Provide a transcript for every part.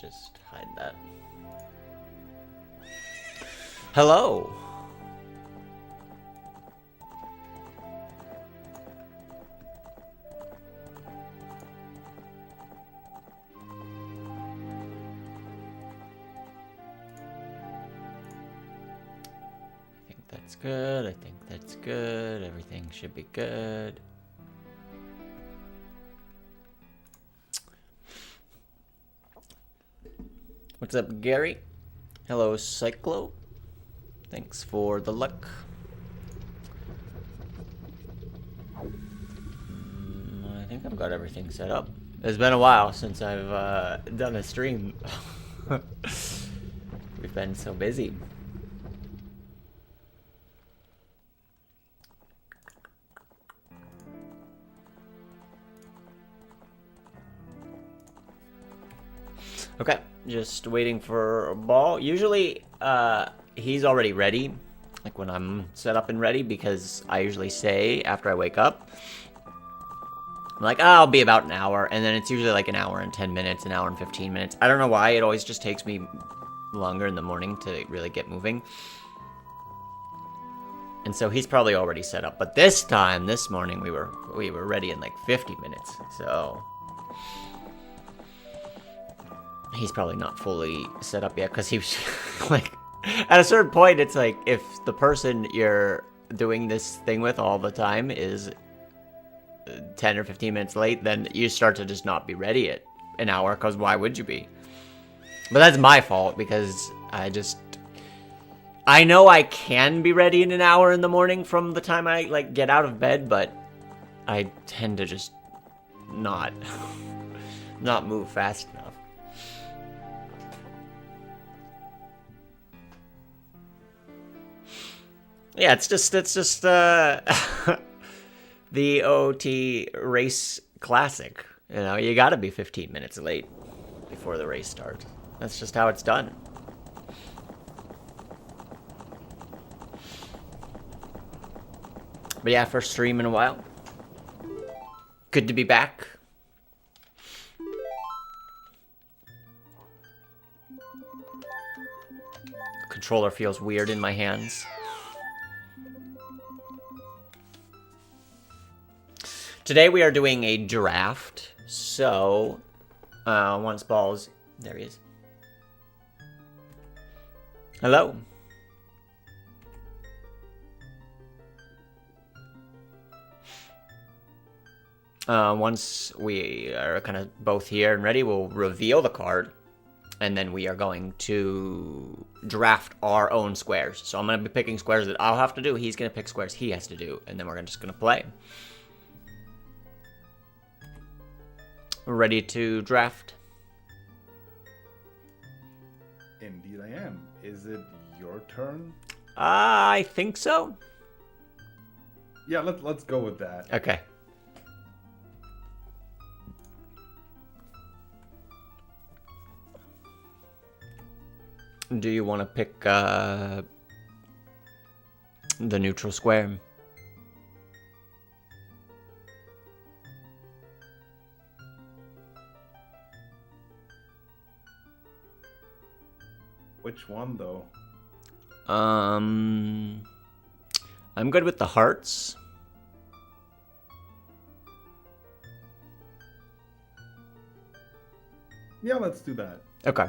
just hide that. Hello. I think that's good. I think that's good. Everything should be good. What's up, Gary? Hello, Cyclo. Thanks for the luck. I think I've got everything set up. It's been a while since I've done a stream. We've been so busy. Okay, just waiting for Baal. Usually, he's already ready, like when I'm set up and ready, because I usually say after I wake up, I'm like, oh, I'll be about an hour, and then it's usually like an hour and 10 minutes, an hour and 15 minutes. I don't know why, it always just takes me longer in the morning to really get moving. And so he's probably already set up, but this morning, we were ready in like 50 minutes, so he's probably not fully set up yet, because he was like, at a certain point, it's like, if the person you're doing this thing with all the time is 10 or 15 minutes late, then you start to just not be ready at an hour, because why would you be? But that's my fault, because I know I can be ready in an hour in the morning from the time I, like, get out of bed, but I tend to just not move fast enough. Yeah, it's just the OT race classic. You know, you gotta be 15 minutes late before the race starts. That's just how it's done. But yeah, first stream in a while. Good to be back. Controller feels weird in my hands. Today we are doing a draft, so once Baal's, there he is. Hello. Once we are kind of both here and ready, we'll reveal the card, and then we are going to draft our own squares. So I'm going to be picking squares that I'll have to do, he's going to pick squares he has to do, and then we're just going to play. Ready to draft? Indeed I am. Is it your turn? I think so. Yeah, let's go with that. Okay. Do you want to pick the neutral square? Which one, though? I'm good with the hearts. Yeah, let's do that. Okay.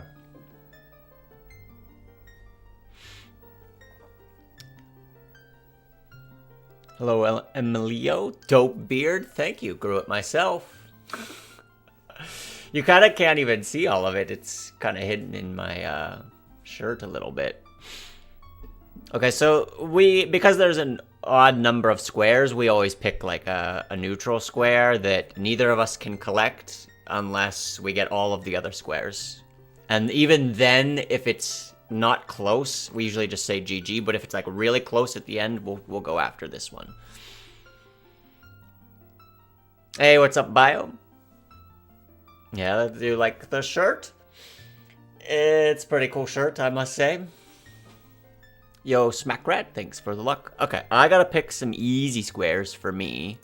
Hello, Emilio. Dope beard. Thank you. Grew it myself. You kind of can't even see all of it. It's kind of hidden in my shirt a little bit. Okay, so because there's an odd number of squares, we always pick like a neutral square that neither of us can collect unless we get all of the other squares. And even then, if it's not close, we usually just say GG, but if it's like really close at the end, we'll go after this one. Hey, what's up, Bio? Yeah, do you like the shirt? It's a pretty cool shirt, I must say. Yo, Smackrat, thanks for the luck. Okay, I gotta pick some easy squares for me.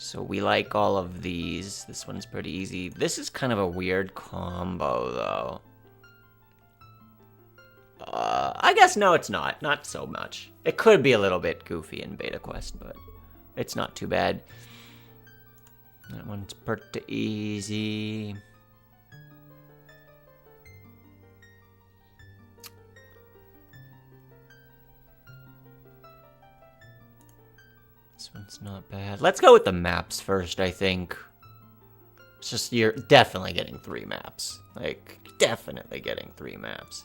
So we like all of these. This one's pretty easy. This is kind of a weird combo, though. I guess no, it's not. Not so much. It could be a little bit goofy in Beta Quest, but it's not too bad. That one's pretty easy. This one's not bad. Let's go with the maps first, I think. It's just, you're definitely getting 3 maps. Like, definitely getting 3 maps.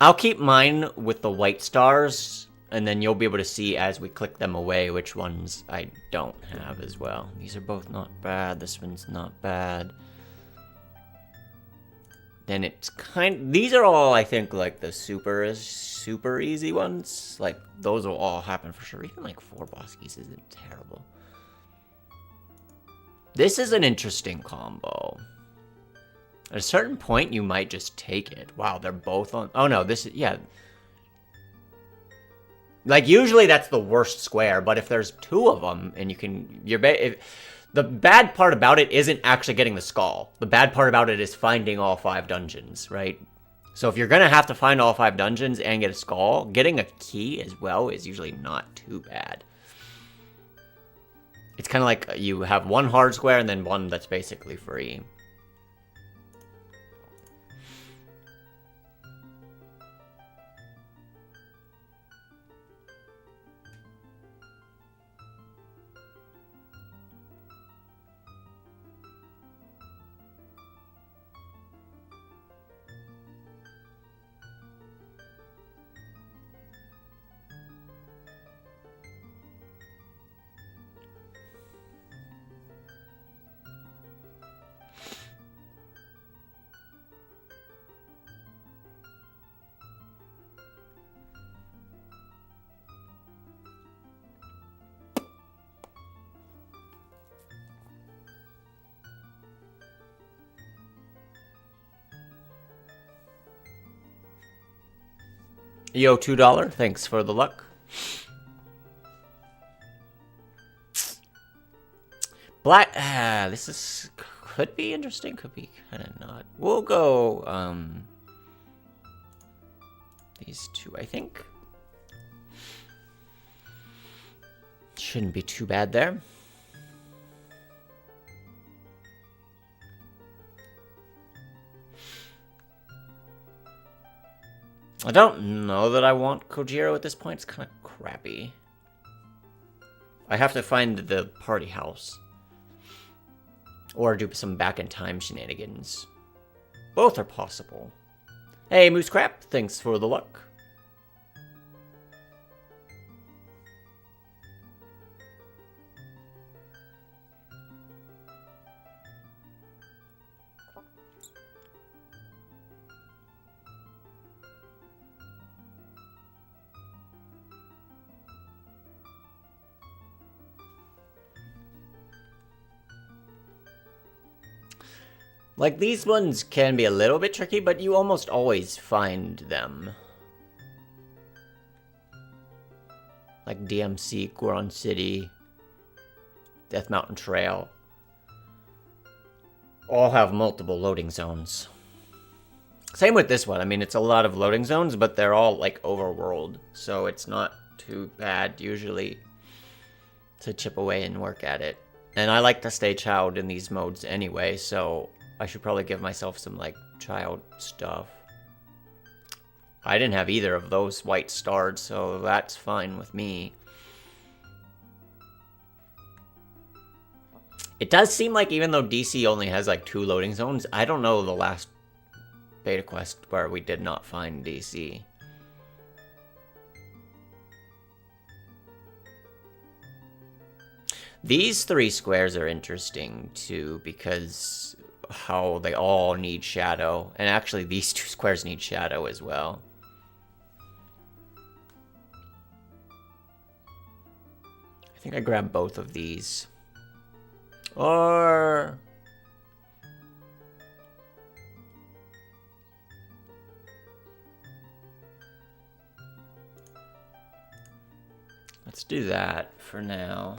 I'll keep mine with the white stars, and then you'll be able to see as we click them away which ones I don't have as well. These are both not bad. This one's not bad. Then it's these are all, I think, like the super easy ones. Like, those will all happen for sure. Even like 4 boss keys isn't terrible. This is an interesting combo. At a certain point, you might just take it. Wow, they're both on... Oh, no, this is... Yeah. Like, usually that's the worst square, but if there's 2 of them, and you can... The bad part about it isn't actually getting the skull. The bad part about it is finding all 5 dungeons, right? So if you're going to have to find all 5 dungeons and get a skull, getting a key as well is usually not too bad. It's kind of like you have 1 hard square and then 1 that's basically free. Yo, $2. Thanks for the luck. Black. This is could be interesting. Could be kind of not. We'll go. These 2, I think. Shouldn't be too bad there. I don't know that I want Kojiro at this point. It's kind of crappy. I have to find the party house. Or do some back-in-time shenanigans. Both are possible. Hey, Moose Crap, thanks for the luck. Like, these ones can be a little bit tricky, but you almost always find them. Like DMC, Goron City, Death Mountain Trail. All have multiple loading zones. Same with this one. I mean, it's a lot of loading zones, but they're all, like, overworld. So it's not too bad, usually, to chip away and work at it. And I like to stay child in these modes anyway, so I should probably give myself some, like, child stuff. I didn't have either of those white stars, so that's fine with me. It does seem like even though DC only has, like, 2 loading zones, I don't know the last beta quest where we did not find DC. These 3 squares are interesting, too, because how they all need shadow. And actually, these 2 squares need shadow as well. I think I grabbed both of these. Or... Let's do that for now.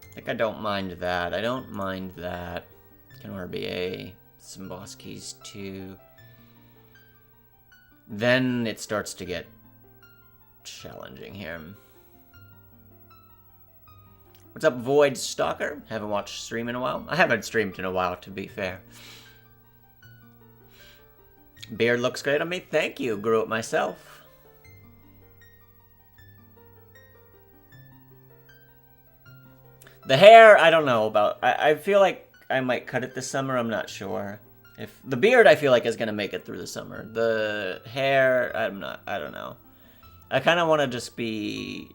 I think I don't mind that. I don't mind that. Can RBA. Some boss keys too. Then it starts to get challenging here. What's up, Void Stalker? Haven't watched stream in a while. I haven't streamed in a while, to be fair. Beard looks great on me. Thank you. Grew it myself. The hair, I don't know about. I feel like I might cut it this summer. I'm not sure. If the beard, I feel like is gonna make it through the summer. The hair, I don't know. I kind of want to just be.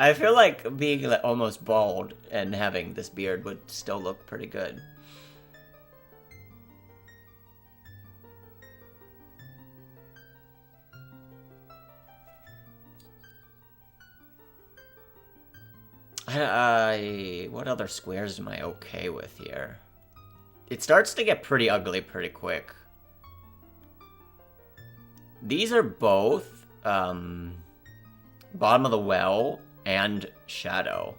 I feel like being like almost bald and having this beard would still look pretty good. What other squares am I okay with here? It starts to get pretty ugly pretty quick. These are both bottom of the well and shadow.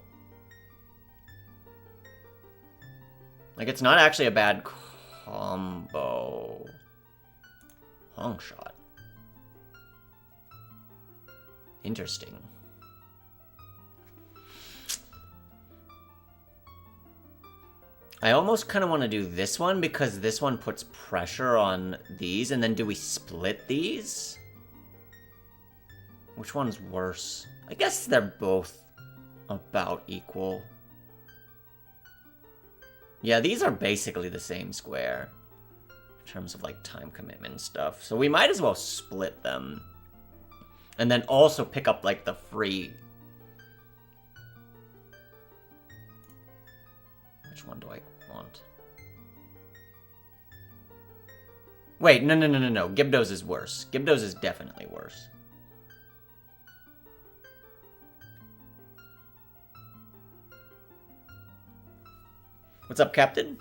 Like, it's not actually a bad combo. Long shot. Interesting. I almost kind of want to do this one because this one puts pressure on these, and then do we split these? Which one's worse? I guess they're both about equal. Yeah, these are basically the same square in terms of like time commitment and stuff. So we might as well split them. And then also pick up like the free. Which one do I want? Wait, no. Gibdo's is worse. Gibdo's is definitely worse. What's up, Captain?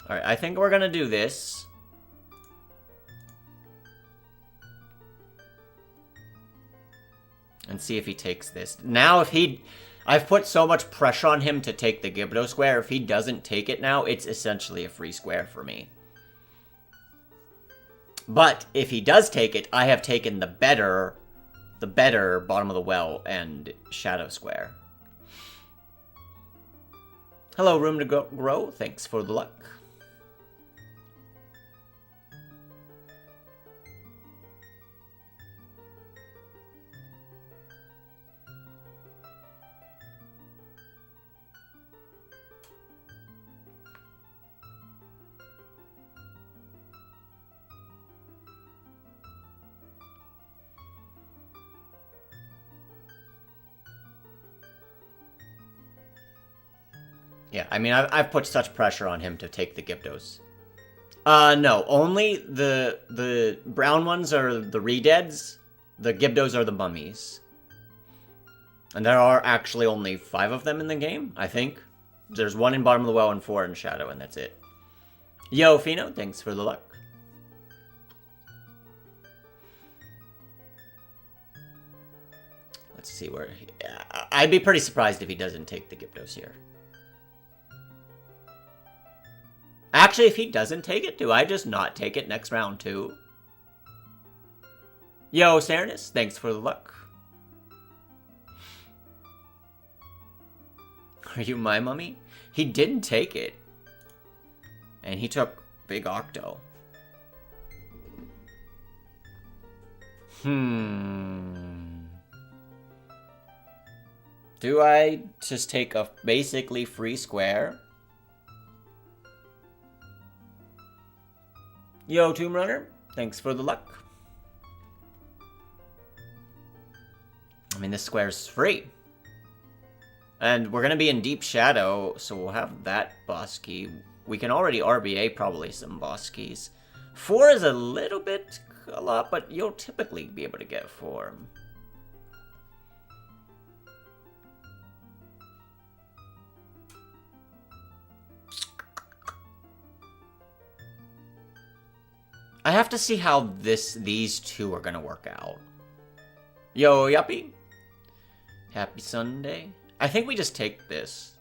Alright, I think we're gonna do this. And see if he takes this. Now, if he... I've put so much pressure on him to take the Gibdo square. If he doesn't take it now, it's essentially a free square for me. But if he does take it, I have taken the better bottom of the well and shadow square. Hello, Room to Grow. Thanks for the luck. Yeah, I mean, I've put such pressure on him to take the Gibdos. No, only the brown ones are the Redeads, the Gibdos are the mummies. And there are actually only 5 of them in the game, I think. There's 1 in bottom of the well and 4 in shadow, and that's it. Yo, Fino, thanks for the luck. Let's see where... I'd be pretty surprised if he doesn't take the Gibdos here. Actually, if he doesn't take it, do I just not take it next round too? Yo, Serenus, thanks for the luck. Are you my mummy? He didn't take it. And he took Big Octo. Do I just take a basically free square? Yo, Tomb Runner, thanks for the luck. I mean, this square's free. And we're going to be in Deep Shadow, so we'll have that boss key. We can already RBA probably some boss keys. 4 is a little bit a lot, but you'll typically be able to get 4. I have to see how these two are gonna work out. Yo, yuppie. Happy Sunday. I think we just take this.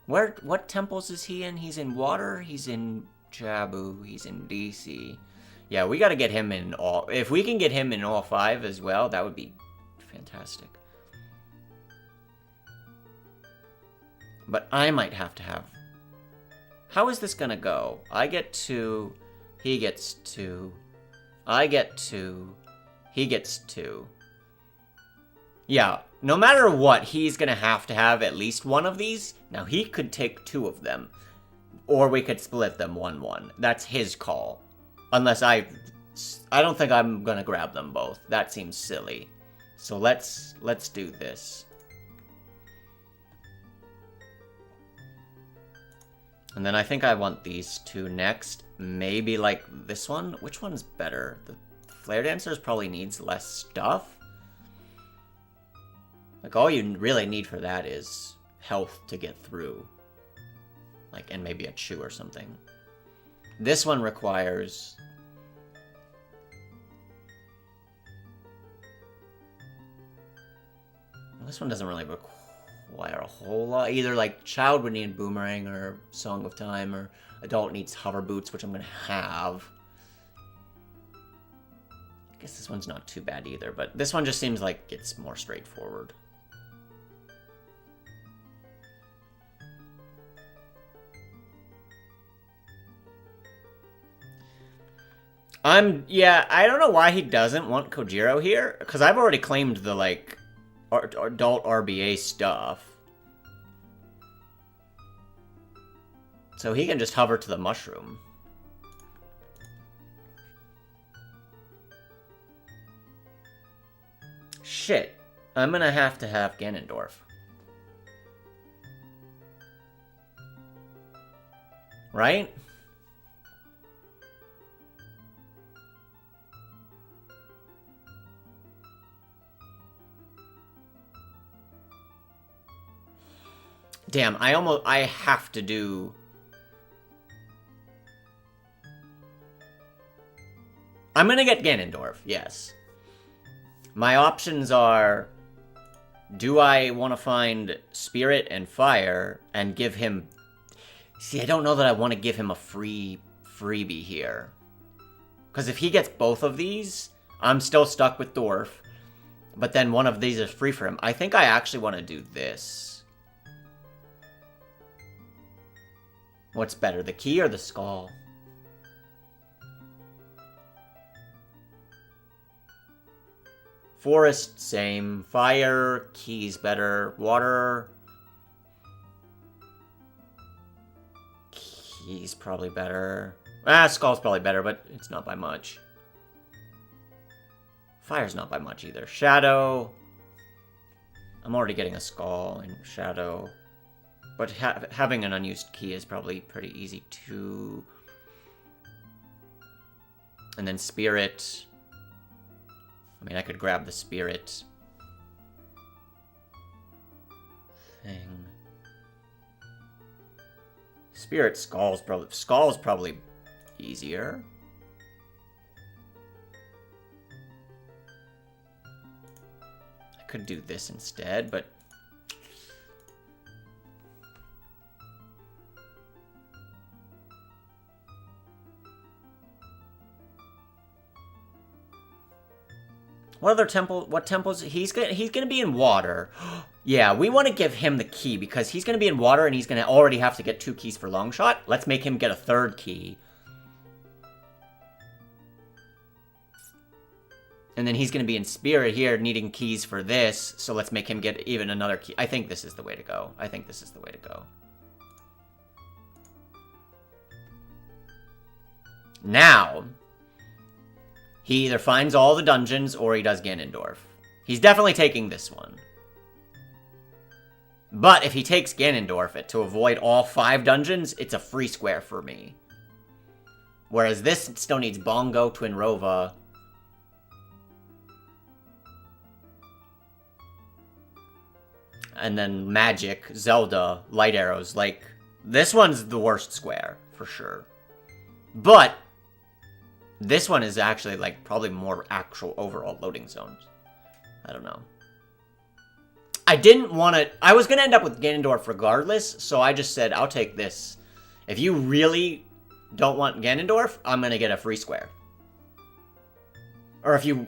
What temples is he in? He's in water, he's in Jabu, he's in DC. Yeah, we gotta get him in all... If we can get him in all 5 as well, that would be fantastic. But I might have to have... How is this gonna go? I get 2, he gets 2, I get 2, he gets 2. Yeah, no matter what, he's gonna have to have at least one of these. Now, he could take 2 of them. Or we could split them 1-1. That's his call. Unless I don't think I'm gonna grab them both. That seems silly. So let's do this. And then I think I want these 2 next. Maybe like this one. Which one's better? The Flare Dancers probably needs less stuff. Like, all you really need for that is health to get through. Like, and maybe a chew or something. This one requires... Well, this one doesn't really require a whole lot. Either, like, Child would need Boomerang or Song of Time, or Adult needs Hover Boots, which I'm going to have. I guess this one's not too bad either, but this one just seems like it's more straightforward. Yeah, I don't know why he doesn't want Kojiro here, because I've already claimed the, like, adult RBA stuff. So he can just hover to the mushroom. Shit, I'm gonna have to have Ganondorf. Right? Damn, I have to do... I'm gonna get Ganondorf, yes. My options are... Do I want to find Spirit and Fire and give him... See, I don't know that I want to give him a freebie here. Because if he gets both of these, I'm still stuck with Dwarf. But then one of these is free for him. I think I actually want to do this. What's better, the key or the skull? Forest, same. Fire, key's better. Water... Key's probably better. Skull's probably better, but it's not by much. Fire's not by much either. Shadow... I'm already getting a skull and Shadow... But having an unused key is probably pretty easy too. And then Spirit. I mean, I could grab the Spirit thing. Spirit Skull's probably easier. I could do this instead, but what temples? He's gonna be in water. Yeah, we want to give him the key because he's gonna be in water and he's gonna already have to get 2 keys for Longshot. Let's make him get a 3rd key. And then he's gonna be in Spirit here, needing keys for this, so let's make him get even another key. I think this is the way to go. Now... He either finds all the dungeons or he does Ganondorf. He's definitely taking this one. But if he takes Ganondorf to avoid all 5 dungeons, it's a free square for me. Whereas this still needs Bongo, Twinrova. And then Magic, Zelda, Light Arrows. Like, this one's the worst square, for sure. But this one is actually, like, probably more actual overall loading zones. I don't know. I didn't want to... I was going to end up with Ganondorf regardless, so I just said, I'll take this. If you really don't want Ganondorf, I'm going to get a free square. Or if you...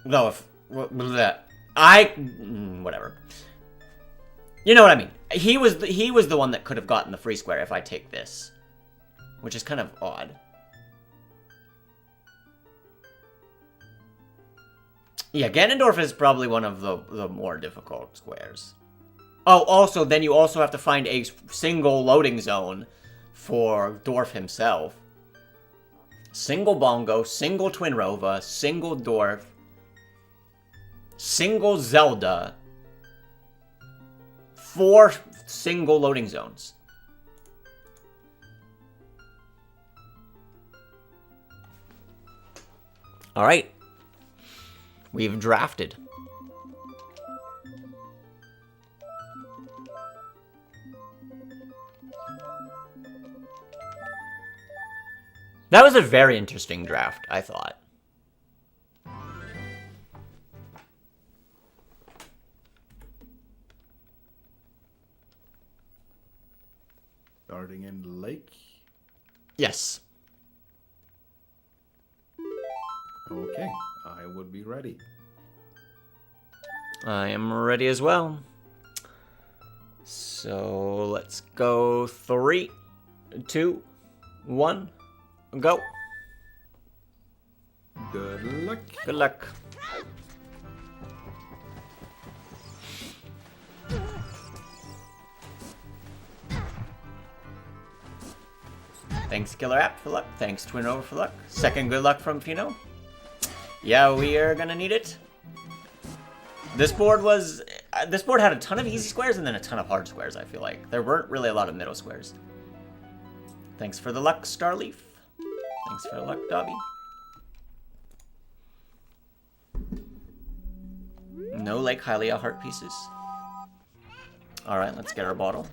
No, if... Whatever. You know what I mean. He was the one that could have gotten the free square if I take this. Which is kind of odd. Yeah, Ganondorf is probably one of the more difficult squares. Oh, also, then you also have to find a single loading zone for Dwarf himself. Single Bongo, single Twinrova, single Dwarf, single Zelda, 4 single loading zones. All right. We've drafted. That was a very interesting draft, I thought. Starting in the lake. Yes. Okay, I would be ready. I am ready as well. So let's go 3, 2, 1, go. Good luck. Good luck. Thanks, Killer App, for luck. Thanks, Twinrova, for luck. Second good luck from Fino. Yeah, we are gonna need it. This board had a ton of easy squares and then a ton of hard squares, I feel like. There weren't really a lot of middle squares. Thanks for the luck, Starleaf. Thanks for the luck, Dobby. No Lake Hylia heart pieces. Alright, let's get our bottle.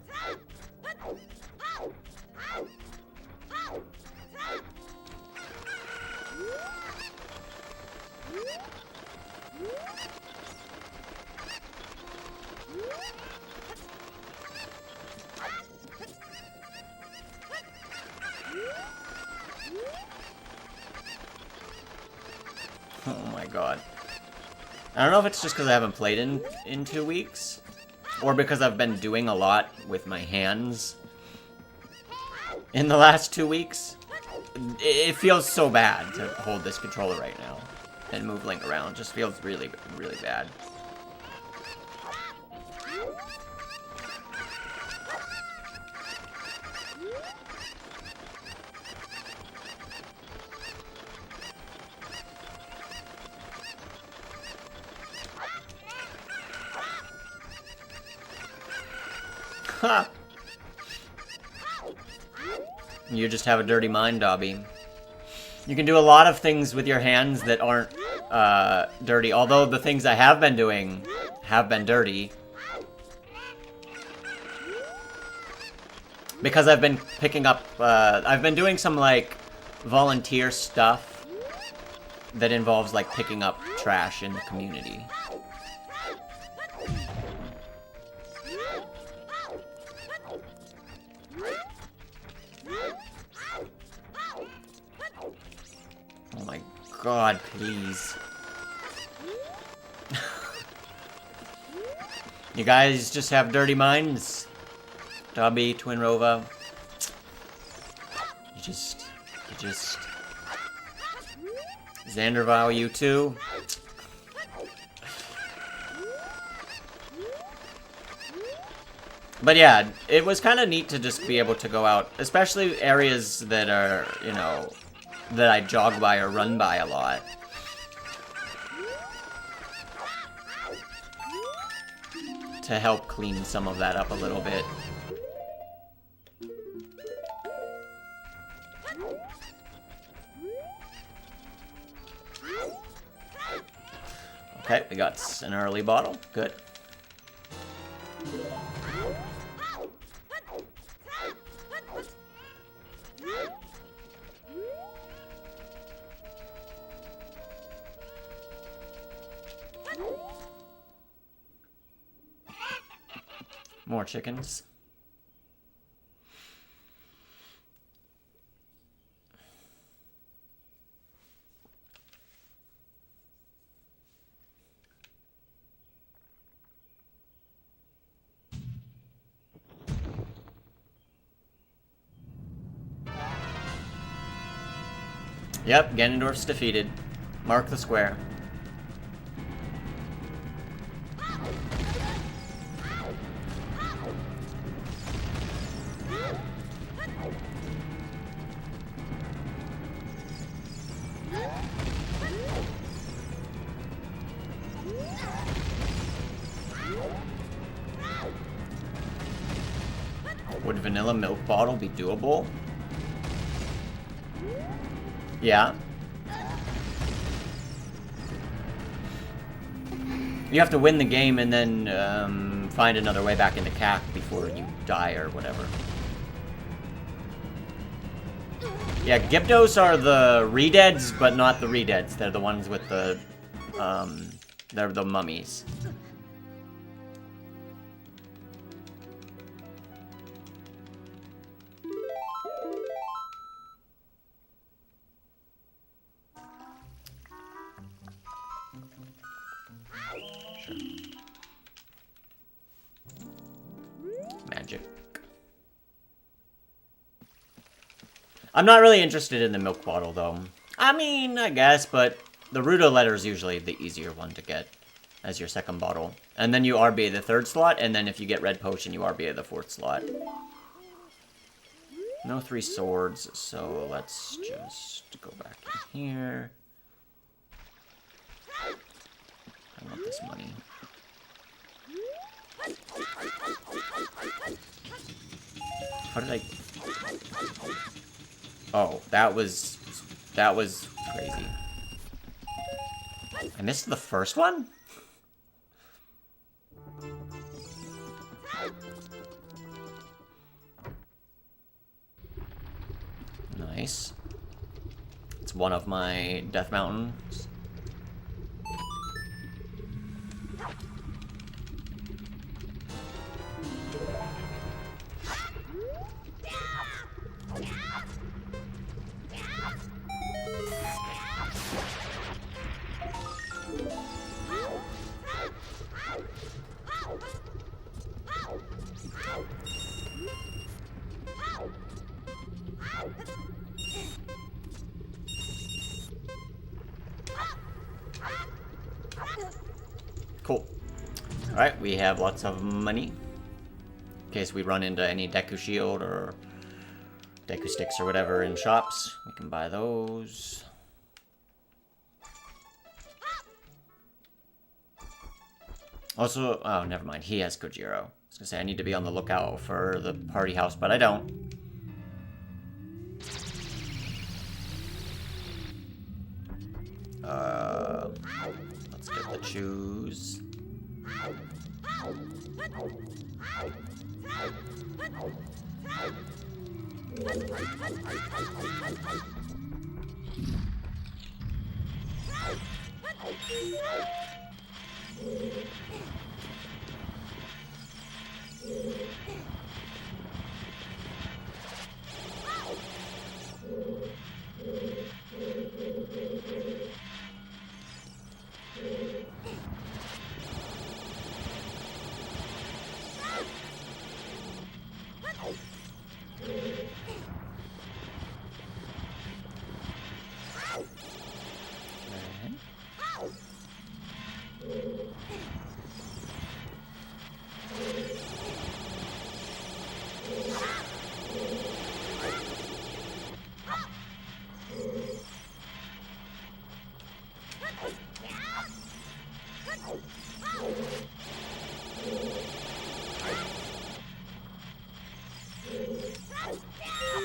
Oh my god. I don't know if it's just because I haven't played in 2 weeks, or because I've been doing a lot with my hands in the last 2 weeks. It feels so bad to hold this controller right now and move Link around. It just feels really, really bad. Ha! You just have a dirty mind, Dobby. You can do a lot of things with your hands that aren't dirty, although the things I have been doing have been dirty. Because I've been picking up, I've been doing some, like, volunteer stuff that involves, like, picking up trash in the community. Oh my god, please. You guys just have dirty minds. Dobby, Twinrova. You just... Xandervile, you too. But yeah, it was kind of neat to just be able to go out, especially areas that are, you know, that I jog by or run by a lot. To help clean some of that up a little bit. Okay, we got an early bottle. Good. More chickens. Yep, Ganondorf's defeated. Mark the square. Would vanilla milk bottle be doable? Yeah. You have to win the game and then find another way back into CAC before you die or whatever. Yeah, Gyptos are the Redeads, but not the Redeads. They're the ones with the, they're the mummies. Magic. I'm not really interested in the milk bottle, though. I mean, I guess, but the Rudo letter is usually the easier one to get as your second bottle. And then you RBA the third slot, and then if you get red potion, you RBA the fourth slot. No 3 swords, so let's just go back in here. I want this money. How did I... Oh, that was crazy. I missed the first one? Nice. It's one of my Death Mountains. Cool. Alright, we have lots of money. In case we run into any Deku Shield or Deku Sticks or whatever in shops, we can buy those. Also, oh, never mind. He has Kojiro. I was gonna say I need to be on the lookout for the party house, but I don't. Let's get the shoes.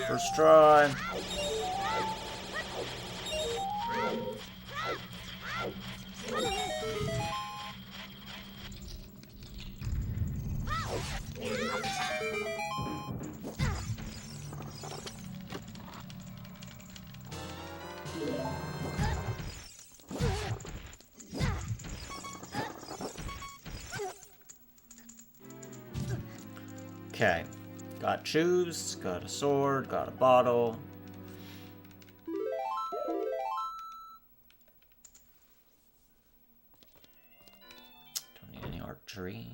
First try. Okay. Got shoes, got a sword, got a bottle. Don't need any archery.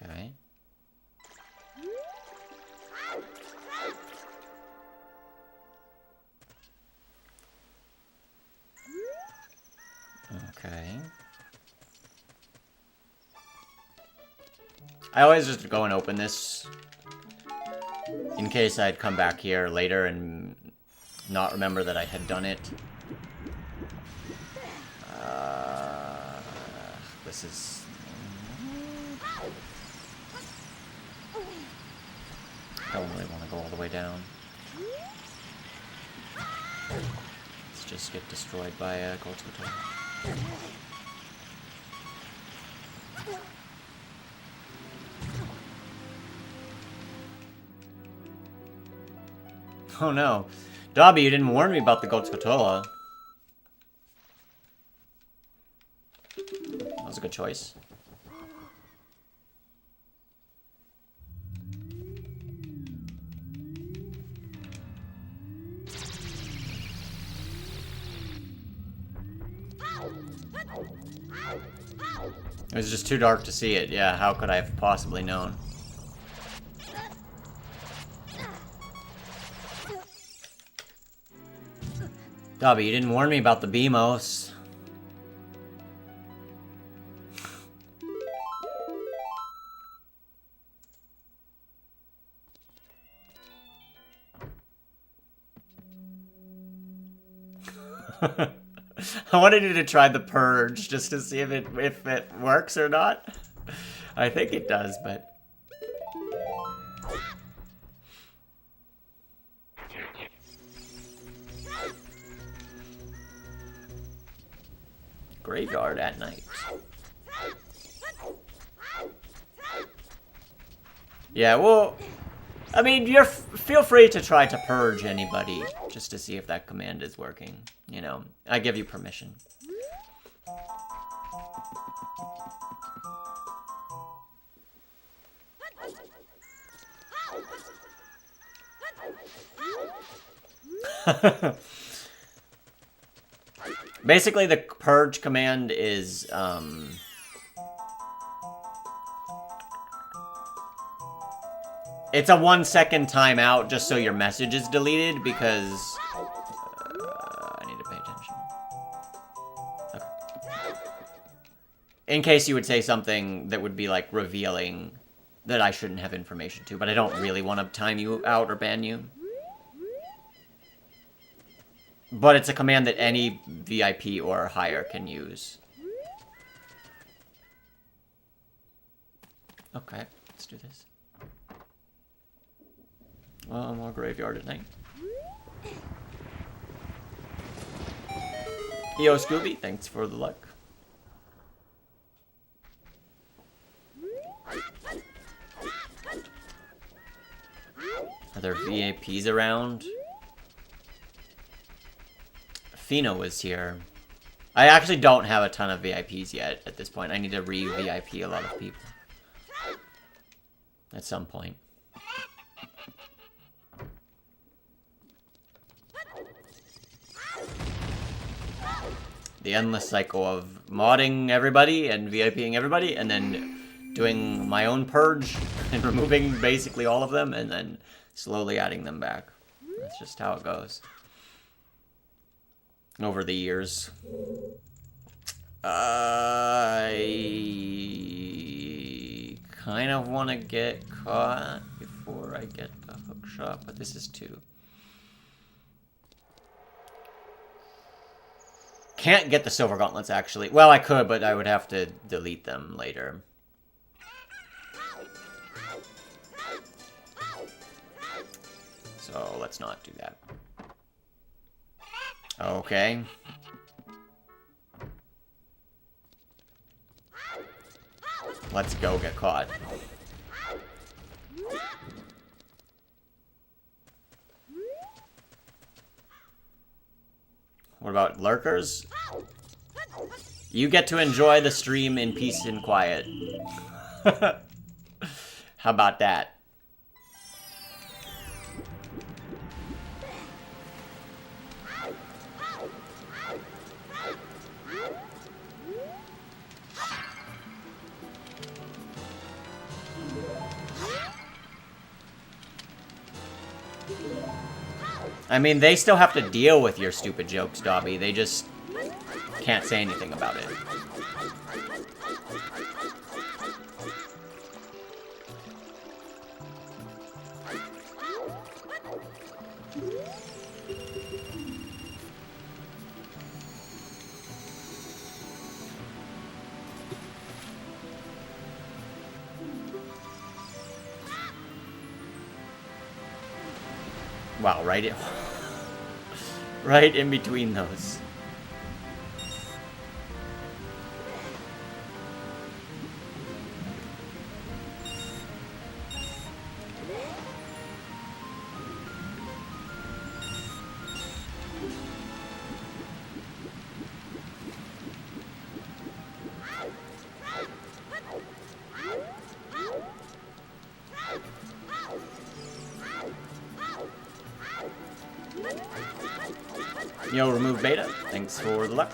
Okay. Okay. I always just go and open this in case I'd come back here later and not remember that I had done it. This is... I don't really want to go all the way down. Let's just get destroyed by a gold scuttle. Oh no. Dobby, you didn't warn me about the gold scatola. That was a good choice. It was just too dark to see it. Yeah, how could I have possibly known? Dobby, you didn't warn me about the Beamos. I wanted you to try the purge just to see if it works or not. I think it does, but graveyard at night. Yeah, well, I mean, feel free to try to purge anybody just to see if that command is working. You know, I give you permission. Basically, the purge command is, it's a 1-second timeout just so your message is deleted because... I need to pay attention. Okay. In case you would say something that would be, like, revealing that I shouldn't have information to, but I don't really want to time you out or ban you. But it's a command that any VIP or higher can use. Okay, let's do this. Well, more graveyard at night. Yo, Scooby, thanks for the luck. Are there VIPs around? Fino was here. I actually don't have a ton of VIPs yet at this point. I need to re-VIP a lot of people. At some point. The endless cycle of modding everybody and VIPing everybody, and then doing my own purge and removing basically all of them, and then slowly adding them back. That's just how it goes. Over the years. I kind of want to get caught before I get the hook shot, but this is 2. Can't get the silver gauntlets, actually. Well, I could, but I would have to delete them later. So let's not do that. Okay. Let's go get caught. What about lurkers? You get to enjoy the stream in peace and quiet. How about that? I mean, they still have to deal with your stupid jokes, Dobby. They just can't say anything about it. Wow, right in between those. Yo, remove beta. Thanks for the luck.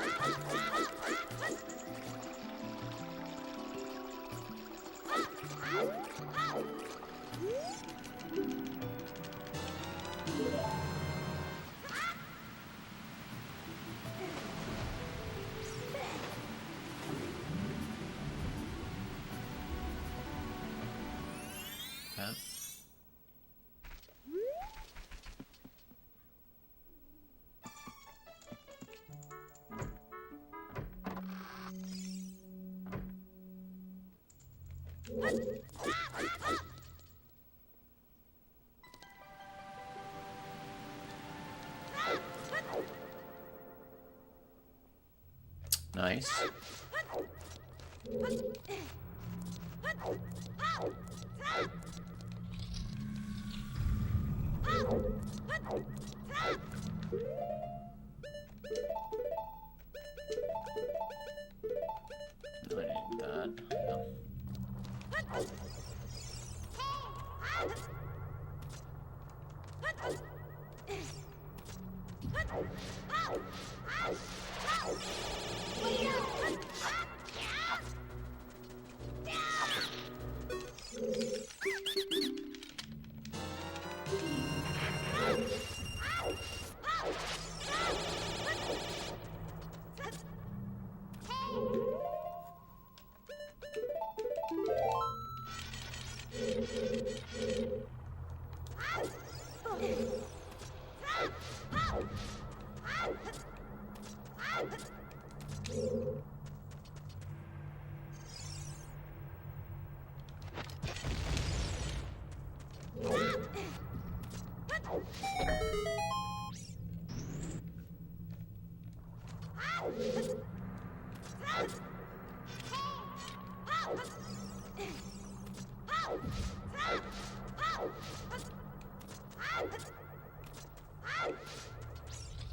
Nice. I need that. No.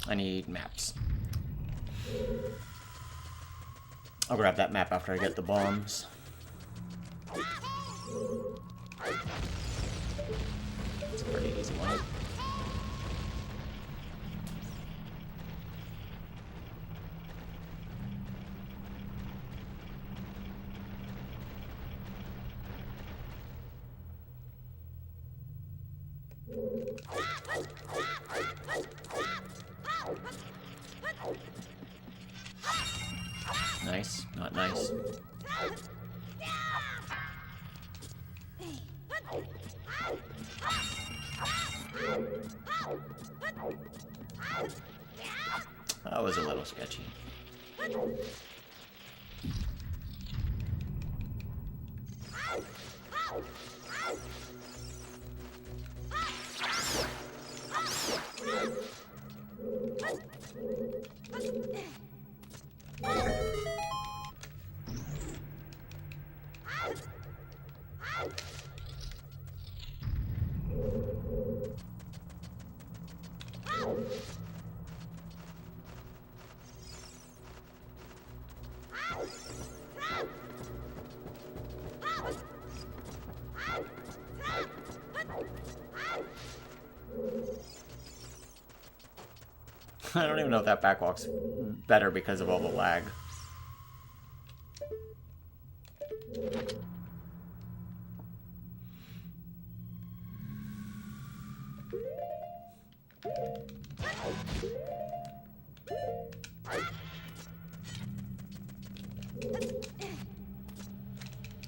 I need maps. I'll grab that map after I get the bombs. It's a pretty easy one. Nice, not nice. That was a little sketchy. I don't even know if that backwalk's better because of all the lag.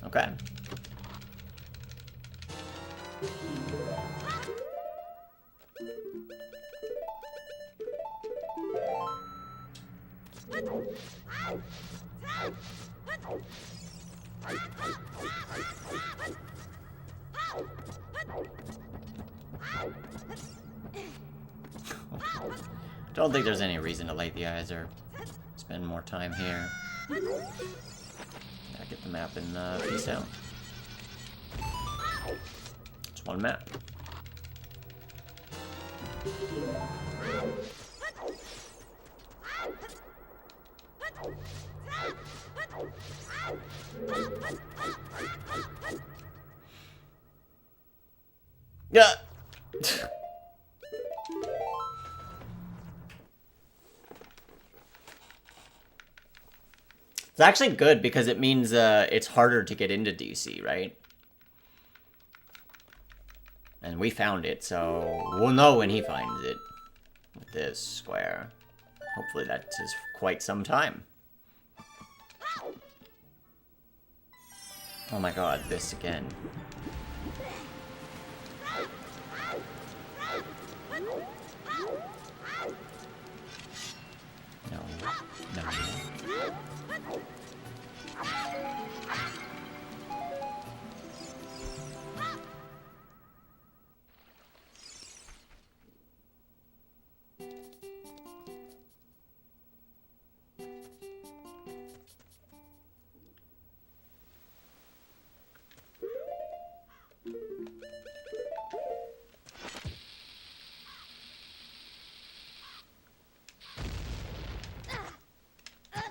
Okay. Don't think there's any reason to light the eyes or spend more time here. Yeah, get the map and peace out. It's one map. Yeah. It's actually good because it means it's harder to get into DC, right? And we found it, so we'll know when he finds it with this square. Hopefully that is quite some time. Oh my god, this again. No, no.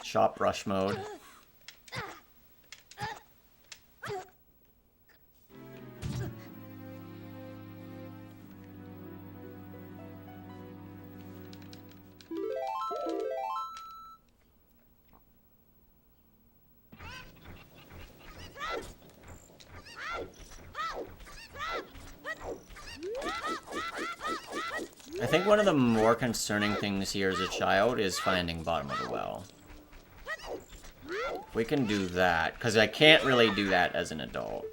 Shop rush mode. I think one of the more concerning things here as a child is finding bottom of the well. We can do that, because I can't really do that as an adult.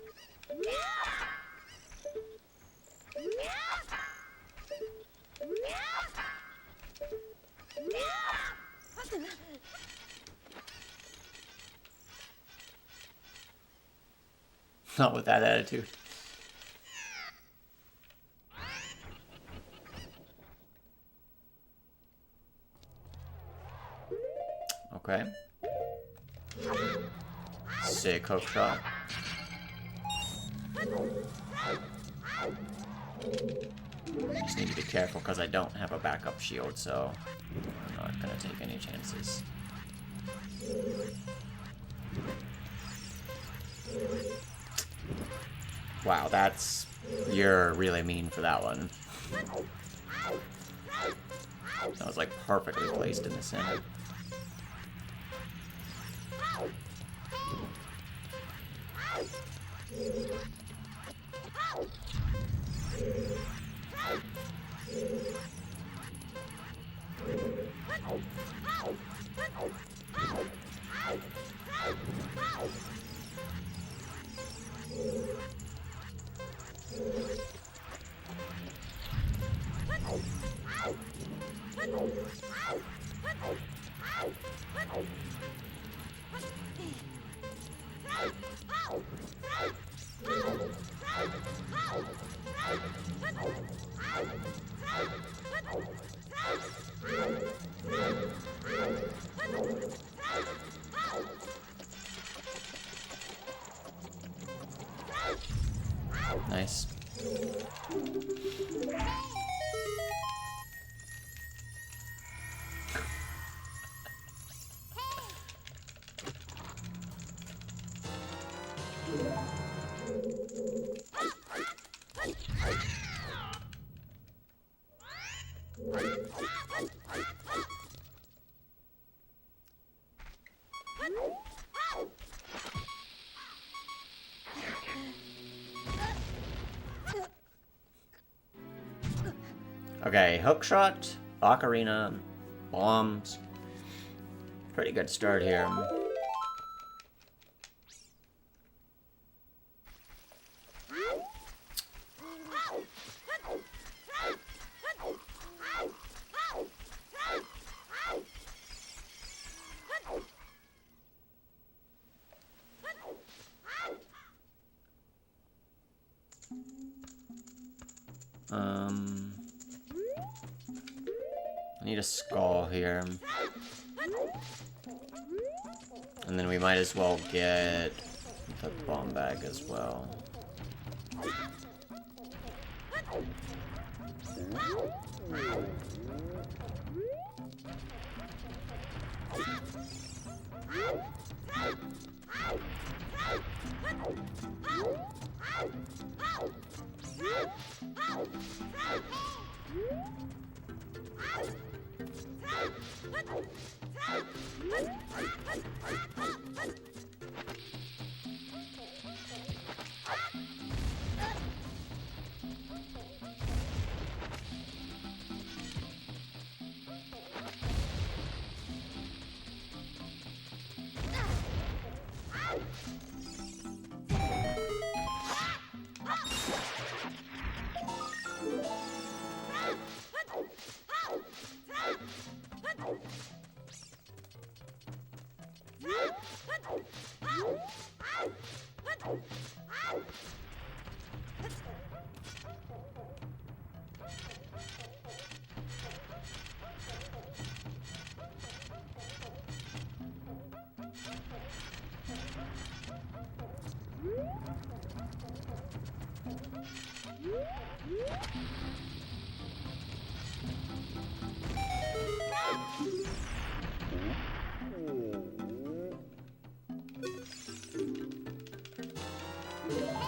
Not with that attitude. Okay. Sick hook shot. Just need to be careful because I don't have a backup shield, so I'm not gonna take any chances. Wow, you're really mean for that one. That was like perfectly placed in the center. Nice. Okay, hookshot, ocarina, bombs. Pretty good start here. I need a skull here. And then we might as well get the bomb bag as well.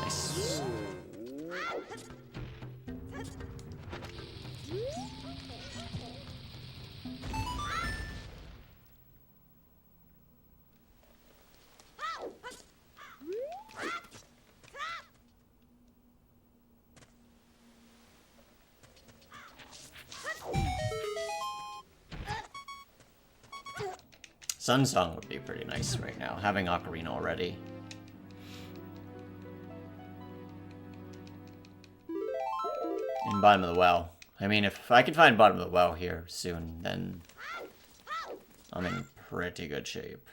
Nice. Sunsong would be pretty nice right now, having Ocarina already. In bottom of the well. I mean, if I can find bottom of the well here soon, then I'm in pretty good shape.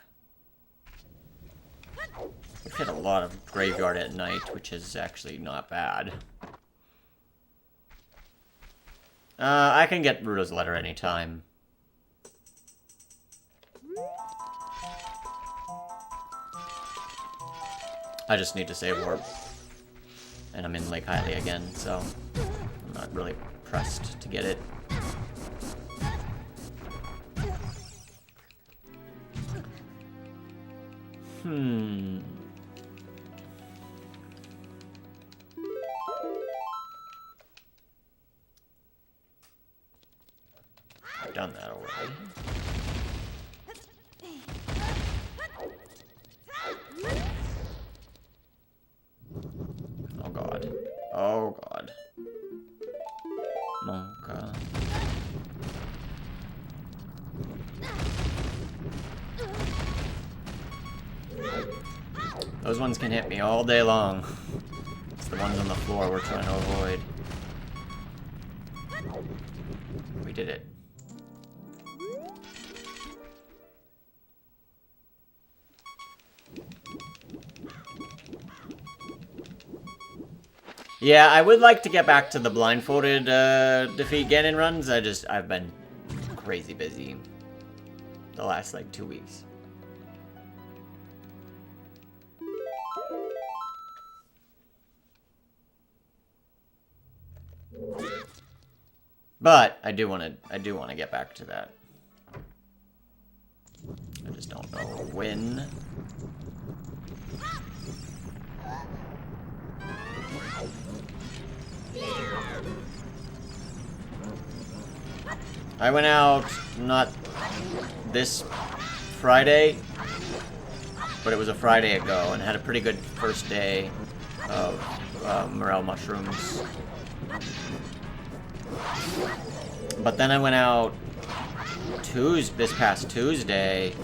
We've hit a lot of graveyard at night, which is actually not bad. I can get Ruto's letter anytime. I just need to save warp. And I'm in Lake Hylia again, so I'm not really pressed to get it. I've done that already. Oh god. Oh god. Oh god. Those ones can hit me all day long. It's the ones on the floor we're trying to avoid. We did it. Yeah, I would like to get back to the blindfolded defeat Ganon runs. I've been crazy busy the last like 2 weeks. But I do want to get back to that. I just don't know when. I went out not this Friday, but it was a Friday ago, and had a pretty good first day of morel mushrooms. But then I went out this past Tuesday,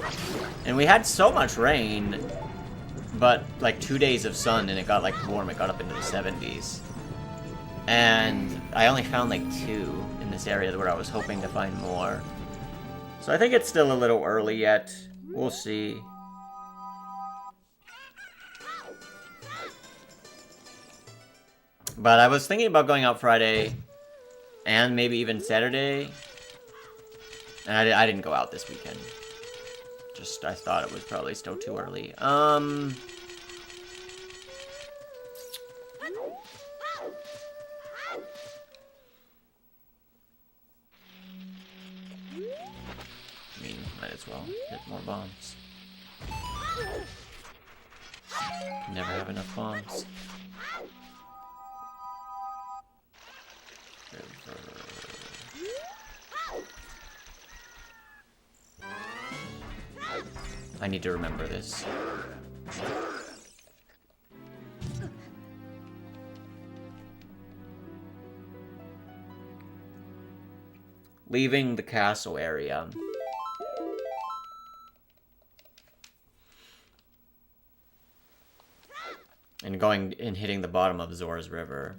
and we had so much rain, but like 2 days of sun, and it got like warm. It got up into the 70s. And I only found like 2 in this area where I was hoping to find more. So I think it's still a little early yet. We'll see. But I was thinking about going out Friday and maybe even Saturday. And I didn't go out this weekend. Just, I thought it was probably still too early. I mean, might as well hit more bombs. Never have enough bombs. I need to remember this. Leaving the castle area. And going and hitting the bottom of Zora's River.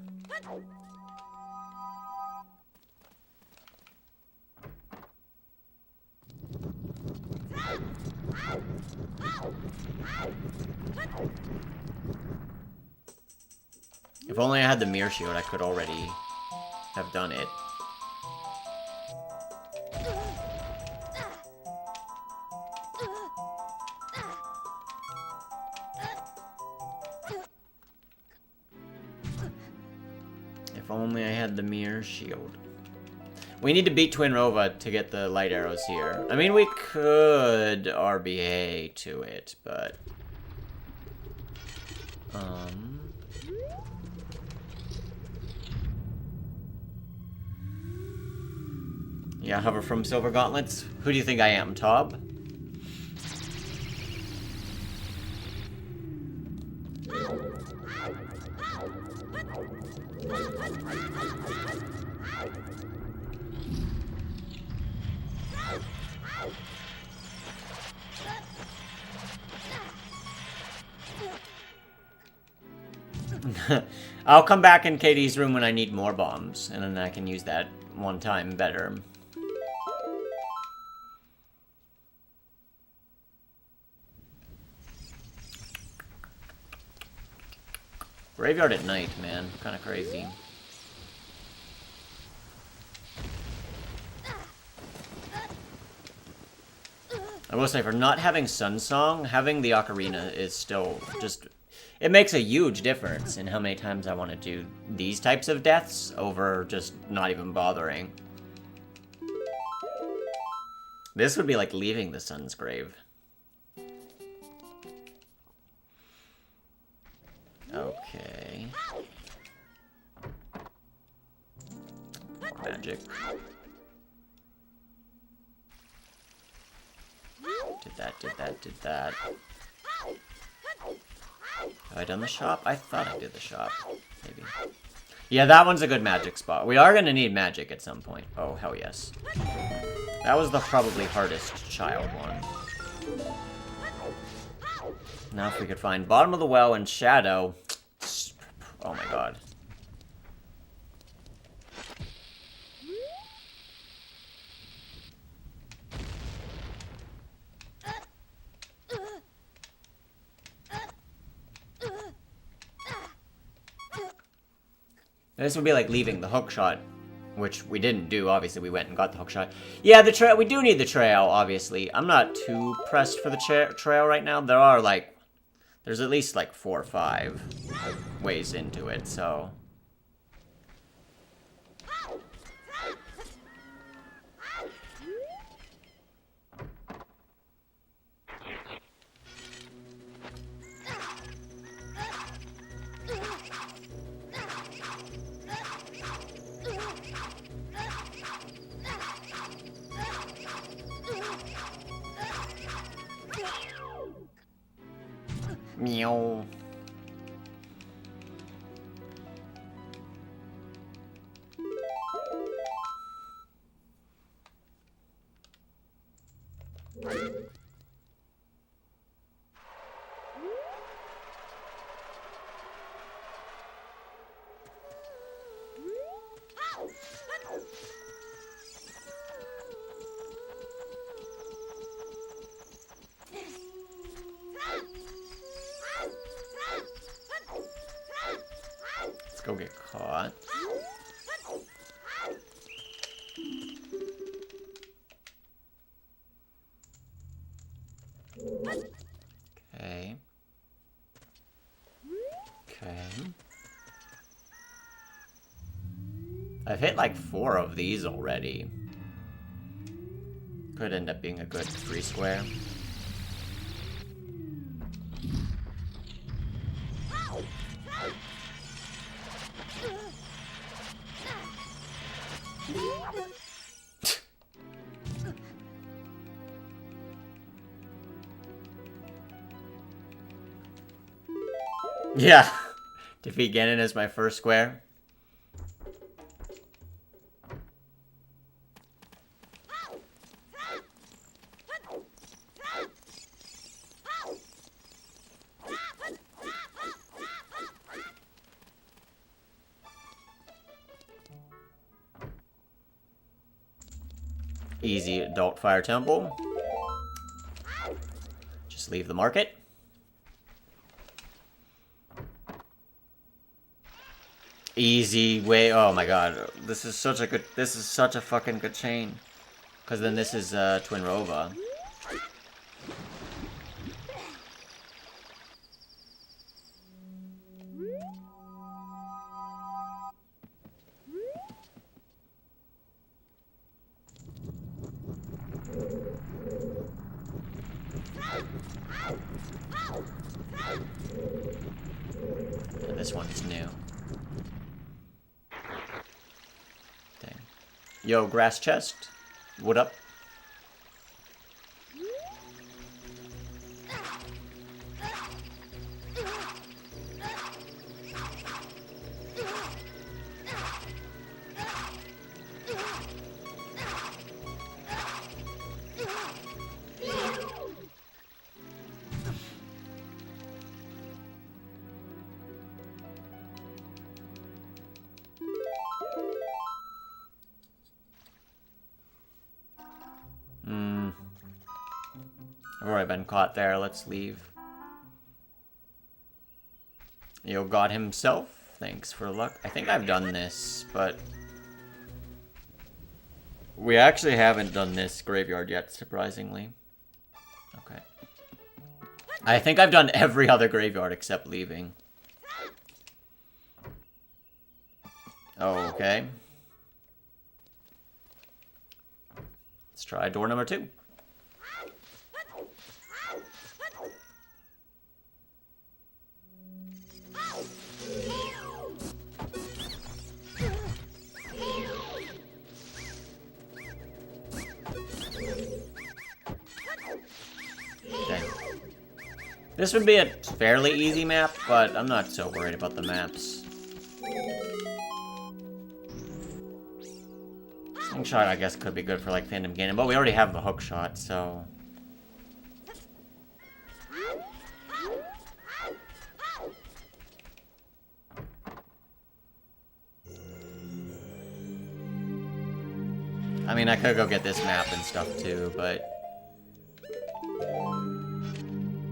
If only I had the mirror shield, I could already have done it. If only I had the mirror shield. We need to beat Twin Rova to get the light arrows here. I mean, we could RBA to it, but... Yeah, hover from Silver Gauntlets. Who do you think I am, Tob? I'll come back in Katie's room when I need more bombs, and then I can use that one time better. Graveyard at night, man. Kind of crazy. I will say, for not having Sun Song, having the Ocarina is still just... It makes a huge difference in how many times I want to do these types of deaths over just not even bothering. This would be like leaving the Sun's Grave. Okay. Magic. Did that. Have I done the shop? I thought I did the shop. Maybe. Yeah, that one's a good magic spot. We are gonna need magic at some point. Oh, hell yes. That was the probably hardest child one. Now if we could find bottom of the well and shadow. Oh my god. This would be like leaving the hook shot, which we didn't do. Obviously, we went and got the hook shot. Yeah, the trail. We do need the trail, obviously. I'm not too pressed for the trail right now. There are, like... There's at least, like, 4 or 5 ways into it, so... Meow. I've hit like 4 of these already. Could end up being a good free square. Yeah. Defeat Ganon as my first square. Easy adult fire temple. Just leave the market. Easy way. Oh my god. This is such a fucking good chain. Cause then this is Twin Rova. And this one's new. Dang. Yo, grass chest. What up? I've already been caught there. Let's leave. Yo, God himself. Thanks for luck. I think I've done this, but we actually haven't done this graveyard yet, surprisingly. Okay. I think I've done every other graveyard except leaving. Okay. Let's try door number 2. Dang. This would be a fairly easy map, but I'm not so worried about the maps. Slingshot, I guess, could be good for, like, Phantom Ganon, but we already have the hook shot, so... I mean, I could go get this map and stuff, too, but...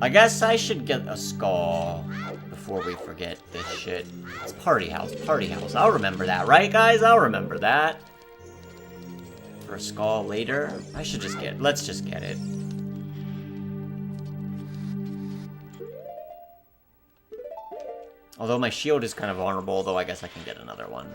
I guess I should get a skull before we forget this shit. It's party house, party house. I'll remember that, right, guys? I'll remember that. For a skull later. I should just get... Let's just get it. Although my shield is kind of vulnerable, though I guess I can get another one.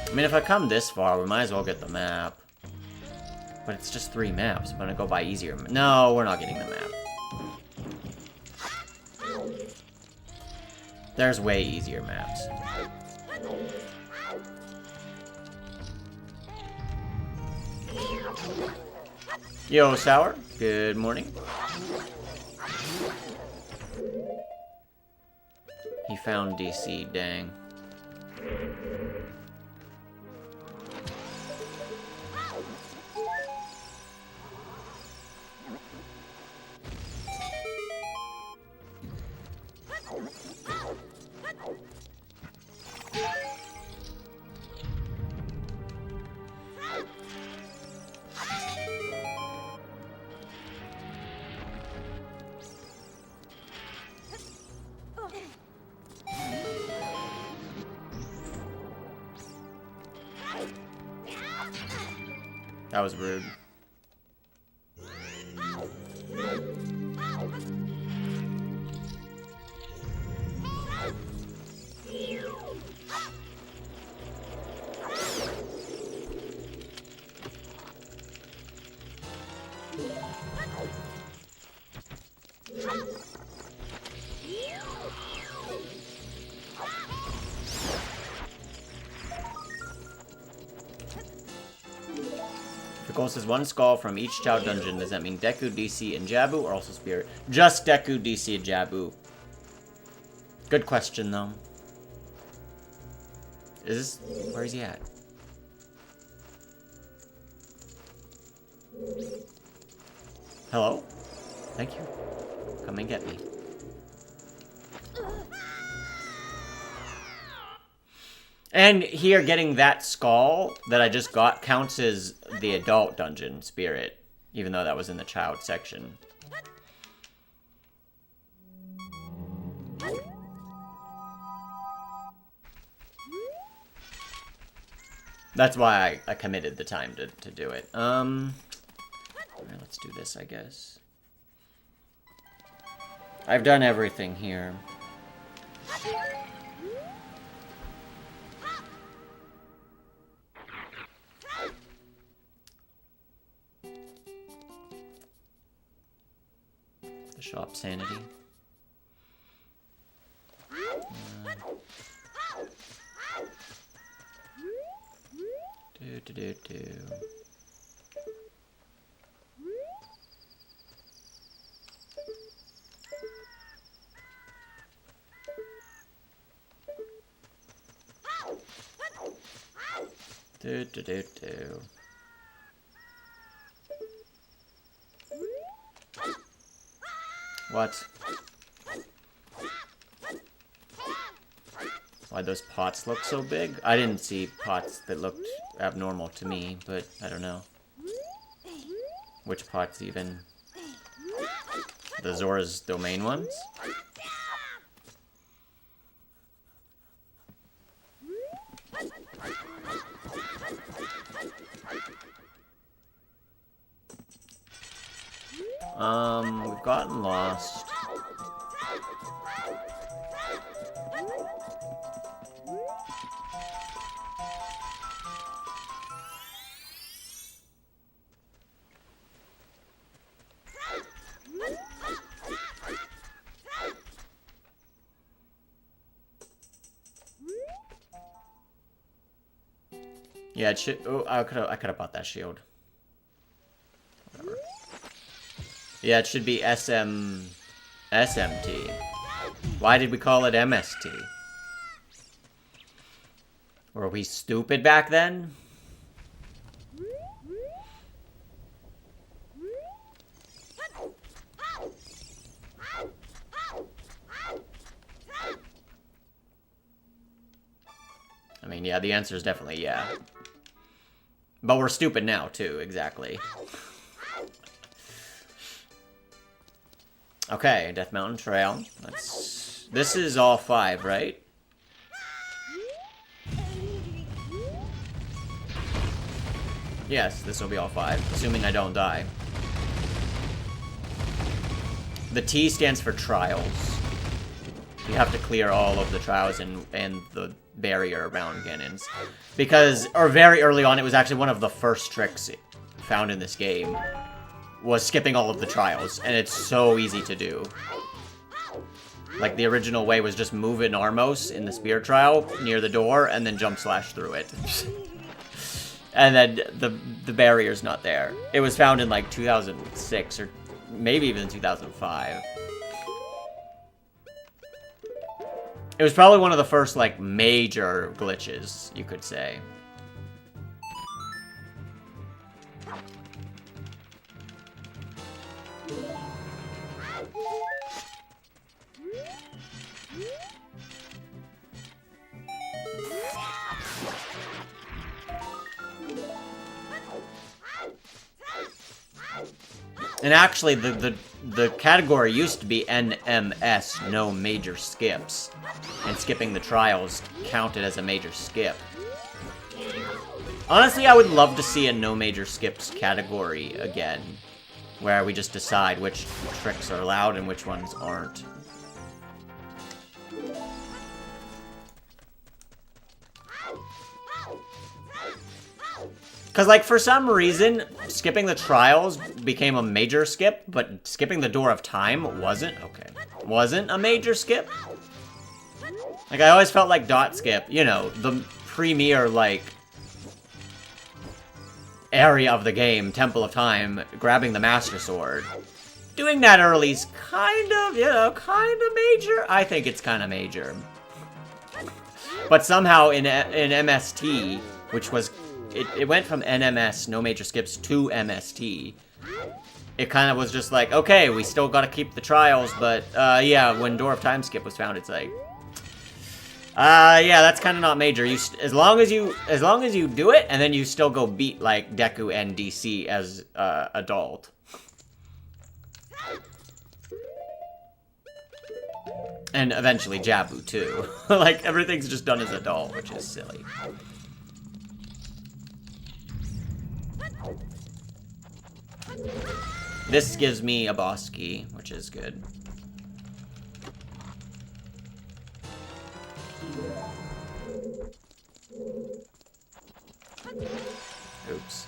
I mean, if I come this far, we might as well get the map. But it's just 3 maps. I'm gonna go by easier. No, we're not getting the map. There's way easier maps. Yo, Sour. Good morning. He found DC, dang. That was rude. The goal says one skull from each Chao dungeon. Does that mean Deku, DC, and Jabu, or also Spirit? Just Deku, DC, and Jabu. Good question, though. Is this... Where is he at? Hello? Thank you. Come and get me. And here, getting that skull that I just got counts as the adult dungeon spirit, even though that was in the child section. That's why I committed the time to do it. Alright, let's do this, I guess. I've done everything here. The shop sanity. Do. What? Why'd those pots look so big? I didn't see pots that looked abnormal to me, but I don't know. Which pots even? The Zora's Domain ones? We've gotten lost. Yeah, it should. Oh, I could have bought that shield. Whatever. Yeah, it should be SMT. Why did we call it MST? Were we stupid back then? I mean, yeah, the answer is definitely yeah. But we're stupid now, too, exactly. Okay, Death Mountain Trail. This is all 5, right? Yes, this will be all 5, assuming I don't die. The T stands for trials. You have to clear all of the trials and the barrier around Ganon's. Because, or very early on, it was actually one of the first tricks found in this game, was skipping all of the trials, and it's so easy to do. Like, the original way was just move an Armos in the Spear Trial near the door, and then jump slash through it. And then the barrier's not there. It was found in, like, 2006, or maybe even 2005. It was probably one of the first, like, major glitches, you could say. And actually, the category used to be NMS, no major skips. And skipping the trials counted as a major skip. Honestly, I would love to see a no major skips category again, where we just decide which tricks are allowed and which ones aren't. Because, like, for some reason, skipping the trials became a major skip, but skipping the Door of Time wasn't? Okay. Wasn't a major skip? Like, I always felt like dot skip, you know, the premier, like, area of the game, Temple of Time, grabbing the Master Sword. Doing that early is kind of, you know, kind of major. I think it's kind of major. But somehow in MST, which was... It went from NMS, no major skips, to MST. It kind of was just like, okay, we still gotta keep the trials, but, yeah, when Door of Time skip was found, it's like... yeah, that's kind of not major. As long as you do it, and then you still go beat, like, Deku and DC as, adult. And eventually Jabu, too. Like, everything's just done as adult, which is silly. This gives me a boss key, which is good. Oops.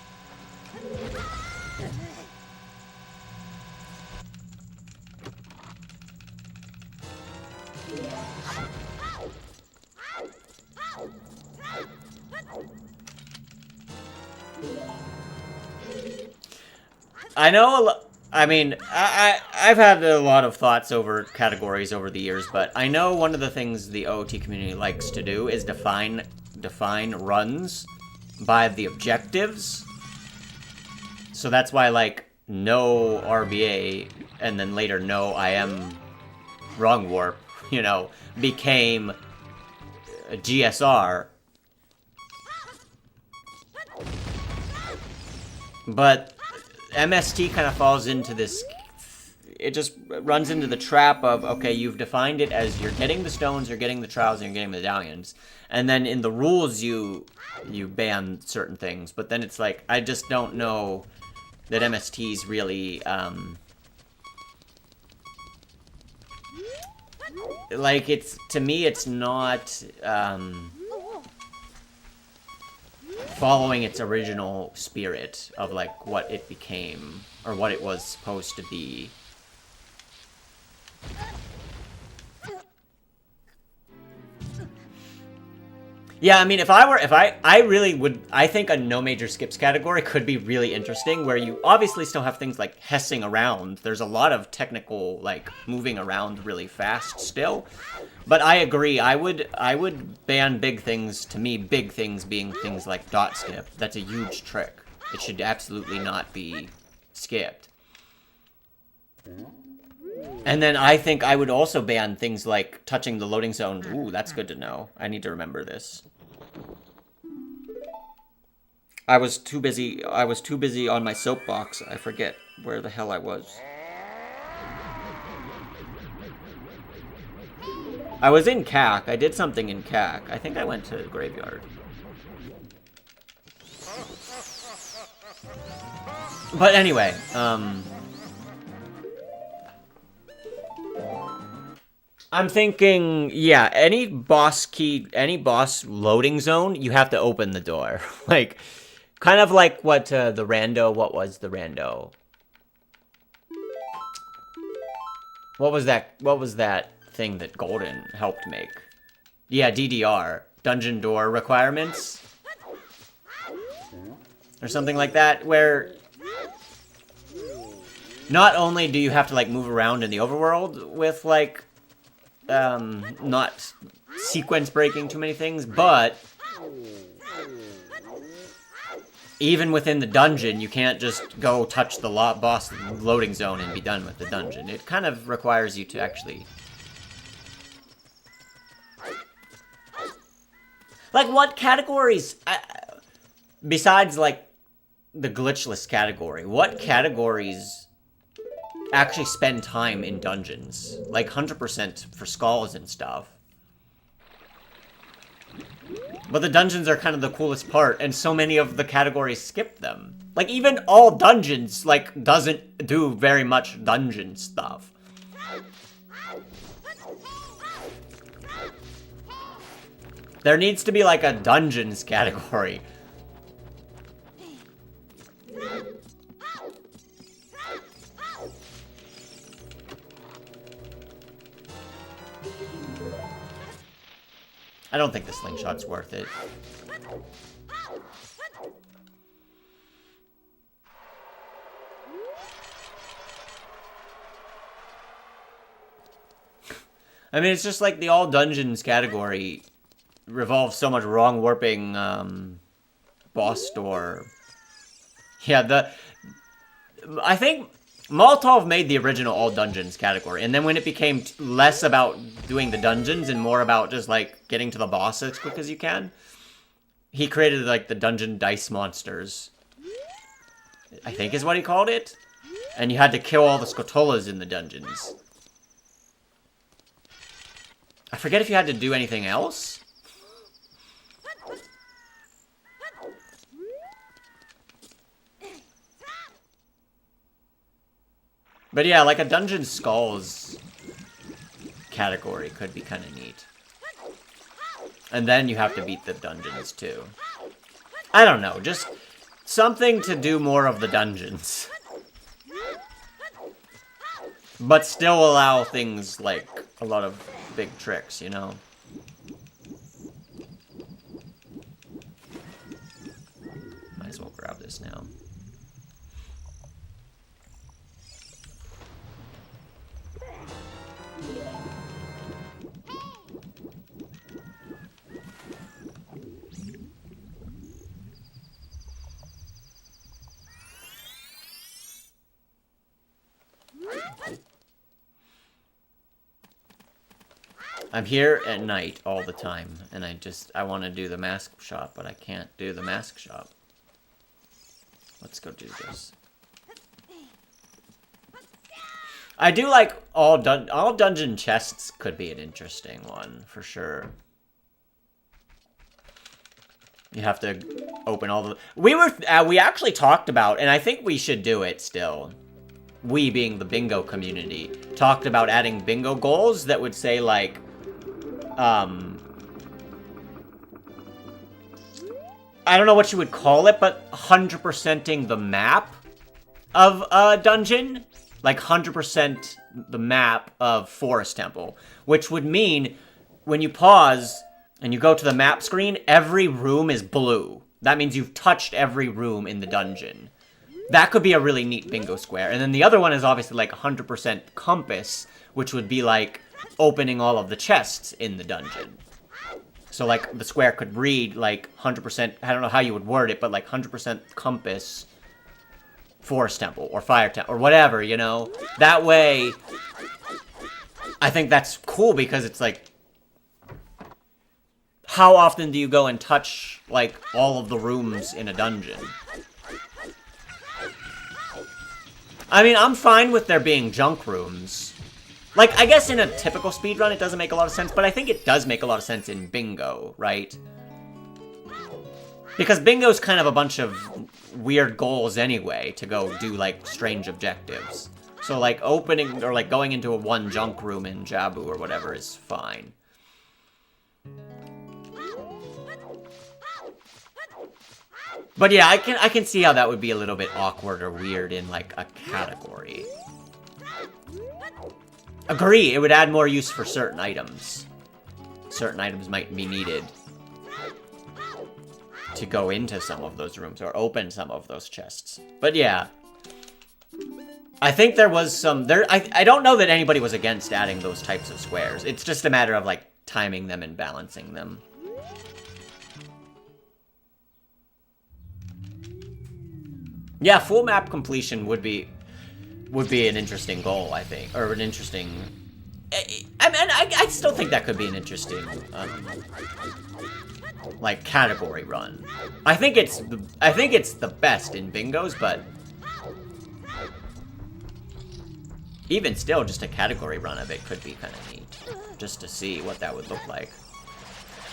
I know I mean, I've had a lot of thoughts over categories over the years, but I know one of the things the OOT community likes to do is define runs by the objectives. So that's why, like, no RBA, and then later no IM Wrong Warp, you know, became a GSR. But MST kind of falls into this, it just runs into the trap of, okay, you've defined it as you're getting the stones, you're getting the trials, and you're getting medallions. And then in the rules, you ban certain things. But then it's like, I just don't know that MST's really, like, to me, it's not, following its original spirit of, like, what it became, or what it was supposed to be. Yeah, I mean, I think a no major skips category could be really interesting, where you obviously still have things like hessing around. There's a lot of technical, like, moving around really fast still. But I agree, I would ban big things, to me, big things being things like dot skip. That's a huge trick. It should absolutely not be skipped. And then I think I would also ban things like touching the loading zone. Ooh, that's good to know. I need to remember this. I was too busy on my soapbox. I forget where the hell I was. I was in CAC. I did something in CAC. I think I went to the graveyard. But anyway, I'm thinking, yeah, any boss loading zone, you have to open the door. Like, kind of like what what was the rando? What was that thing that Golden helped make? Yeah, DDR, dungeon door requirements, or something like that, where not only do you have to, like, move around in the overworld with, like, not sequence breaking too many things, but even within the dungeon, you can't just go touch the boss loading zone and be done with the dungeon. It kind of requires you to actually... Like, what categories, besides, like, the glitchless category, what categories actually spend time in dungeons? Like, 100% for skulls and stuff. But the dungeons are kind of the coolest part, and so many of the categories skip them. Like, even all dungeons, like, doesn't do very much dungeon stuff. There needs to be, like, a dungeons category. I don't think the slingshot's worth it. I mean, it's just like the all dungeons category revolves so much wrong warping, boss door. Yeah, I think Molotov made the original all dungeons category, and then when it became less about doing the dungeons and more about just, like, getting to the boss as quick as you can, he created, like, the dungeon dice monsters, I think is what he called it. And you had to kill all the Scotolas in the dungeons. I forget if you had to do anything else. But yeah, like a Dungeon Skulls category could be kind of neat. And then you have to beat the dungeons too. I don't know, just something to do more of the dungeons. But still allow things like a lot of big tricks, you know? Might as well grab this now. I'm here at night all the time, and I want to do the mask shop, but I can't do the mask shop. Let's go do this. I do like all dungeon chests could be an interesting one, for sure. You have to open all the... We actually talked about, and I think we should do it still. We, being the bingo community, talked about adding bingo goals that would say, like, I don't know what you would call it, but 100%ing the map of a dungeon. Like 100% the map of Forest Temple. Which would mean, when you pause and you go to the map screen, every room is blue. That means you've touched every room in the dungeon. That could be a really neat bingo square. And then the other one is obviously like 100% compass, which would be like opening all of the chests in the dungeon. So, like, the square could read, like, 100%, I don't know how you would word it, but, like, 100% compass, Forest Temple, or Fire Temple, or whatever, you know? That way, I think that's cool, because it's, like, how often do you go and touch, like, all of the rooms in a dungeon? I mean, I'm fine with there being junk rooms. Like, I guess in a typical speedrun it doesn't make a lot of sense, but I think it does make a lot of sense in bingo, right? Because bingo's kind of a bunch of weird goals anyway, to go do, like, strange objectives. So, like, opening, or, like, going into a one junk room in Jabu or whatever is fine. But yeah, I can see how that would be a little bit awkward or weird in, like, a category. Agree, it would add more use for certain items. Certain items might be needed to go into some of those rooms or open some of those chests. But yeah, I think there was some... I don't know that anybody was against adding those types of squares. It's just a matter of, like, timing them and balancing them. Yeah, full map completion would be an interesting goal, I think, or an interesting... I mean, I still think that could be an interesting, like, category run. I think it's the best in bingos, but even still, just a category run of it could be kind of neat, just to see what that would look like.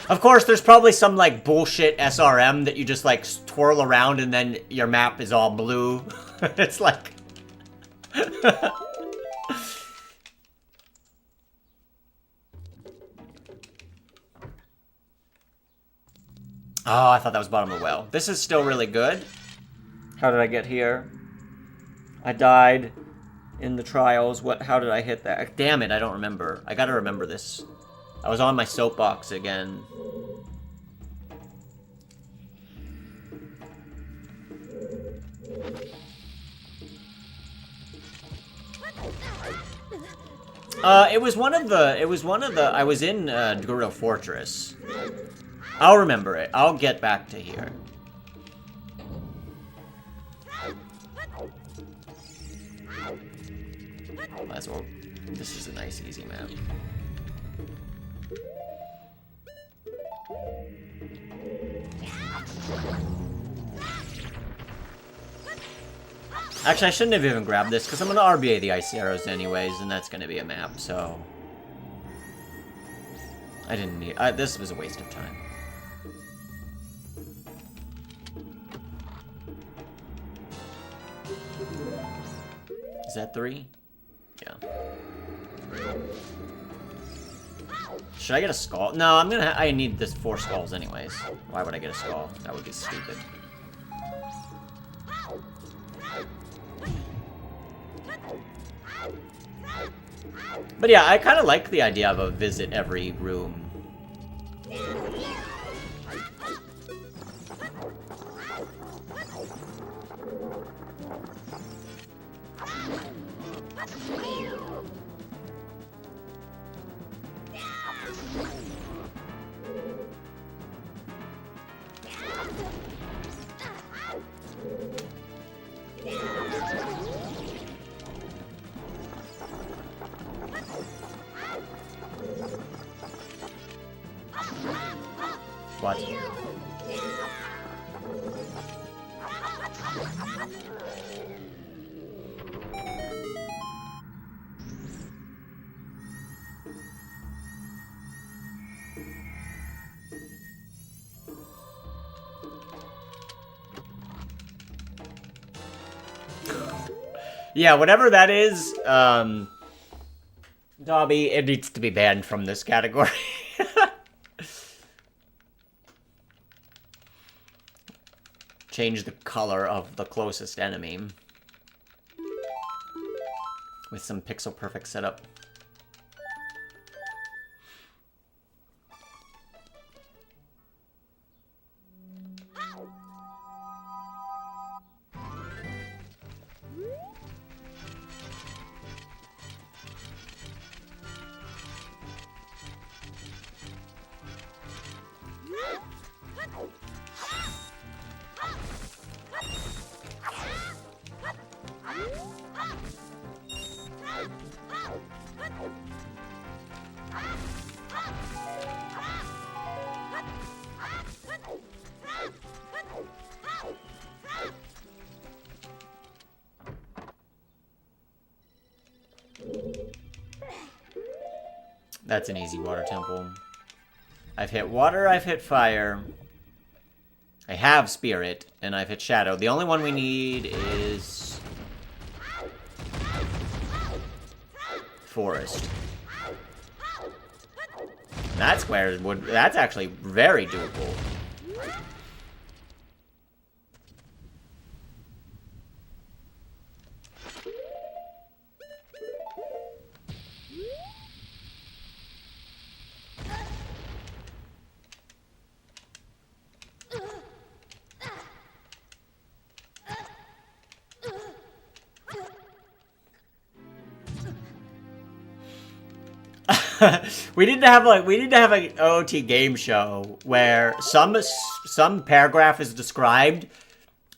Of course, there's probably some, like, bullshit SRM that you just, like, twirl around and then your map is all blue. It's like... Oh, I thought that was bottom of the well. This is still really good. How did I get here? I died in the trials. How did I hit that? Damn it, I don't remember. I gotta remember this. I was on my soapbox again. It was one of the, I was in, Gerudo Fortress. I'll remember it. I'll get back to here. Might as well. This is a nice, easy map. Actually, I shouldn't have even grabbed this, because I'm going to RBA the Ice Arrows anyways, and that's going to be a map, so... I didn't need... this was a waste of time. Is that 3? Yeah. Should I get a skull? No, I need this 4 skulls anyways. Why would I get a skull? That would be stupid. But yeah, I kind of like the idea of a visit every room. What? Yeah, whatever that is, Dobby, it needs to be banned from this category. Change the color of the closest enemy with some pixel perfect setup. That's an easy water temple. I've hit water, I've hit fire. I have spirit, and I've hit shadow. The only one we need is... forest. That's where it would... That's actually very doable. we need to have an OOT game show where some paragraph is described,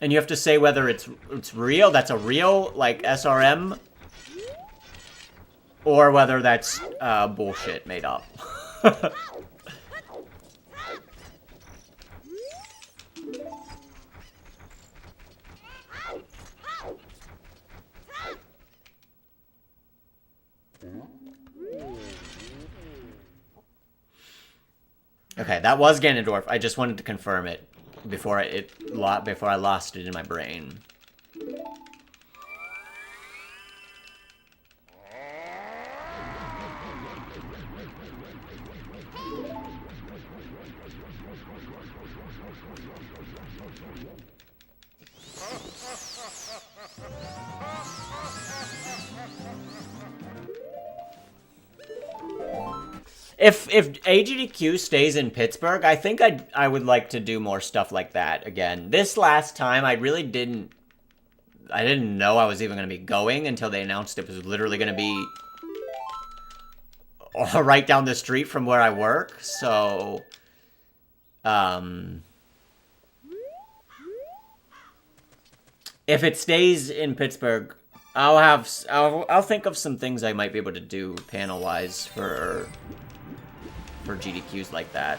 and you have to say whether it's real. That's a real like SRM, or whether that's bullshit made up. Okay, that was Ganondorf. I just wanted to confirm it before I lost it in my brain. If AGDQ stays in Pittsburgh, I think I would like to do more stuff like that again. This last time, I didn't know I was even going to be going until they announced it was literally going to be right down the street from where I work. So, if it stays in Pittsburgh, I'll think of some things I might be able to do panel wise for GDQs like that,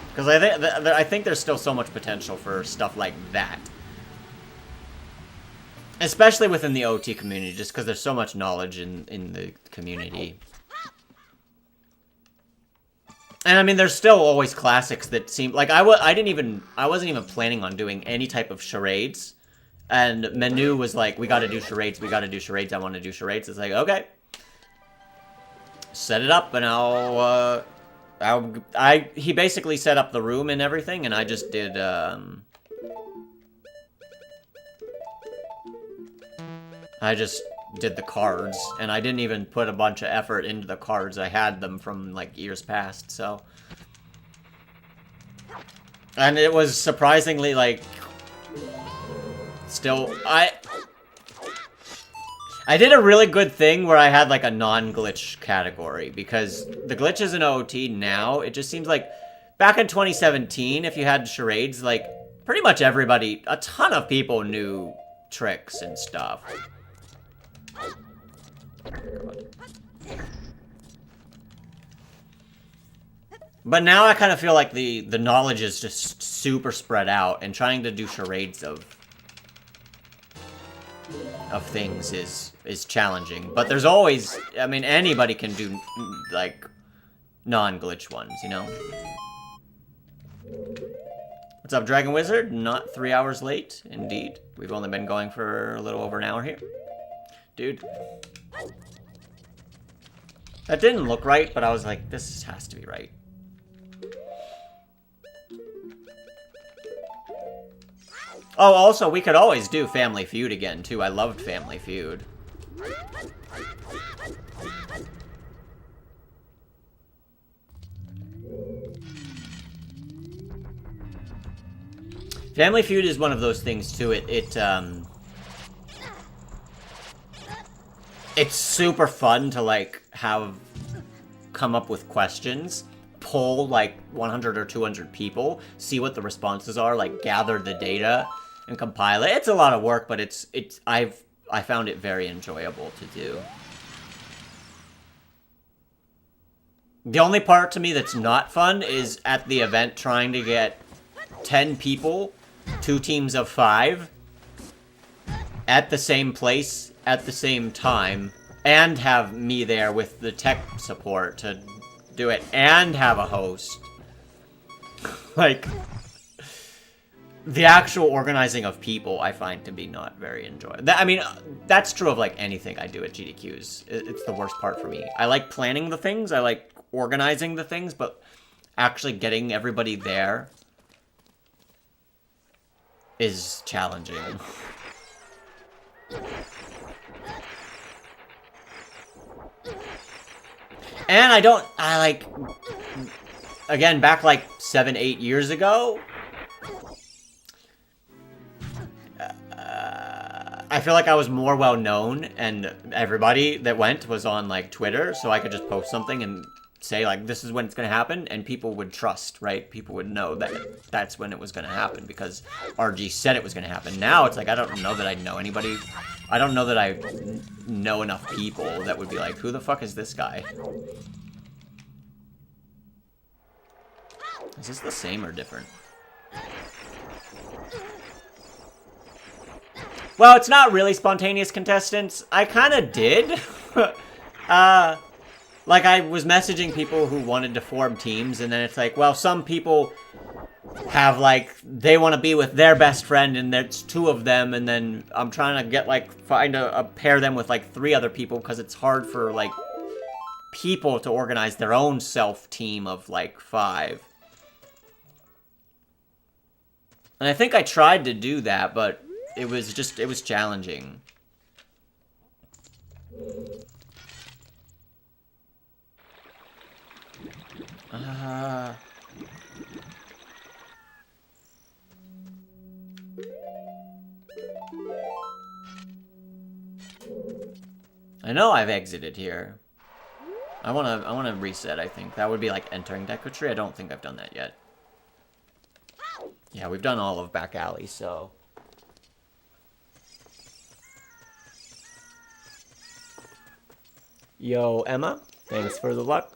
because I think there's still so much potential for stuff like that, especially within the OT community, just because there's so much knowledge in the community. And I mean, there's still always classics that seem like I wasn't even planning on doing any type of charades, and Menu was like, "We got to do charades. We got to do charades. I want to do charades." It's like, okay, set it up, and he basically set up the room and everything, and I just did, I just did the cards, and I didn't even put a bunch of effort into the cards. I had them from, like, years past, so. And it was surprisingly, like, still, I did a really good thing where I had, like, a non-glitch category, because the glitches in OOT now, it just seems like, back in 2017, if you had charades, like, pretty much everybody, a ton of people knew tricks and stuff. But now I kind of feel like the knowledge is just super spread out, and trying to do charades of things is challenging. But there's always, I mean, anybody can do, like, non-glitch ones, you know? What's up, Dragon Wizard? Not 3 hours late, indeed. We've only been going for a little over an hour here. Dude. That didn't look right, but I was like, this has to be right. Oh, also, we could always do Family Feud again, too. I loved Family Feud. Family Feud is one of those things, too. It's super fun to, like, come up with questions, poll, like, 100 or 200 people, see what the responses are, like, gather the data, and compile it. It's a lot of work, but I found it very enjoyable to do. The only part to me that's not fun is at the event trying to get 10 people, 2 teams of 5, at the same place, at the same time, and have me there with the tech support to do it, and have a host. Like, the actual organizing of people I find to be not very enjoyable. I mean, that's true of, like, anything I do at GDQs. It's the worst part for me. I like planning the things, I like organizing the things, but actually getting everybody there is challenging. And again, back like 7-8 years ago, I feel like I was more well known, and everybody that went was on, like, Twitter, so I could just post something and say, like, this is when it's going to happen, and people would trust, right? People would know that that's when it was going to happen, because RG said it was going to happen. Now, it's like, I don't know that I know anybody. I don't know that I know enough people that would be like, who the fuck is this guy? Is this the same or different? Well, it's not really spontaneous contestants. I kind of did. Like, I was messaging people who wanted to form teams, and then it's like, well, some people have, like, they want to be with their best friend, and there's 2 of them, and then I'm trying to get, like, find a pair them with, like, 3 other people, because it's hard for, like, people to organize their own self-team of, like, 5. And I think I tried to do that, but it was challenging. I know I've exited here. I wanna reset, I think. That would be like entering Deco Tree. I don't think I've done that yet. Yeah, we've done all of Back Alley, so... Yo, Emma, thanks for the luck.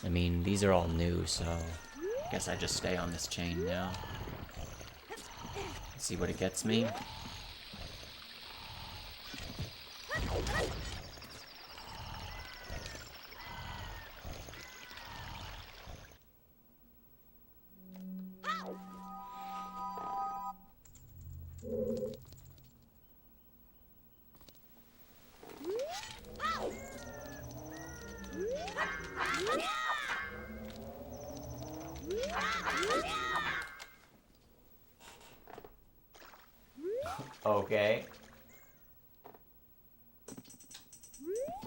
I mean, these are all new, so I guess I just stay on this chain now. See what it gets me. Okay.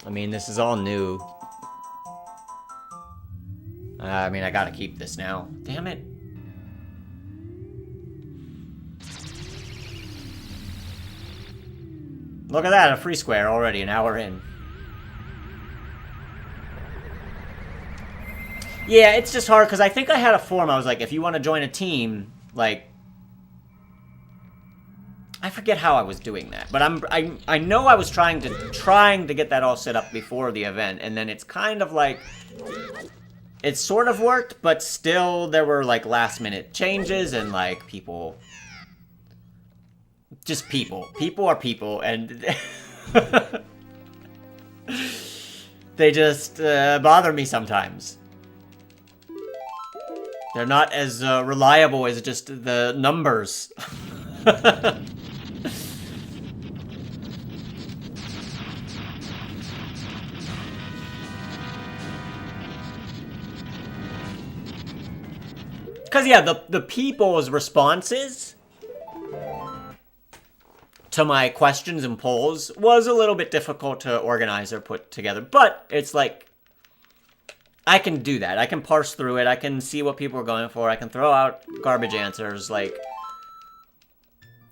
I mean, this is all new. I mean, I gotta keep this now. Damn it. Look at that, a free square already, an hour in. Yeah, it's just hard, because I think I had a form. I was like, if you want to join a team, like... I forget how I was doing that, but I know I was trying to get that all set up before the event, and then it's kind of like... It sort of worked, but still there were, like, last-minute changes, and, like, people... Just people. People are people, and... They just bother me sometimes. They're not as reliable as just the numbers. Because, yeah, the people's responses to my questions and polls was a little bit difficult to organize or put together. But it's like, I can do that. I can parse through it. I can see what people are going for. I can throw out garbage answers. Like,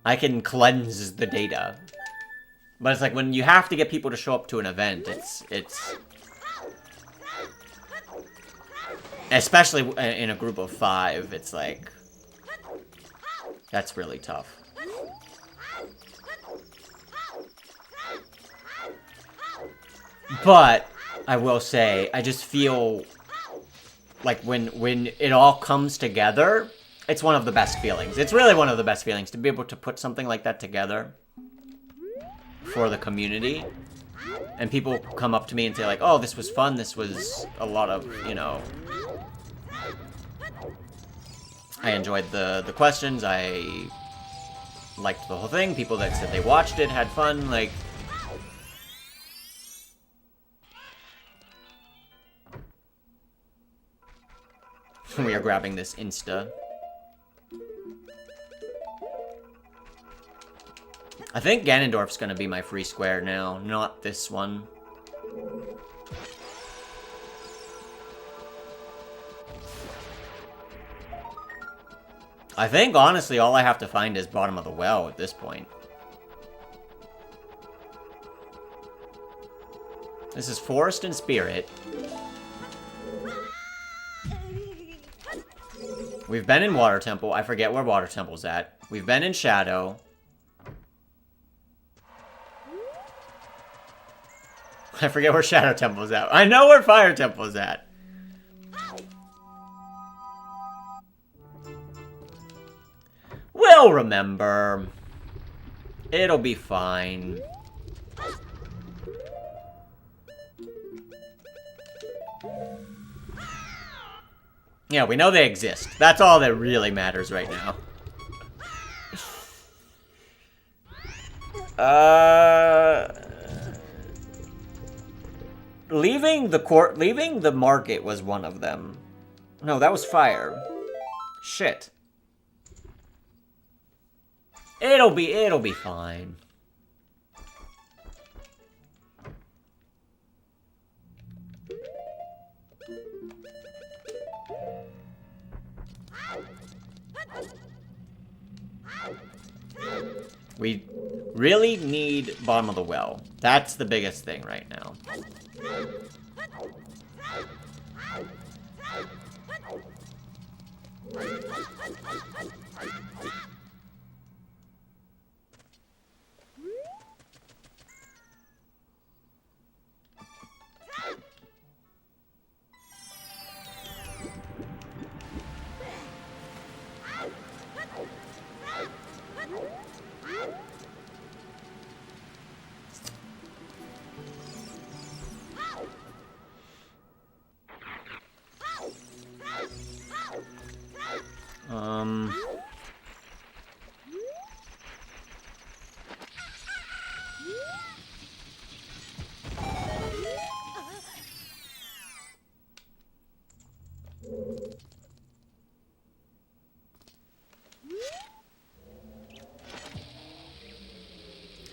I can cleanse the data. But it's like, when you have to get people to show up to an event, it's... Especially in a group of 5, it's like... That's really tough. But, I will say, I just feel like when it all comes together, it's one of the best feelings. It's really one of the best feelings to be able to put something like that together for the community. And people come up to me and say like, oh, this was fun, this was a lot of, you know... I enjoyed the questions, I liked the whole thing, people that said they watched it, had fun, like... We are grabbing this Insta. I think Ganondorf's gonna be my free square now, not this one. I think, honestly, all I have to find is bottom of the well at this point. This is Forest and Spirit. We've been in Water Temple. I forget where Water Temple's at. We've been in Shadow. I forget where Shadow Temple's at. I know where Fire Temple's at. We'll remember. It'll be fine. Yeah, we know they exist. That's all that really matters right now. Leaving the market was one of them. No, that was fire. Shit. It'll be fine. We really need bottom of the well. That's the biggest thing right now.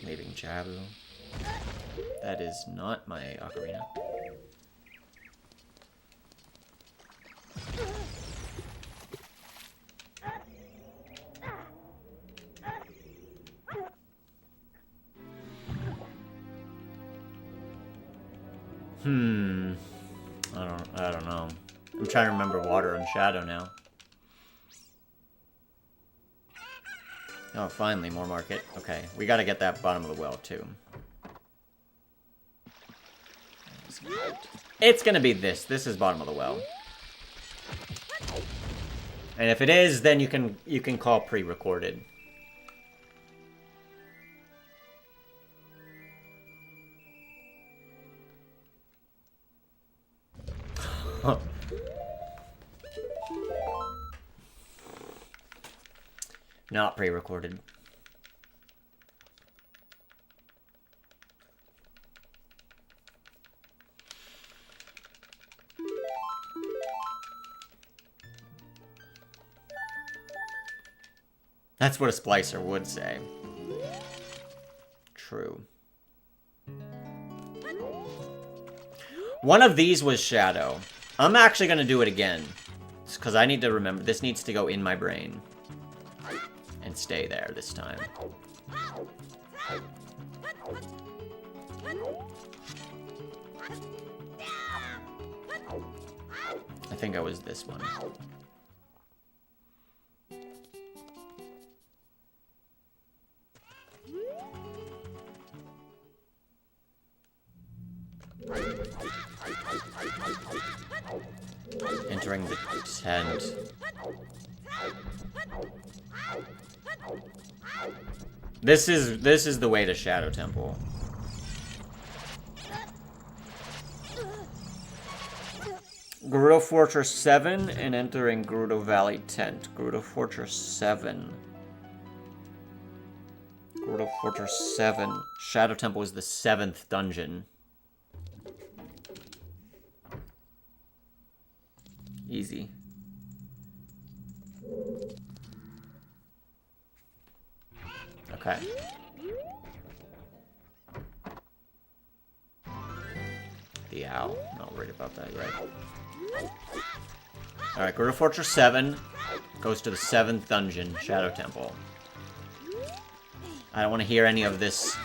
Leaving Jabu. That is not my ocarina. I don't know. I'm trying to remember water and shadow now. Oh, finally, more market. Okay, we gotta get that bottom of the well, too. It's gonna be this. This is bottom of the well. And if it is, then you can call pre-recorded. Not pre-recorded. That's what a splicer would say. True. One of these was shadow. I'm actually going to do it again. Because I need to remember. This needs to go in my brain. And stay there this time. I think I was this one. Entering the tent. This is the way to Shadow Temple. Gerudo Fortress 7 and entering Gerudo Valley Tent. Gerudo Fortress 7. Gerudo Fortress 7. Shadow Temple is the 7th dungeon. Easy. Okay. The owl. Not worried about that yet. Alright, Gerudo Fortress 7 goes to the 7th dungeon, Shadow Temple. I don't want to hear any of this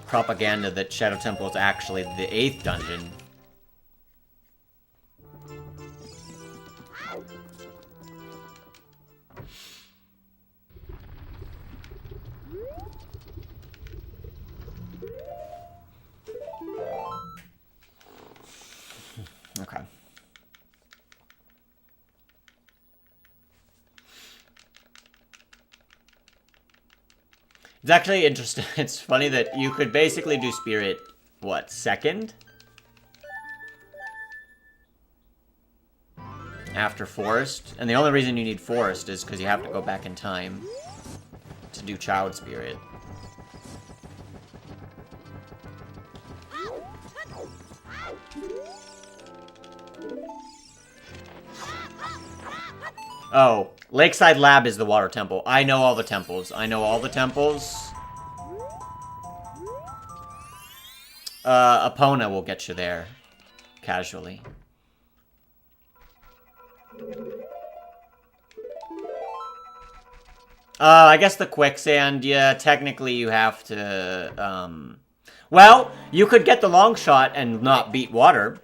propaganda that Shadow Temple is actually the 8th dungeon. Okay. It's actually interesting. It's funny that you could basically do spirit, what, second? After forest. And the only reason you need forest is because you have to go back in time to do child spirit. Oh, Lakeside Lab is the water temple. I know all the temples. I know all the temples. Epona will get you there. Casually. I guess the quicksand, yeah, technically you have to, well, you could get the long shot and not beat water.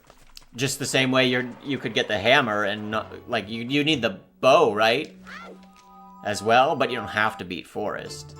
Just the same way you could get the hammer and not, like, you need the bow, right? As well, but you don't have to beat forest.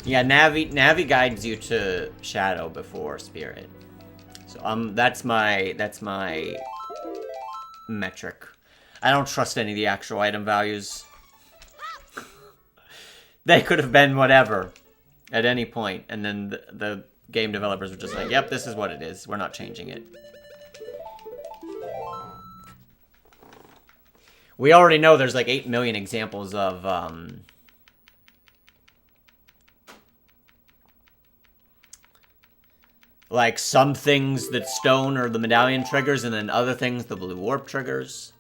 Yeah, Navi guides you to Shadow before Spirit. So that's my metric. I don't trust any of the actual item values. They could have been whatever at any point, and then the game developers were just like, "Yep, this is what it is. We're not changing it." We already know there's like 8 million examples of like some things that stone or the medallion triggers, and then other things the blue warp triggers.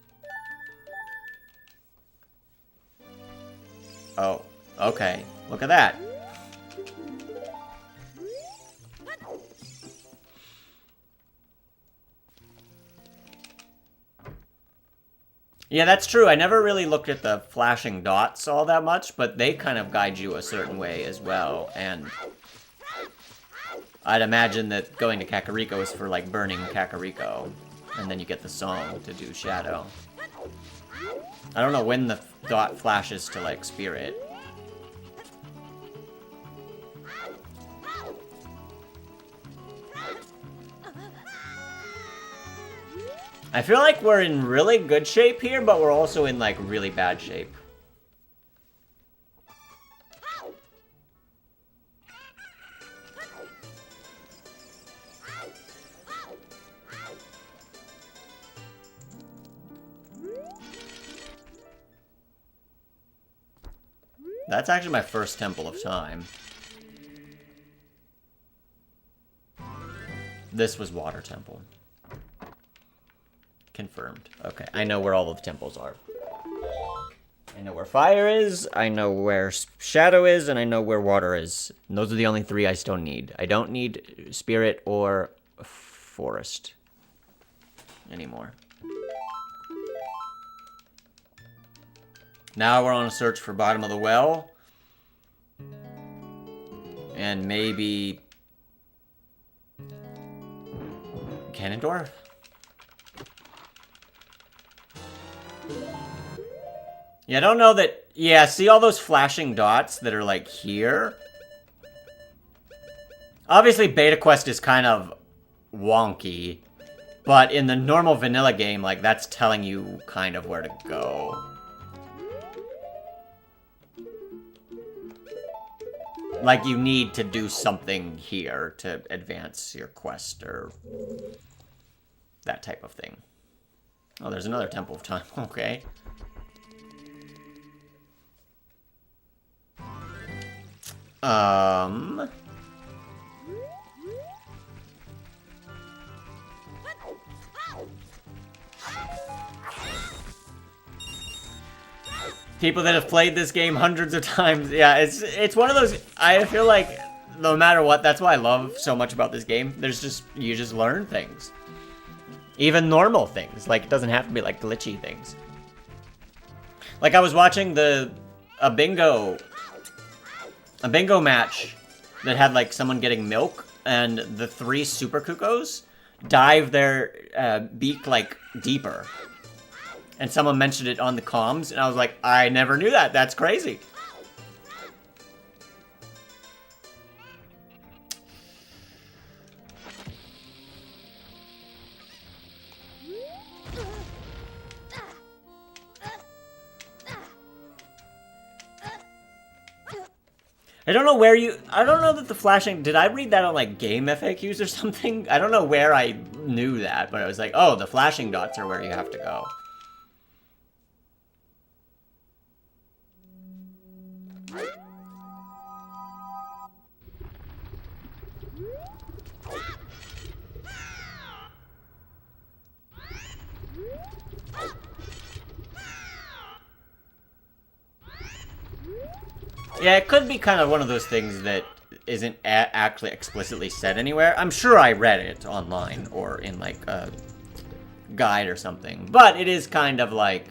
Oh, okay. Look at that. Yeah, that's true. I never really looked at the flashing dots all that much, but they kind of guide you a certain way as well, and I'd imagine that going to Kakariko is for, like, burning Kakariko, and then you get the song to do Shadow. I don't know when the dot flashes to, like, Spirit. I feel like we're in really good shape here, but we're also in, like, really bad shape. That's actually my first temple of time. This was Water Temple. Confirmed. Okay, I know where all of the temples are. I know where fire is, I know where shadow is, and I know where water is. And those are the only three I still need. I don't need spirit or forest anymore. Now we're on a search for bottom of the well. And maybe Ganondorf? Yeah, I don't know that... Yeah, see all those flashing dots that are, like, here? Obviously, Beta Quest is kind of wonky. But in the normal vanilla game, like, that's telling you kind of where to go. Like, you need to do something here to advance your quest, or that type of thing. Oh, there's another Temple of Time. Okay. People that have played this game hundreds of times, yeah, it's one of those, I feel like, no matter what, that's why I love so much about this game. You just learn things. Even normal things, like, it doesn't have to be, like, glitchy things. Like, I was watching a bingo match that had, like, someone getting milk, and the 3 Super Cuckoos dive their beak, like, deeper. And someone mentioned it on the comms, and I was like, I never knew that. That's crazy. I don't know where I don't know that the flashing... Did I read that on, like, game FAQs or something? I don't know where I knew that, but I was like, oh, the flashing dots are where you have to go. Yeah, it could be kind of one of those things that isn't actually explicitly said anywhere. I'm sure I read it online or in, like, a guide or something. But it is kind of like...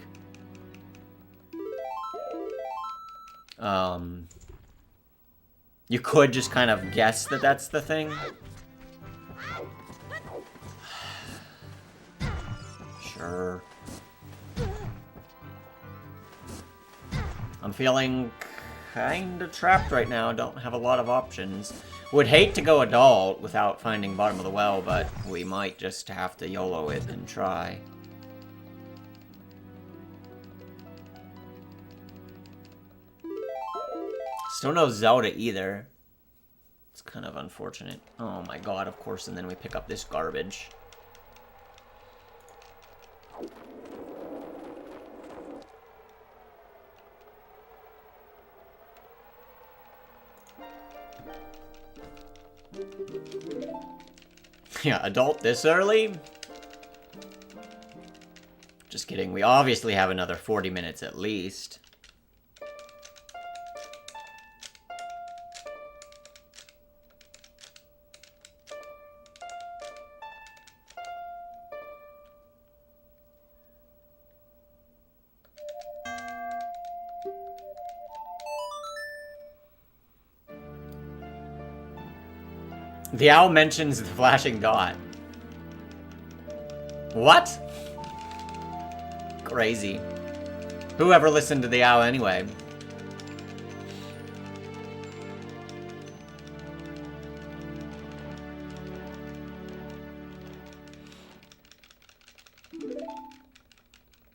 you could just kind of guess that that's the thing. Sure. I'm feeling kinda trapped right now. Don't have a lot of options. Would hate to go adult without finding bottom of the well, but we might just have to YOLO it and try. Still no Zelda either. It's kind of unfortunate. Oh my god, of course, and then we pick up this garbage. Yeah, adult this early? Just kidding, we obviously have another 40 minutes at least. The owl mentions the flashing dot. What? Crazy. Whoever listened to the owl anyway?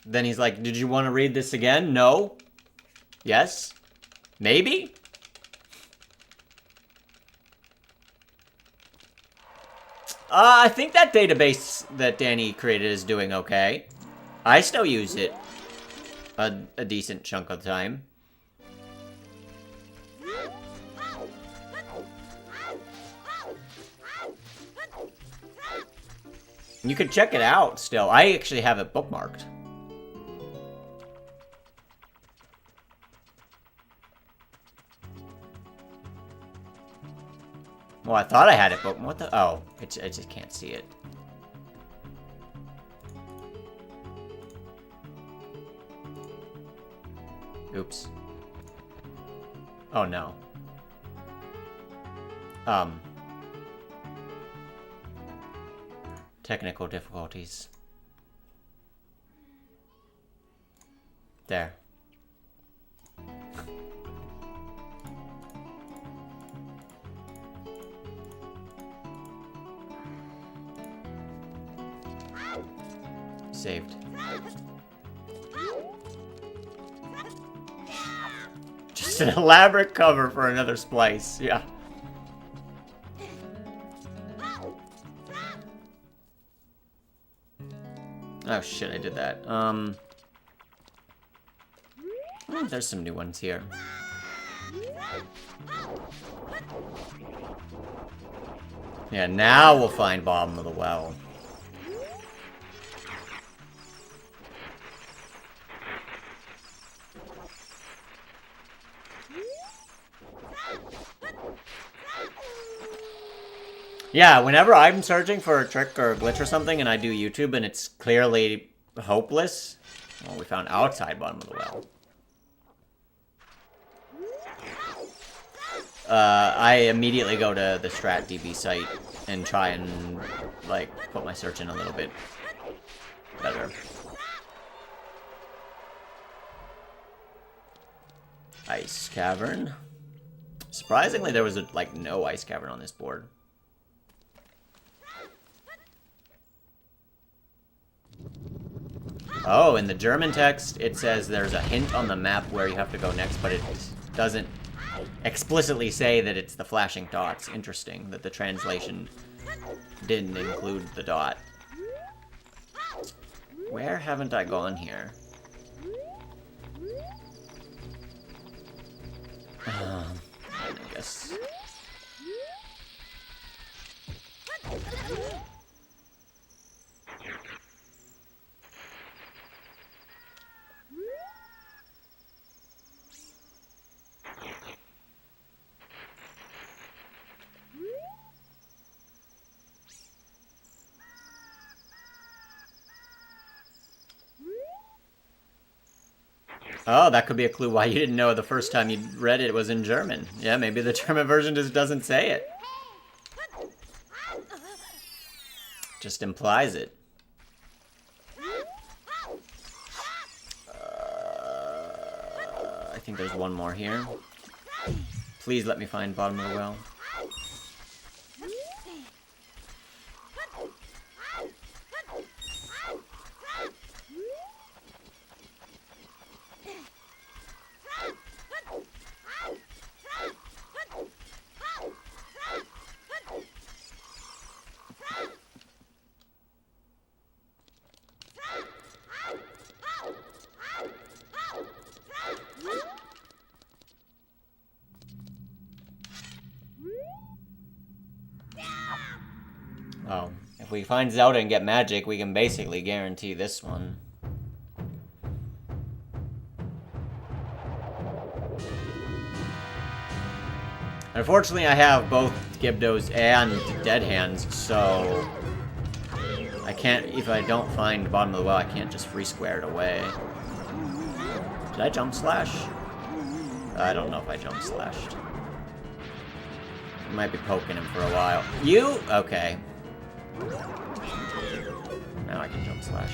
Then he's like, did you want to read this again? No? Yes? Maybe? I think that database that Danny created is doing okay. I still use it a decent chunk of the time. You can check it out still. I actually have it bookmarked. Well, I thought I had it, but what the... Oh, I just can't see it. Oops. Oh, no. Technical difficulties. There. Saved. Just an elaborate cover for another splice, yeah. Oh shit, I did that. Oh, there's some new ones here. Yeah, now we'll find bottom of the well. Yeah, whenever I'm searching for a trick or a glitch or something and I do YouTube and it's clearly hopeless, well, we found outside bottom of the well. I immediately go to the StratDB site and try and, like, put my search in a little bit better. Ice cavern. Surprisingly, there was, like, no ice cavern on this board. Oh, in the German text, it says there's a hint on the map where you have to go next, but it doesn't explicitly say that it's the flashing dots. Interesting that the translation didn't include the dot. Where haven't I gone here? I guess. Oh, that could be a clue why you didn't know the first time you read it was in German. Yeah, maybe the German version just doesn't say it. Just implies it. I think there's one more here. Please let me find bottom of the well. Oh, if we find Zelda and get magic, we can basically guarantee this one. Unfortunately, I have both Gibdos and Dead Hands, so I can't, if I don't find bottom of the well, I can't just free square it away. Did I jump slash? I don't know if I jump slashed. I might be poking him for a while. You? Okay. Now I can jump slash.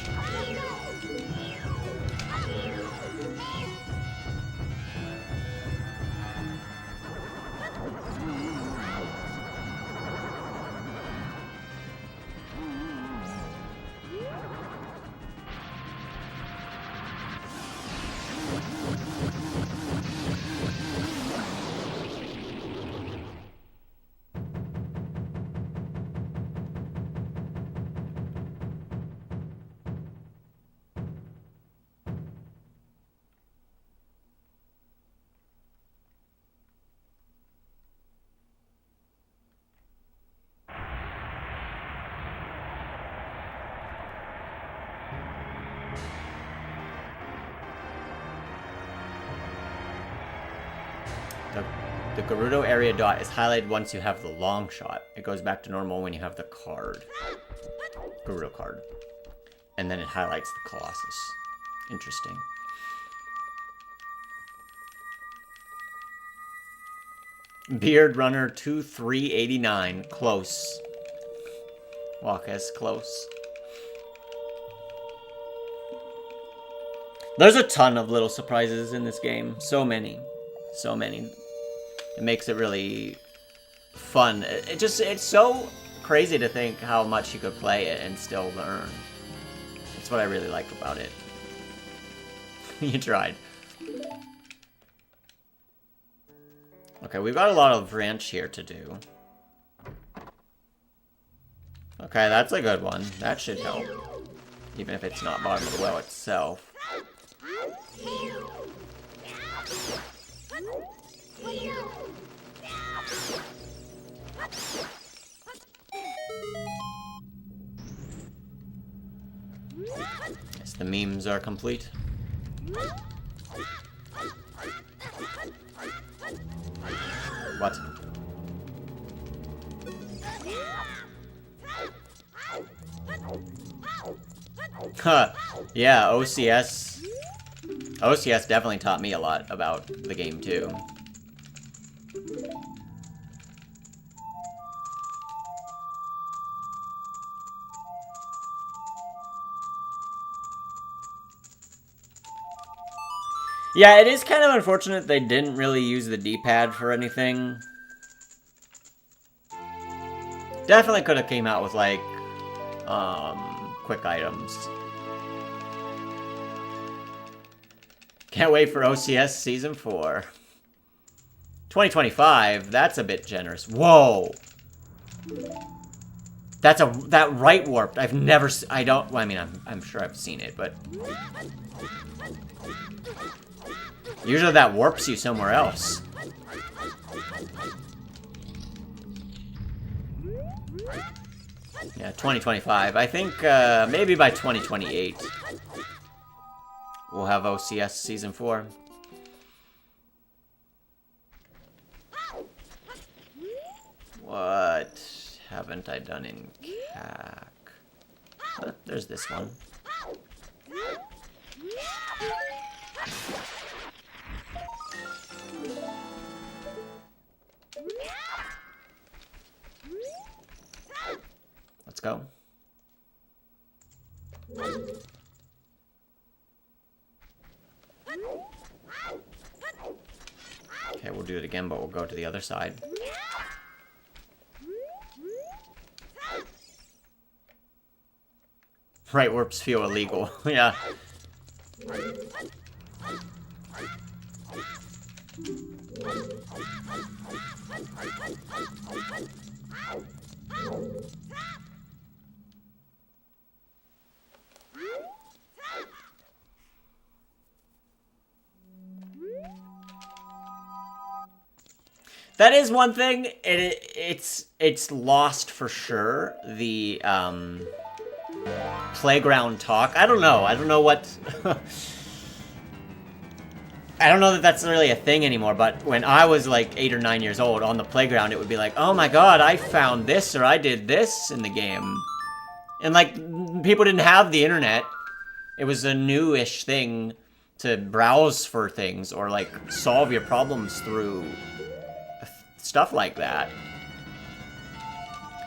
The Gerudo area dot is highlighted once you have the long shot. It goes back to normal when you have the card. Gerudo card. And then it highlights the Colossus. Interesting. Beard Runner 2389. Close. Walkus, close. There's a ton of little surprises in this game. So many. So many. It makes it really fun. It's so crazy to think how much you could play it and still learn. That's what I really like about it. You tried. Okay, we've got a lot of ranch here to do. Okay, that's a good one. That should help. Even if it's not bottom of the well itself. Yes, the memes are complete. What? Huh. Yeah, OCS. OCS definitely taught me a lot about the game, too. Yeah, it is kind of unfortunate they didn't really use the D-pad for anything. Definitely could have came out with, like, quick items. Can't wait for OCS Season 4. 2025, that's a bit generous. Whoa! That right warp. I've never... well, I mean, I'm sure I've seen it, but... Usually that warps you somewhere else. Yeah, 2025. I think maybe by 2028 we'll have OCS Season 4. What haven't I done in CAC? There's this one. Let's go. Okay, we'll do it again, but we'll go to the other side. Right warps feel illegal. Yeah. That is one thing. It's lost for sure. The playground talk. I don't know. I don't know what. I don't know that that's really a thing anymore. But when I was like 8 or 9 years old on the playground, it would be like, "Oh my God, I found this or I did this in the game," and like people didn't have the internet. It was a newish thing to browse for things or like solve your problems through stuff like that.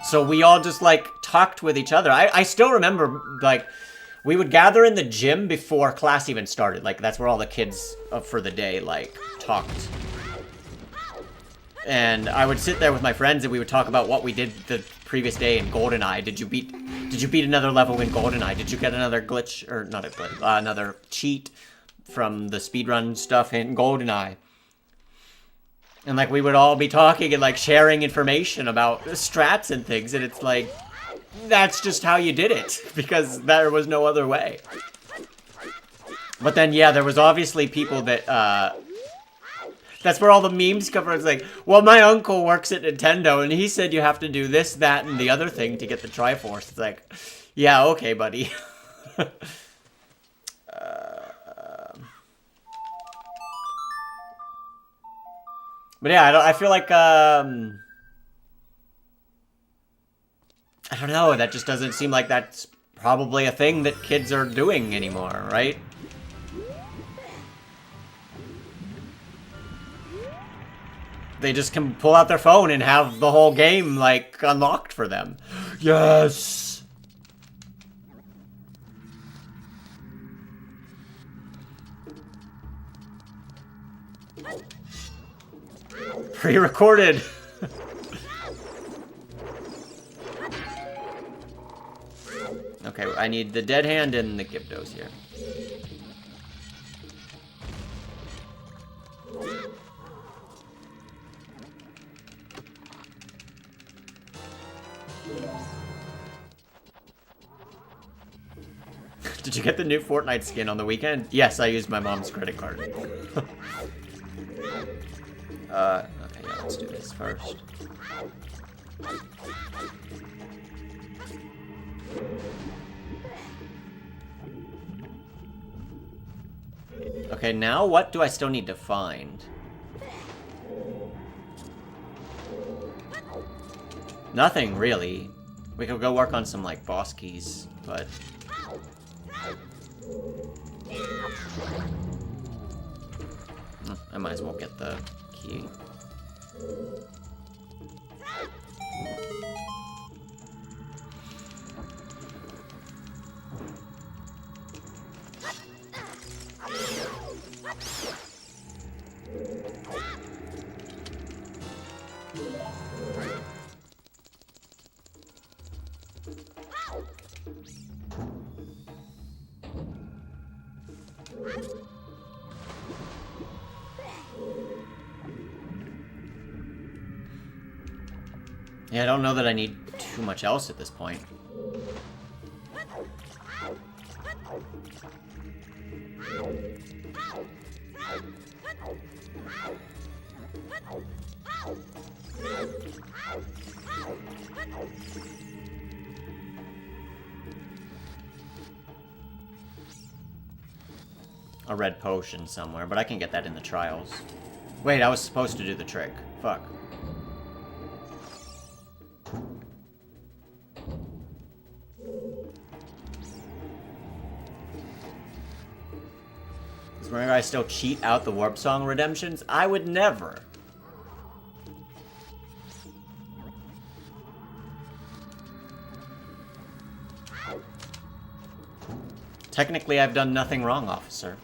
So we all just like talked with each other. I still remember like we would gather in the gym before class even started. Like that's where all the kids for the day like talked. And I would sit there with my friends and we would talk about what we did the previous day in GoldenEye. Did you beat another level in GoldenEye? Did you get another glitch or not a glitch, another cheat from the speedrun stuff in GoldenEye? And, like, we would all be talking and, like, sharing information about strats and things. And it's like, that's just how you did it. Because there was no other way. But then, yeah, there was obviously people that, that's where all the memes come from. It's like, well, my uncle works at Nintendo, and he said you have to do this, that, and the other thing to get the Triforce. It's like, yeah, okay, buddy. But yeah, I feel like, I don't know, that just doesn't seem like that's probably a thing that kids are doing anymore, right? They just can pull out their phone and have the whole game, like, unlocked for them. Yes! Pre-recorded. Okay, I need the dead hand and the Gyptos here. Did you get the new Fortnite skin on the weekend? Yes, I used my mom's credit card. Okay, yeah, let's do this first. Okay, now what do I still need to find? Nothing, really. We could go work on some, like, boss keys, but... I might as well get the key. Yeah, I don't know that I need too much else at this point. A red potion somewhere, but I can get that in the trials. Wait, I was supposed to do the trick. Fuck. Is whenever I still cheat out the Warp Song redemptions? I would never. Technically, I've done nothing wrong, officer.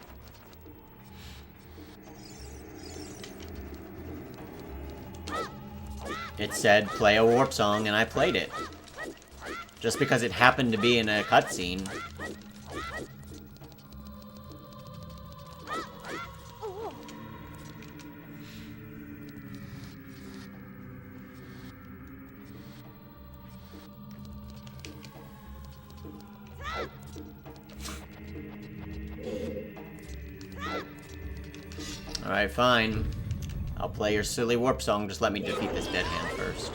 It said, play a Warp Song, and I played it. Just because it happened to be in a cutscene. Alright, fine. I'll play your silly Warp Song, just let me defeat this dead hand first.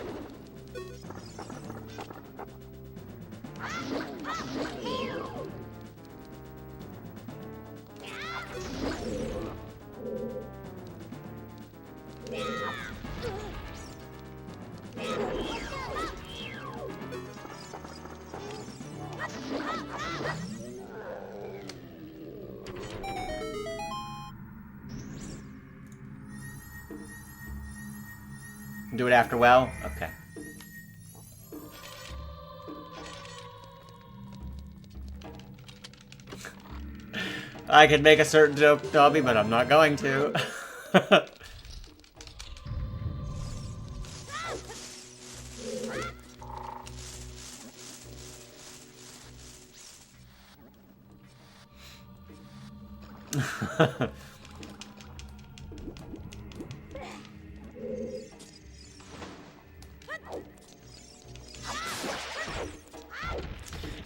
Do it after well? Okay. I could make a certain joke, Dobby, but I'm not going to.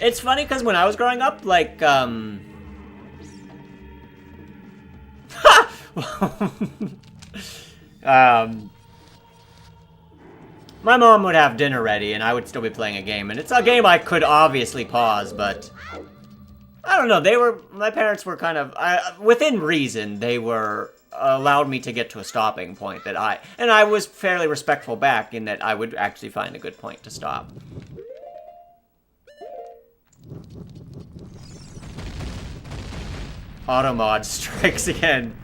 It's funny because when I was growing up, like, my mom would have dinner ready and I would still be playing a game, and it's a game I could obviously pause, but I don't know, my parents were kind of, within reason, they were allowed me to get to a stopping point that I was fairly respectful back in that I would actually find a good point to stop. Automod strikes again.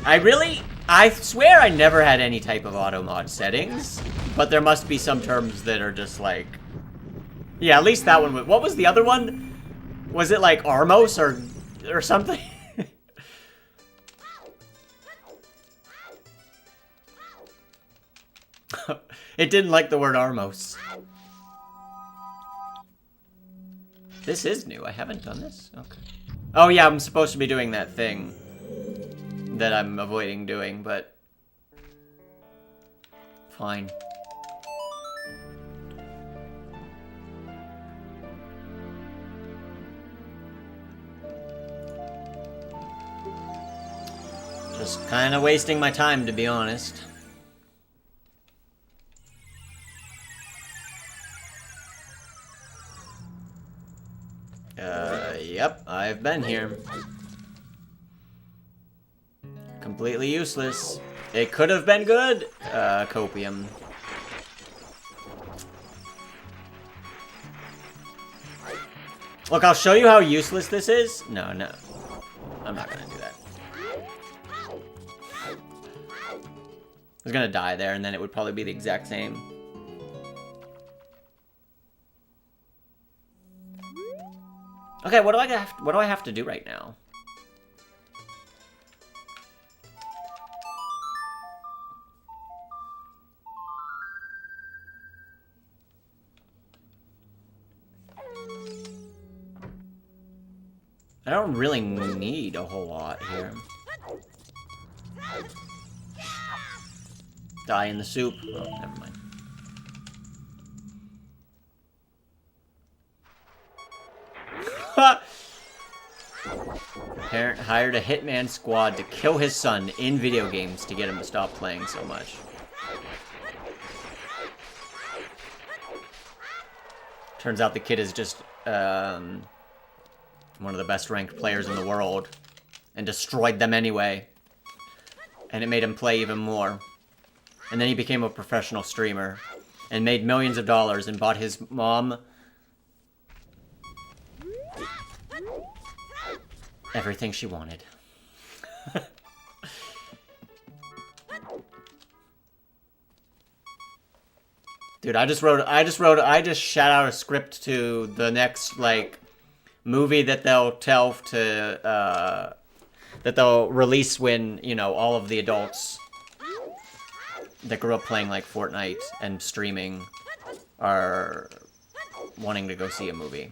I swear I never had any type of automod settings, but there must be some terms that are just like, yeah, at least that one. What was the other one? Was it like Armos or something? It didn't like the word Armos. This is new. I haven't done this? Okay. Oh yeah, I'm supposed to be doing that thing that I'm avoiding doing, but fine. Just kind of wasting my time, to be honest. Yep, I've been here. Completely useless. It could have been good. Copium. Look, I'll show you how useless this is. No. I'm not gonna do that. I was gonna die there, and then it would probably be the exact same. Okay, what do I have to do right now? I don't really need a whole lot here. Die in the soup. Oh, never mind. Parent hired a hitman squad to kill his son in video games to get him to stop playing so much. Turns out the kid is just one of the best ranked players in the world and destroyed them anyway. And it made him play even more. And then he became a professional streamer and made millions of dollars and bought his mom everything she wanted. Dude, I just shot out a script to the next, like, movie that they'll tell to, that they'll release when, you know, all of the adults that grew up playing, like, Fortnite and streaming are wanting to go see a movie.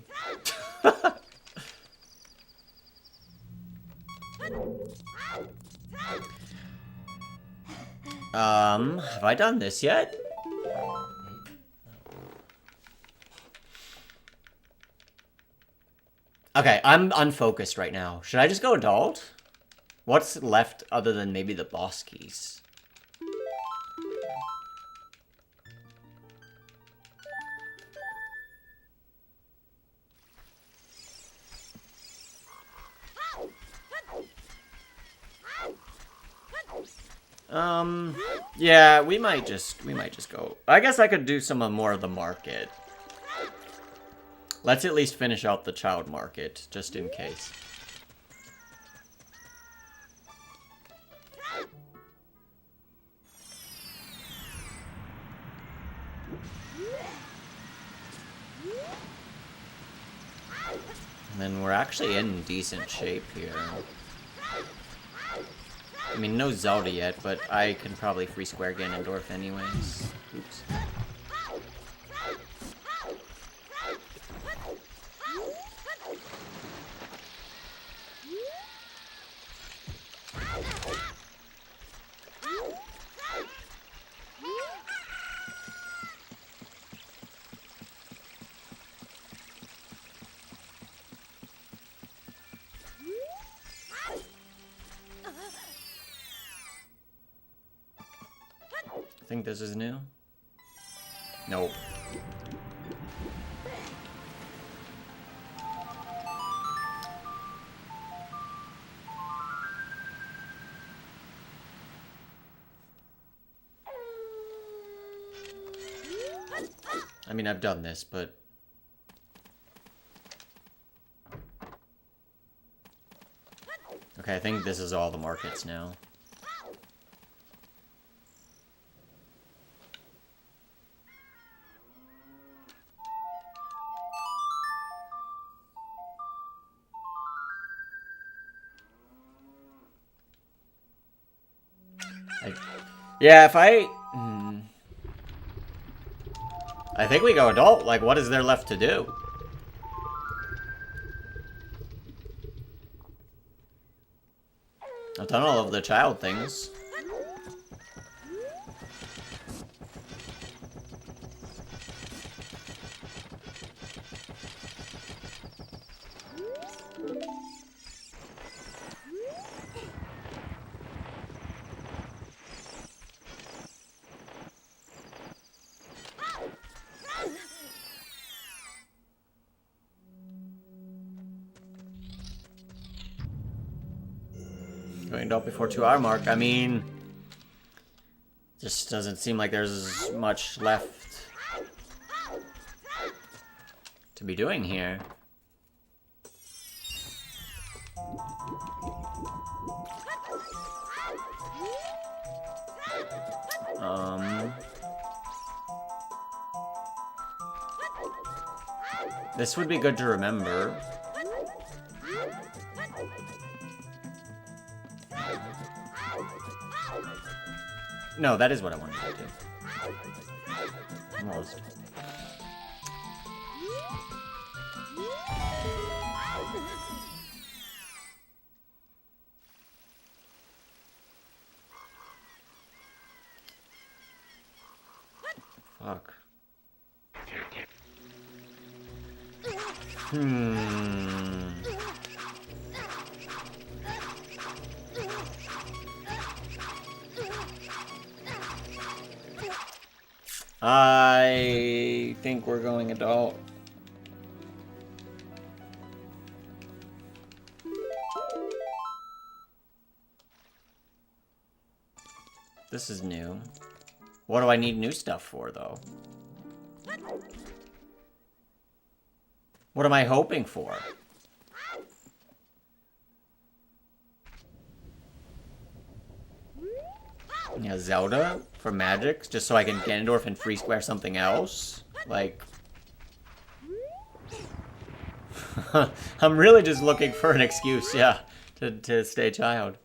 Have I done this yet? Okay, I'm unfocused right now. Should I just go adult? What's left other than maybe the boss keys? Yeah, we might just go. I guess I could do some more of the market. Let's at least finish out the child market, just in case. And then we're actually in decent shape here. I mean, no Zelda yet, but I can probably free square Ganondorf anyways. Oops. I think this is new. Nope. I mean, I've done this, but... Okay, I think this is all the markets now. Yeah, if I think we go adult. Like, what is there left to do? I've done all of the child things. Going adult before 2-hour mark. I mean, just doesn't seem like there's much left to be doing here. This would be good to remember. No, that is what I wanted to do. Almost. Fuck. I think we're going adult. This is new. What do I need new stuff for, though? What am I hoping for? Yeah, Zelda for magic, just so I can Ganondorf and free square something else? Like... I'm really just looking for an excuse, yeah, to stay child.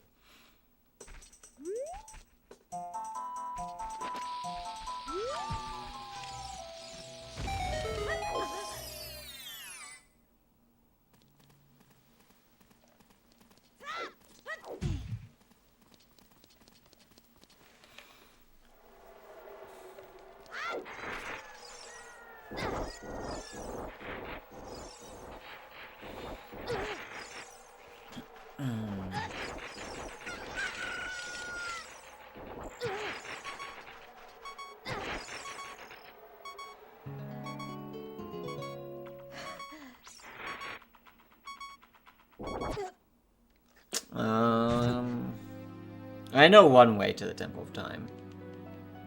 I know one way to the Temple of Time.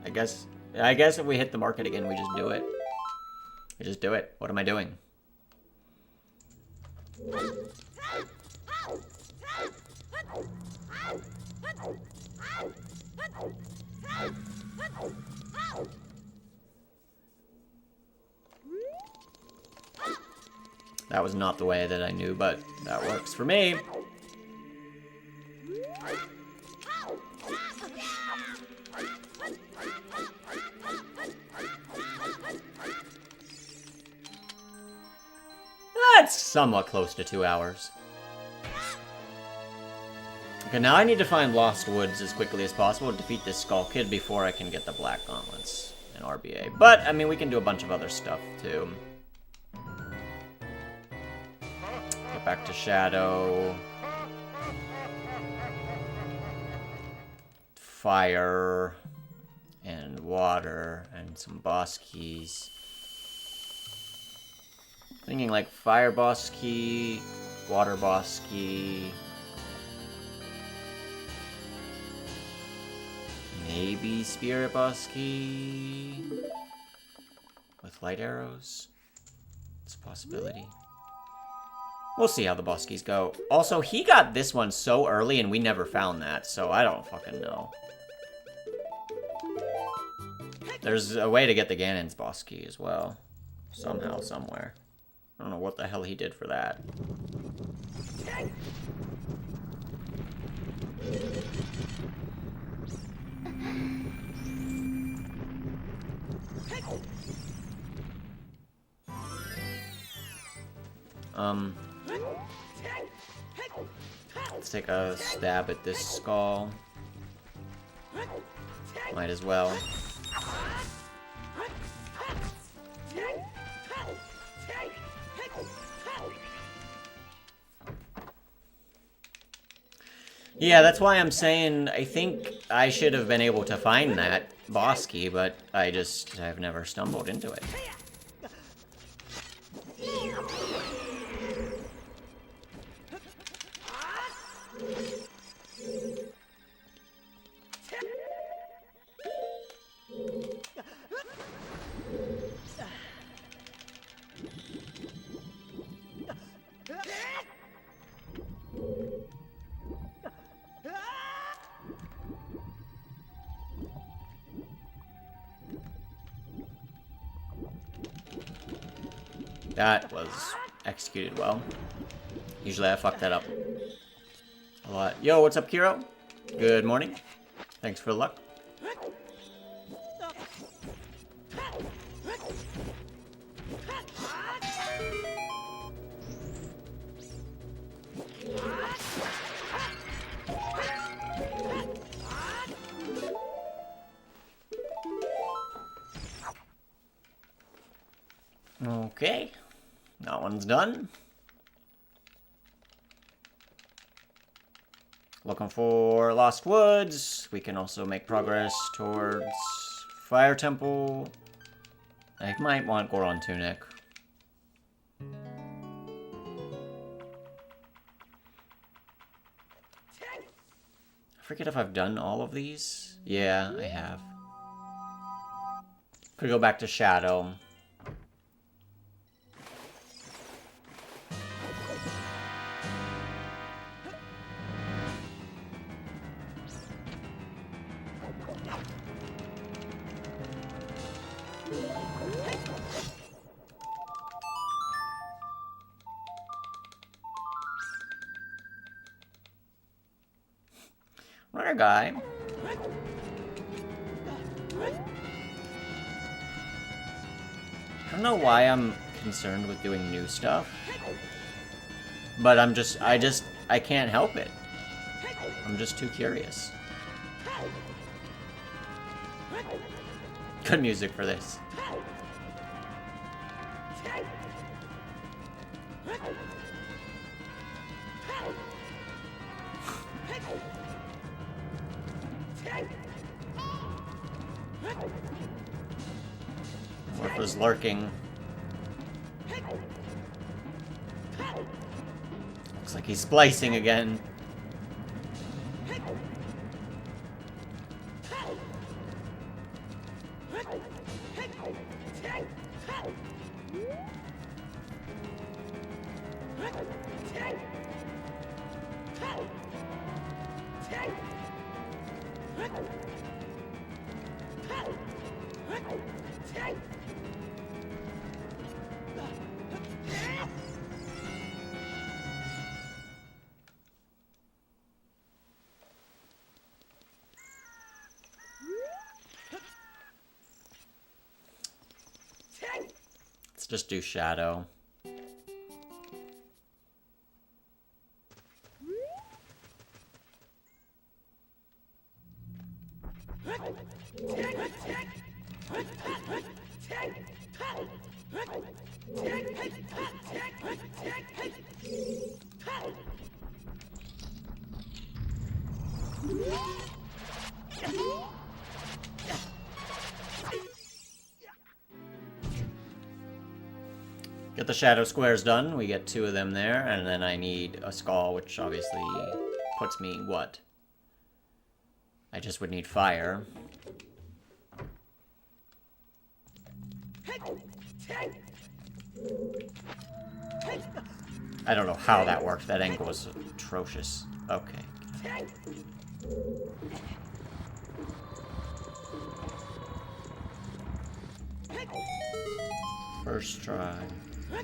I guess if we hit the market again, we just do it. We just do it. What am I doing? That was not the way that I knew, but that works for me. That's somewhat close to 2 hours. Okay, now I need to find Lost Woods as quickly as possible to defeat this Skull Kid before I can get the Black Gauntlets and RBA. But, I mean, we can do a bunch of other stuff, too. Get back to Shadow. Fire. And water. And some boss keys. Thinking like Fire boss key, Water boss key. Maybe Spirit boss key. With light arrows. It's a possibility. We'll see how the boss keys go. Also, he got this one so early and we never found that, so I don't fucking know. There's a way to get the Ganon's boss key as well. Somehow, somewhere. I don't know what the hell he did for that. Let's take a stab at this skull. Might as well. Yeah, that's why I'm saying I think I should have been able to find that boss key, but I just have never stumbled into it. That was executed well. Usually I fuck that up a lot. Yo, what's up, Kiro? Good morning. Thanks for the luck. Okay. That one's done. Looking for Lost Woods. We can also make progress towards Fire Temple. I might want Goron Tunic. I forget if I've done all of these. Yeah, I have. Could go back to Shadow. Runner guy. I don't know why I'm concerned with doing new stuff. But I can't help it. I'm just too curious. Good music for this. Morph was lurking. Looks like he's splicing again. Let's just do Shadow. Get the shadow squares done. We get 2 of them there, and then I need a skull, which obviously puts me what? I just would need fire. I don't know how that worked. That angle was atrocious. Okay. First try. I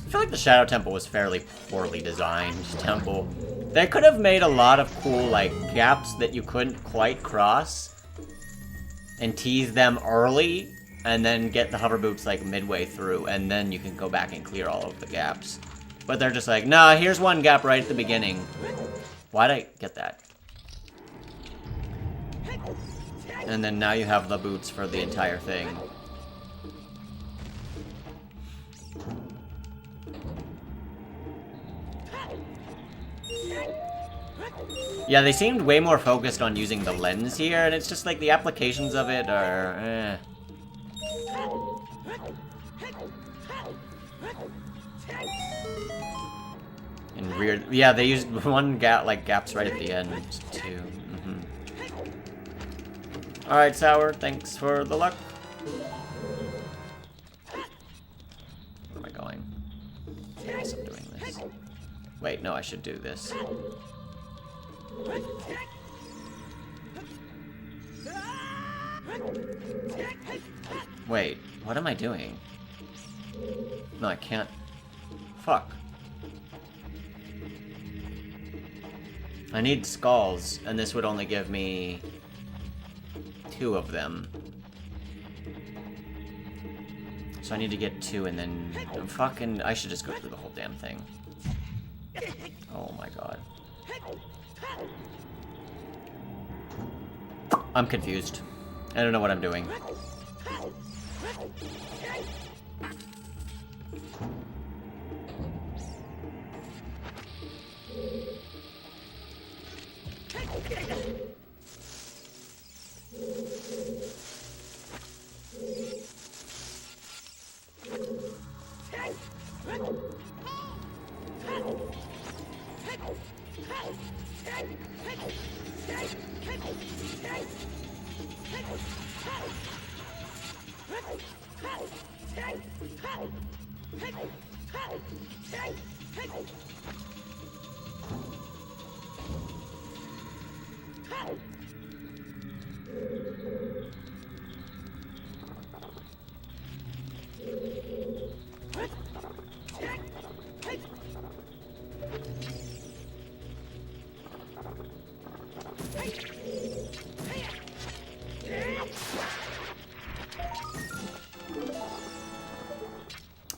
feel like the Shadow Temple was fairly poorly designed temple. They could have made a lot of cool, like, gaps that you couldn't quite cross and tease them early, and then get the hover boots, like, midway through, and then you can go back and clear all of the gaps. But they're just like, nah, here's one gap right at the beginning. Why'd I get that? And then now you have the boots for the entire thing. Yeah, they seemed way more focused on using the lens here, and it's just like the applications of it are, eh. And weird, yeah, they used one gap, like gaps right at the end too. All right, Sour, thanks for the luck. Where am I going? I guess I'm doing this. Wait, no, I should do this. Wait, what am I doing? No, I can't. Fuck. I need skulls, and this would only give me 2 of them. So I need to get 2 and then fucking... I should just go through the whole damn thing. Oh my god. I'm confused. I don't know what I'm doing.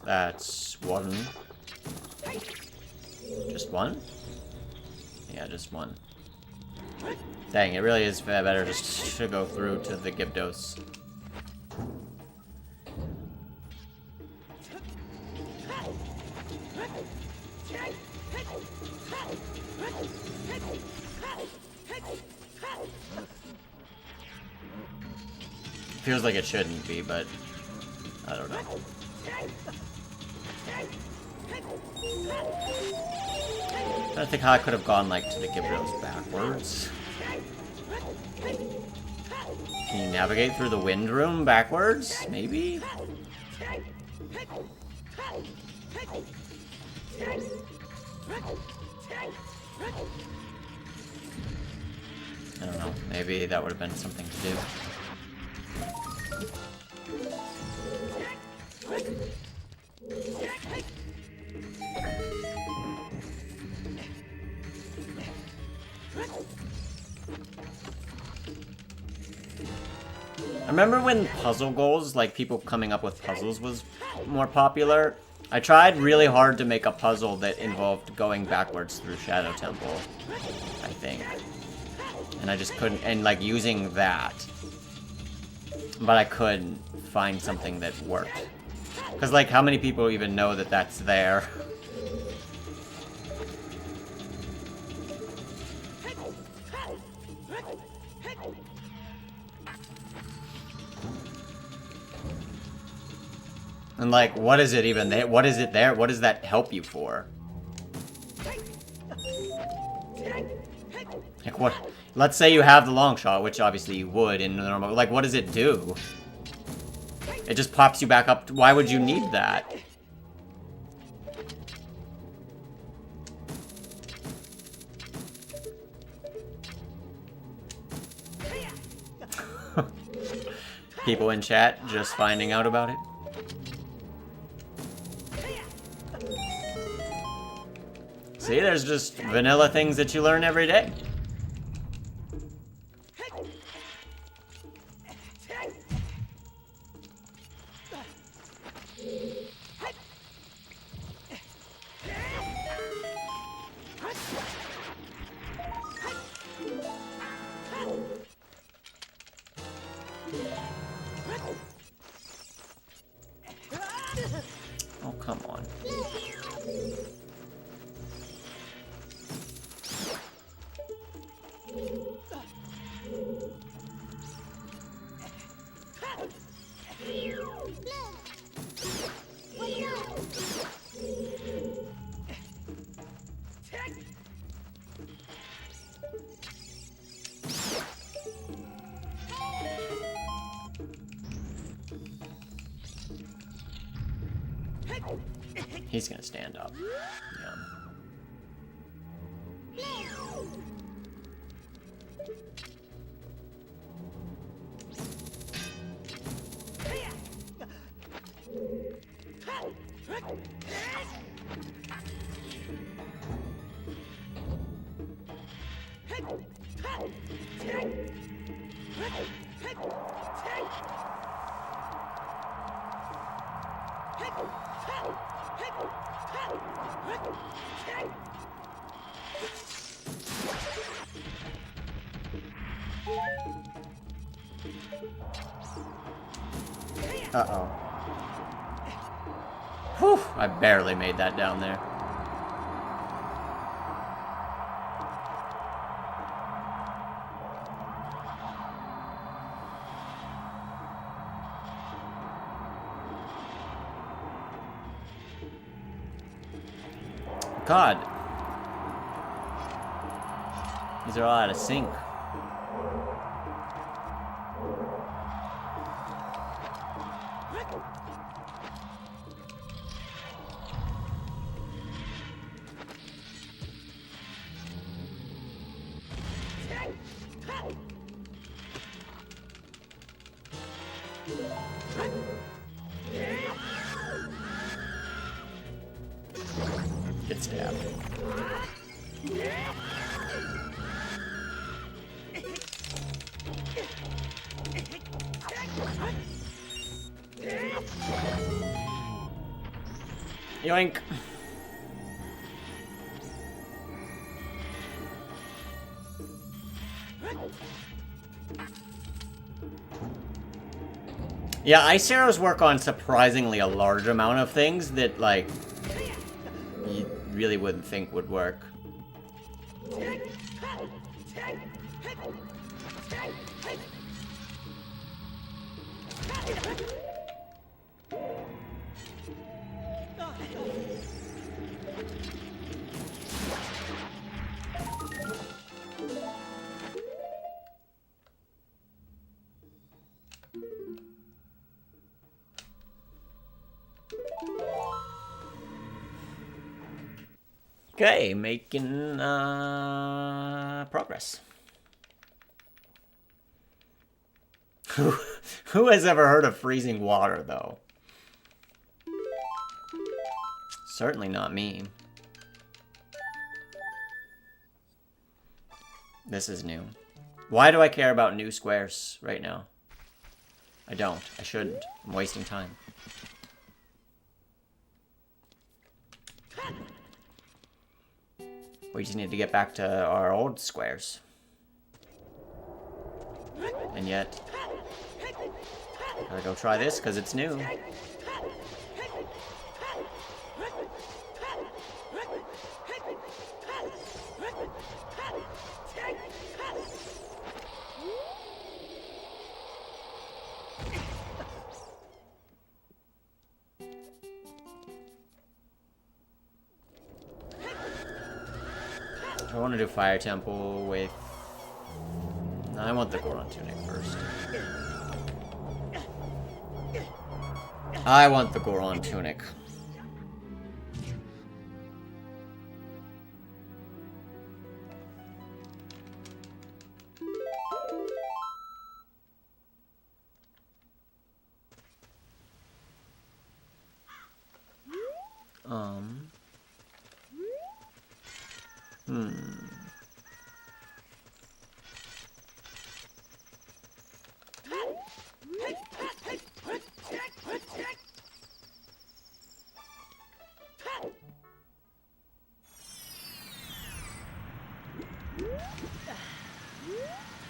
That's 1. Just 1? Yeah, just 1. Dang, it really is better just to go through to the Gyptos. Feels like it shouldn't be, but I don't know. I think how I could have gone like to the Gyptos backwards. Can you navigate through the wind room backwards? Maybe? I don't know. Maybe that would have been something to do. I remember when puzzle goals, like people coming up with puzzles, was more popular. I tried really hard to make a puzzle that involved going backwards through Shadow Temple, I think. And I just couldn't, and like using that. But I couldn't find something that worked. Because like, how many people even know that that's there? And like, what is it even there? What is it there? What does that help you for? Like what? Let's say you have the long shot, which obviously you would in the normal. Like, what does it do? It just pops you back up. Why would you need that? People in chat just finding out about it. See, there's just vanilla things that you learn every day. Oh, come on. He's gonna stand up. Yeah. Uh-oh. Whew, I barely made that down there. God. These are all out of sync. Get stabbed. Yoink. Yeah, ice arrows work on surprisingly a large amount of things that, like, you really wouldn't think would work. Okay, making progress. Who has ever heard of freezing water, though? Certainly not me. This is new. Why do I care about new squares right now? I don't. I shouldn't. I'm wasting time. We just need to get back to our old squares. And yet, gotta go try this because it's new. I want to do Fire Temple with... No, I want the Goron Tunic first. I want the Goron Tunic.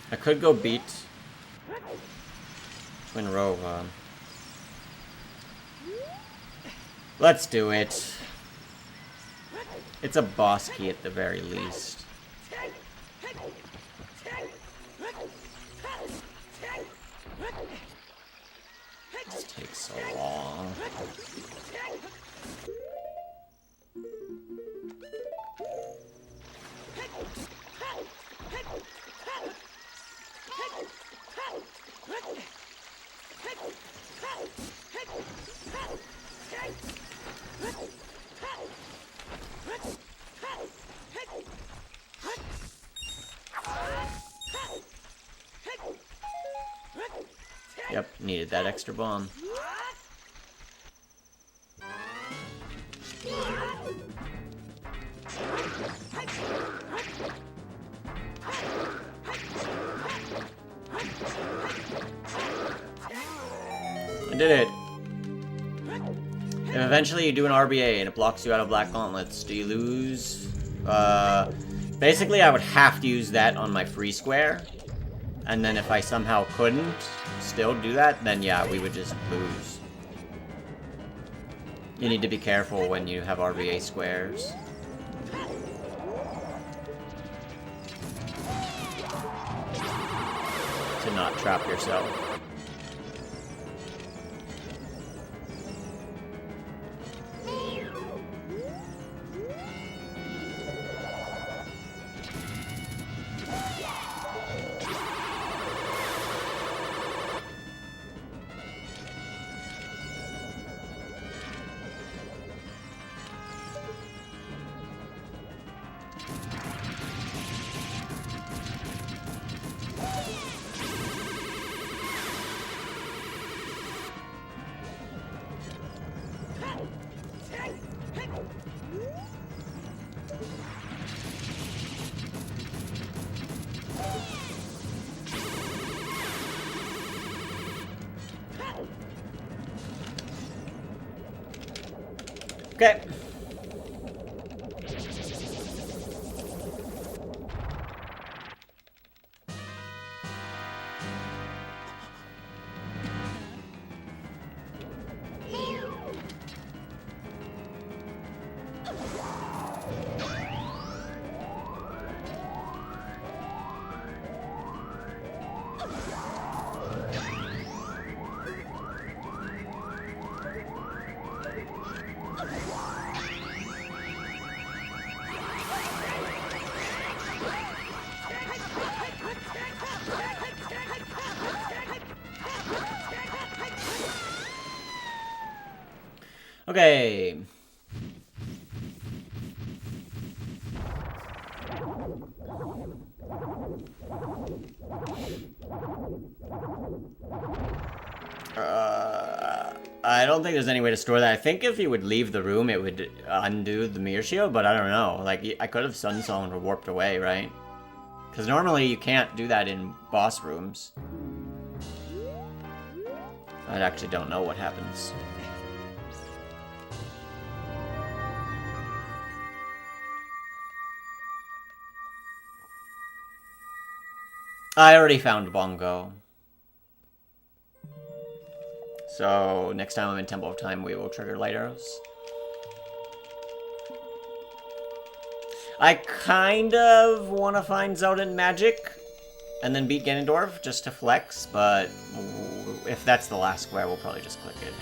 I could go beat Twinrova. Let's do it. It's a boss key at the very least. This takes so long. Yep, needed that extra bomb. I did it. If eventually you do an RBA and it blocks you out of Black Gauntlets, do you lose? Basically I would have to use that on my free square. And then if I somehow couldn't, still do that, then yeah, we would just lose. You need to be careful when you have RVA squares. To not trap yourself. Okay. Okay. I don't think there's any way to store that. I think if you would leave the room, it would undo the mirror shield, but I don't know. Like, I could have Sun Song or warped away, right? Because normally you can't do that in boss rooms. I actually don't know what happens. I already found Bongo. So, next time I'm in Temple of Time, we will trigger light arrows. I kind of want to find Zelda Magic and then beat Ganondorf just to flex, but if that's the last square, we'll probably just click it.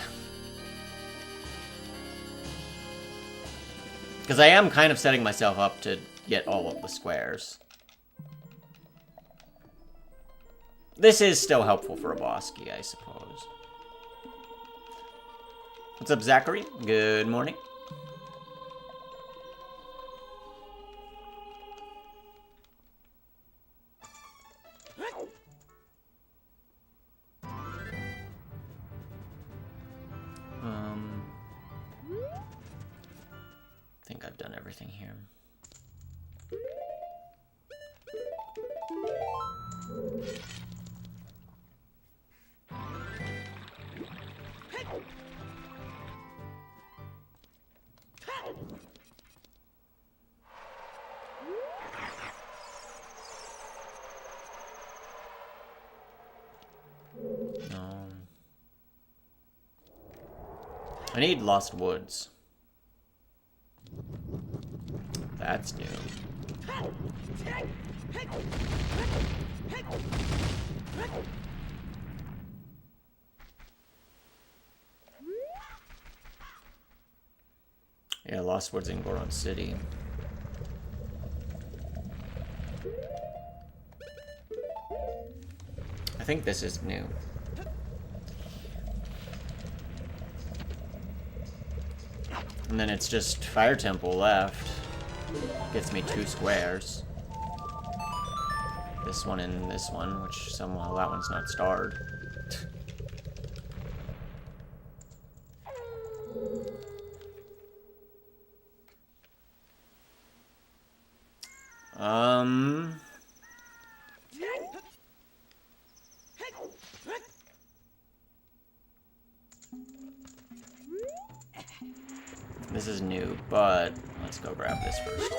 Because I am kind of setting myself up to get all of the squares. This is still helpful for a boss key, I suppose. What's up, Zachary? Good morning. I think I've done everything here. I need Lost Woods. That's new. Yeah, Lost Woods in Goron City. I think this is new. And then it's just Fire Temple left. Gets me 2 squares. This one and this one, which somehow that one's not starred. This is new, but let's go grab this first.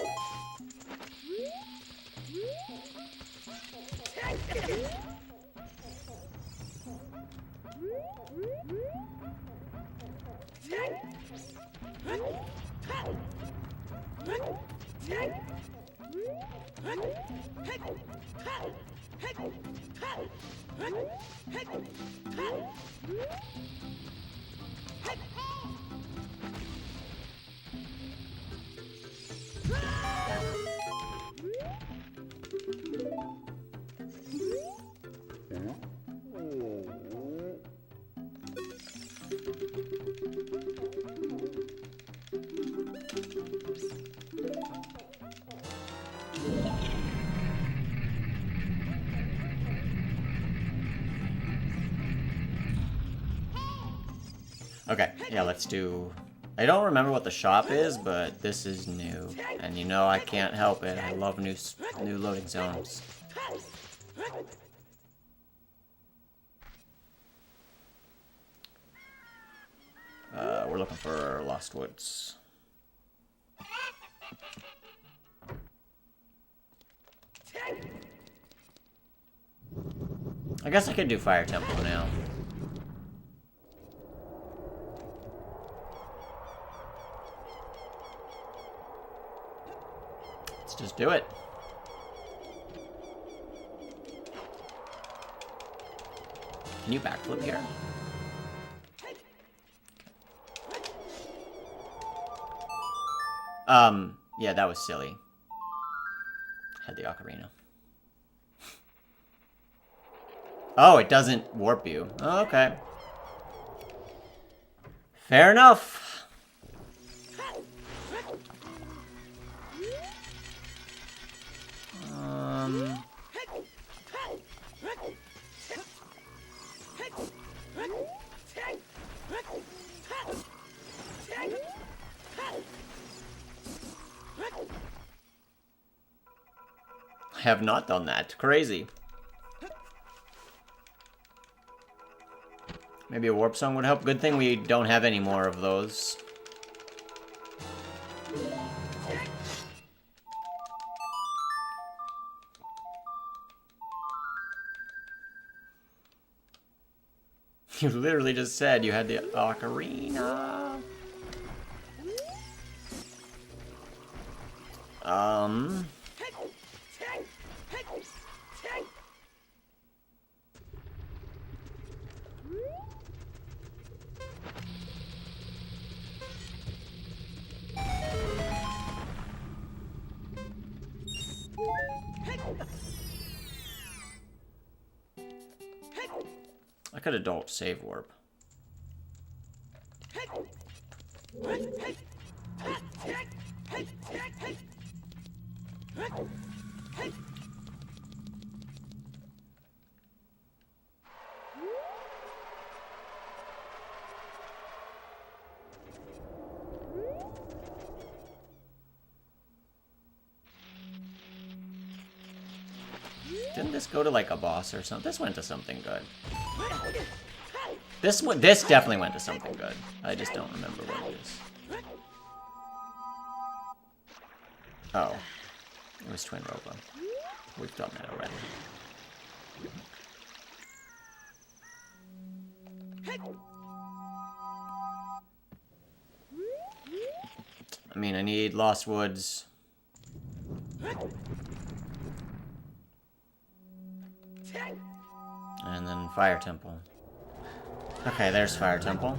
Okay, yeah, let's do... I don't remember what the shop is, but this is new. And you know I can't help it. I love new loading zones. We're looking for Lost Woods. I guess I could do Fire Temple now. Let's just do it. Can you backflip here? Yeah, that was silly. Had the ocarina. Oh, it doesn't warp you. Oh, okay. Fair enough. I have not done that. Crazy. Maybe a warp song would help. Good thing we don't have any more of those. You literally just said you had the ocarina. I could adult save warp. Didn't this go to like a boss or something? This went to something good. This definitely went to something good. I just don't remember what it is. Oh. It was Twin Robo. We've done that already. I mean, I need Lost Woods. And then Fire Temple. Okay, there's Fire Temple.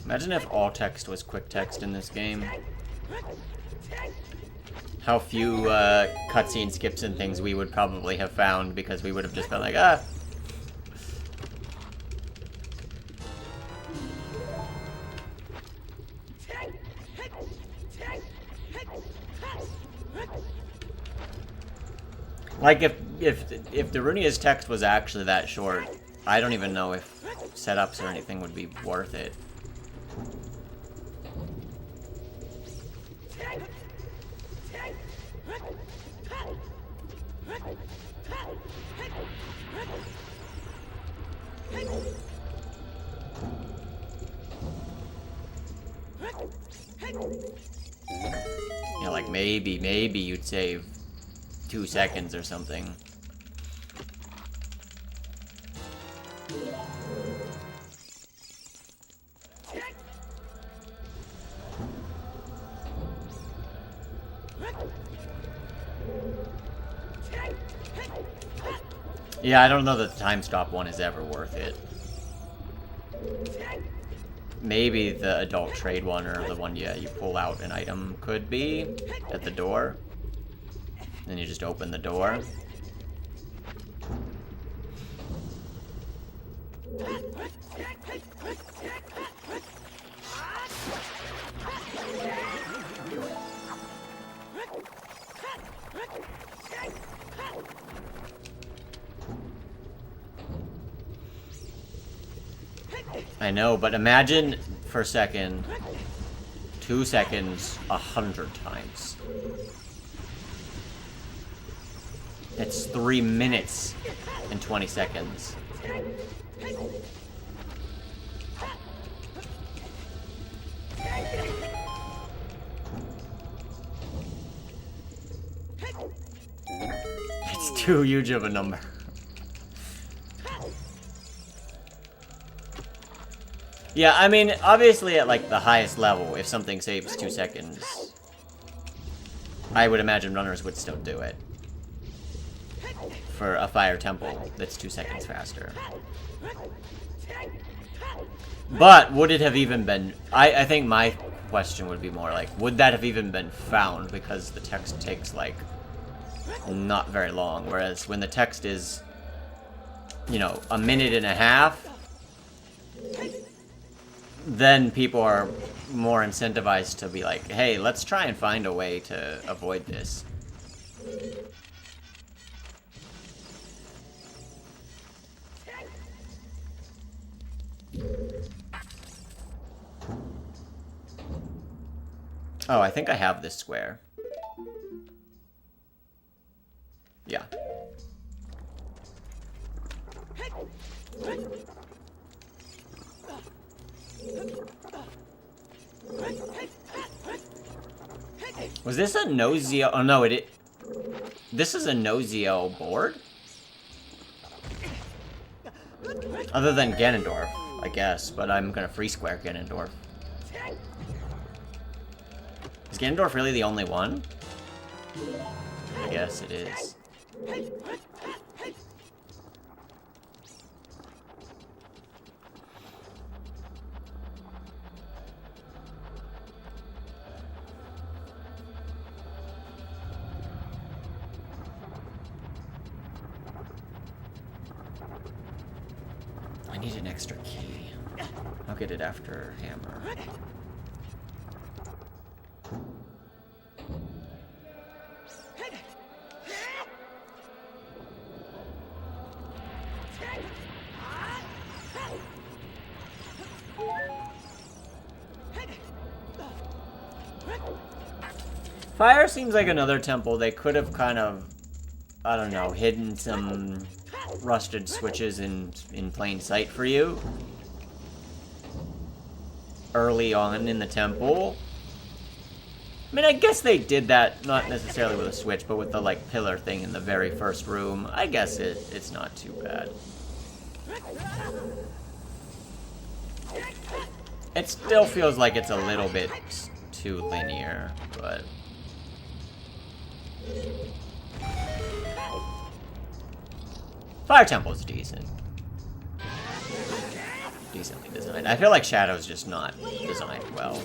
Imagine if all text was quick text in this game. How few cutscene skips and things we would probably have found because we would have just been like, ah. Like if Darunia's text was actually that short, I don't even know if setups or anything would be worth it. You know, like maybe you'd save 2 seconds or something. Yeah, I don't know that the time stop one is ever worth it. Maybe the adult trade one or the one, yeah, you pull out an item could be at the door. Then you just open the door. I know, but imagine for a second, 2 seconds, 100 times. It's 3 minutes and 20 seconds. It's too huge of a number. Yeah, I mean, obviously at, like, the highest level, if something saves 2 seconds, I would imagine runners would still do it. For a fire temple that's 2 seconds faster. But, would it have even been... I think my question would be more like, would that have even been found? Because the text takes, like, not very long. Whereas when the text is, you know, a minute and a half... then people are more incentivized to be like, hey, let's try and find a way to avoid this. Oh, I think I have this square. Yeah. Was this a no-zeo? Oh no, this is a no-zeo board? Other than Ganondorf, I guess, but I'm gonna free square Ganondorf. Is Ganondorf really the only one? I guess it is. I need an extra key. I'll get it after hammer. Fire seems like another temple they could have kind of, I don't know, hidden some rusted switches in plain sight for you early on in the temple. I mean, I guess they did that, not necessarily with a switch, but with the, like, pillar thing in the very first room. I guess it's not too bad. It still feels like it's a little bit too linear, but... Fire Temple's decent. Decently designed. I feel like Shadow's just not designed well.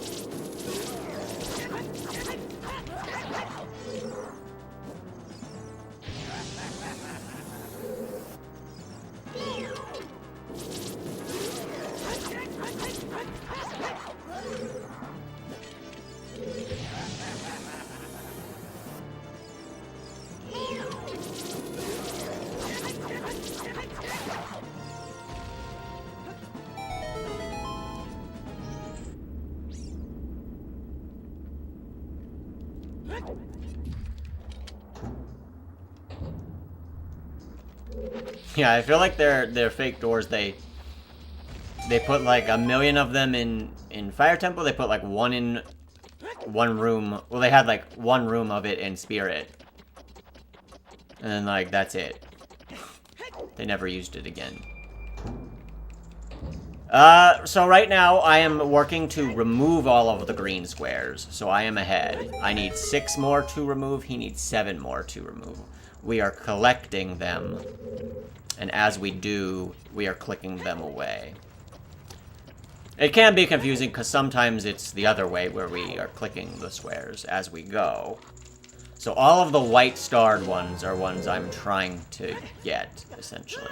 Yeah, I feel like they're fake doors. They put like 1,000,000 of them in Fire Temple. They put like one in one room. Well, they had like one room of it in Spirit, and then like that's it. They never used it again. So right now I am working to remove all of the green squares. So I am ahead. I need 6 more to remove. He needs 7 more to remove. We are collecting them, and as we do, we are clicking them away. It can be confusing because sometimes it's the other way where we are clicking the squares as we go. So all of the white starred ones are ones I'm trying to get, essentially.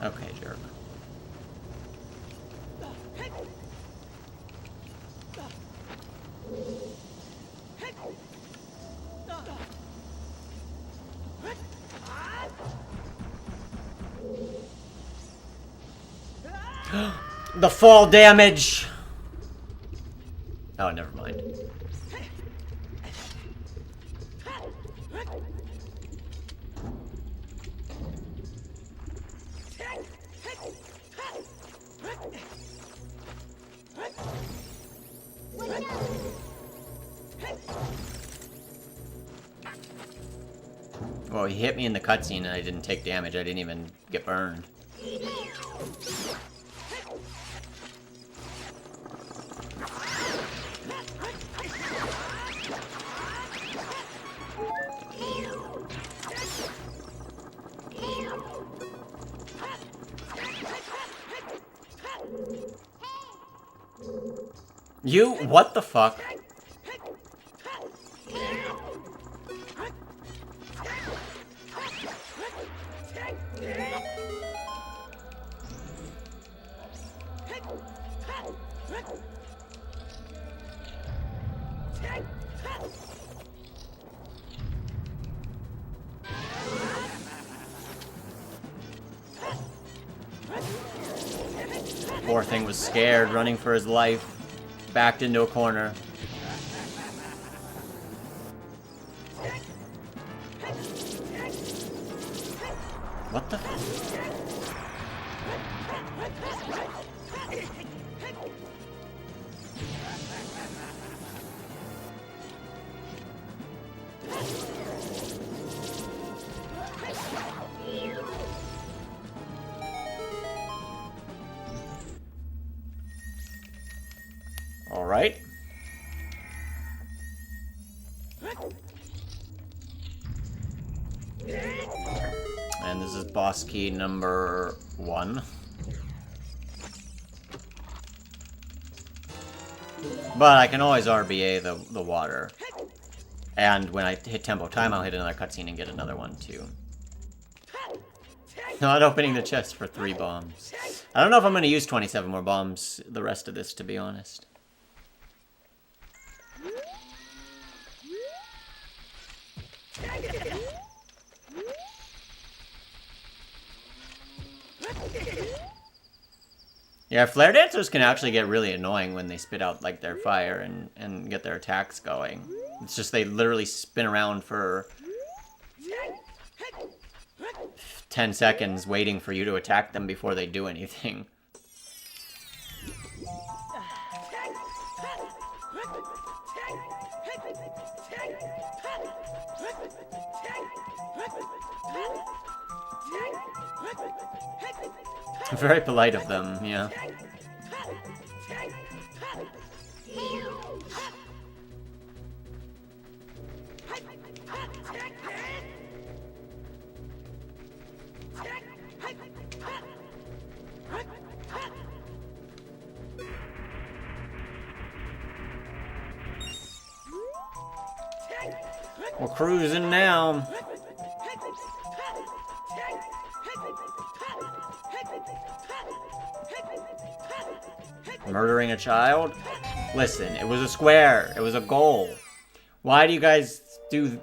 Okay, jerk. The fall damage! Oh, never mind. Well, he hit me in the cutscene and I didn't take damage. I didn't even get burned. You, what the fuck? Poor thing was scared, running for his life, backed into a corner. What the? All right. And this is boss key number 1. But I can always RBA the water. And when I hit tempo time, I'll hit another cutscene and get another one too. Not opening the chest for 3 bombs. I don't know if I'm going to use 27 more bombs the rest of this, to be honest. Yeah, flare dancers can actually get really annoying when they spit out like their fire and get their attacks going. It's just they literally spin around for 10 seconds waiting for you to attack them before they do anything. Very polite of them, yeah. We're cruising now. Murdering a child? Listen, it was a square. It was a goal. Why do you guys do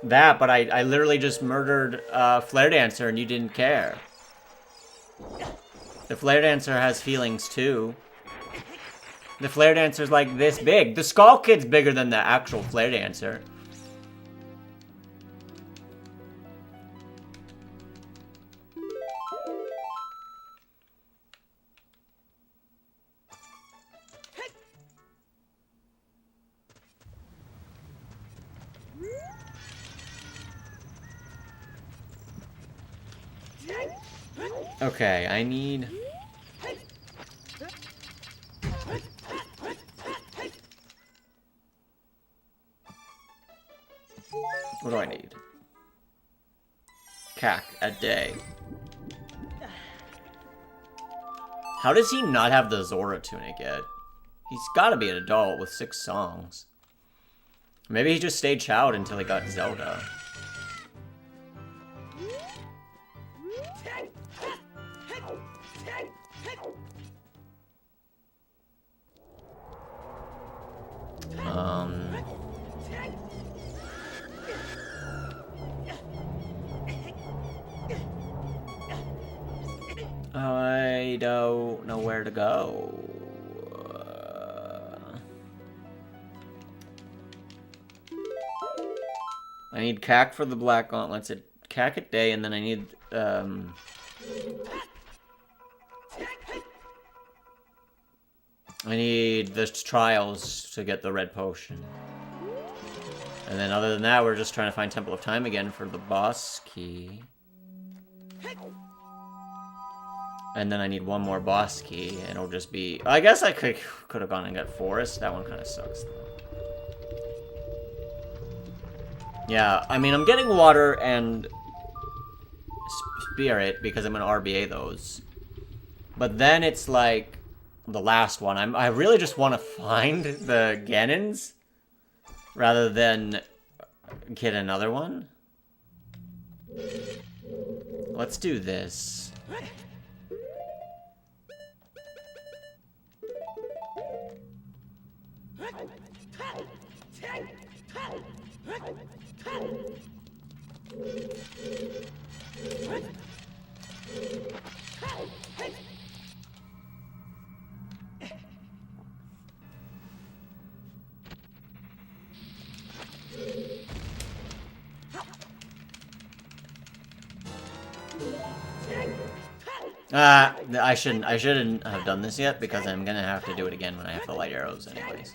that? But I literally just murdered Flare Dancer and you didn't care. The Flare Dancer has feelings too. The Flare Dancer's like this big. The Skull Kid's bigger than the actual Flare Dancer. Okay, I need... What do I need? Cack a day. How does he not have the Zora tunic yet? He's gotta be an adult with 6 songs. Maybe he just stayed child until he got Zelda. I don't know where to go. I need Cack for the Black Gauntlets, Cack at day, and then I need, I need the trials to get the red potion. And then other than that, we're just trying to find Temple of Time again for the boss key. And then I need one more boss key, and it'll just be... I guess I could have gone and got Forest. That one kind of sucks, though. Yeah, I mean, I'm getting Water and Spirit because I'm going to RBA those. But then it's like the last one. I really just want to find the Ganons rather than get another one. Let's do this. I shouldn't have done this yet because I'm gonna have to do it again when I have the light arrows anyways.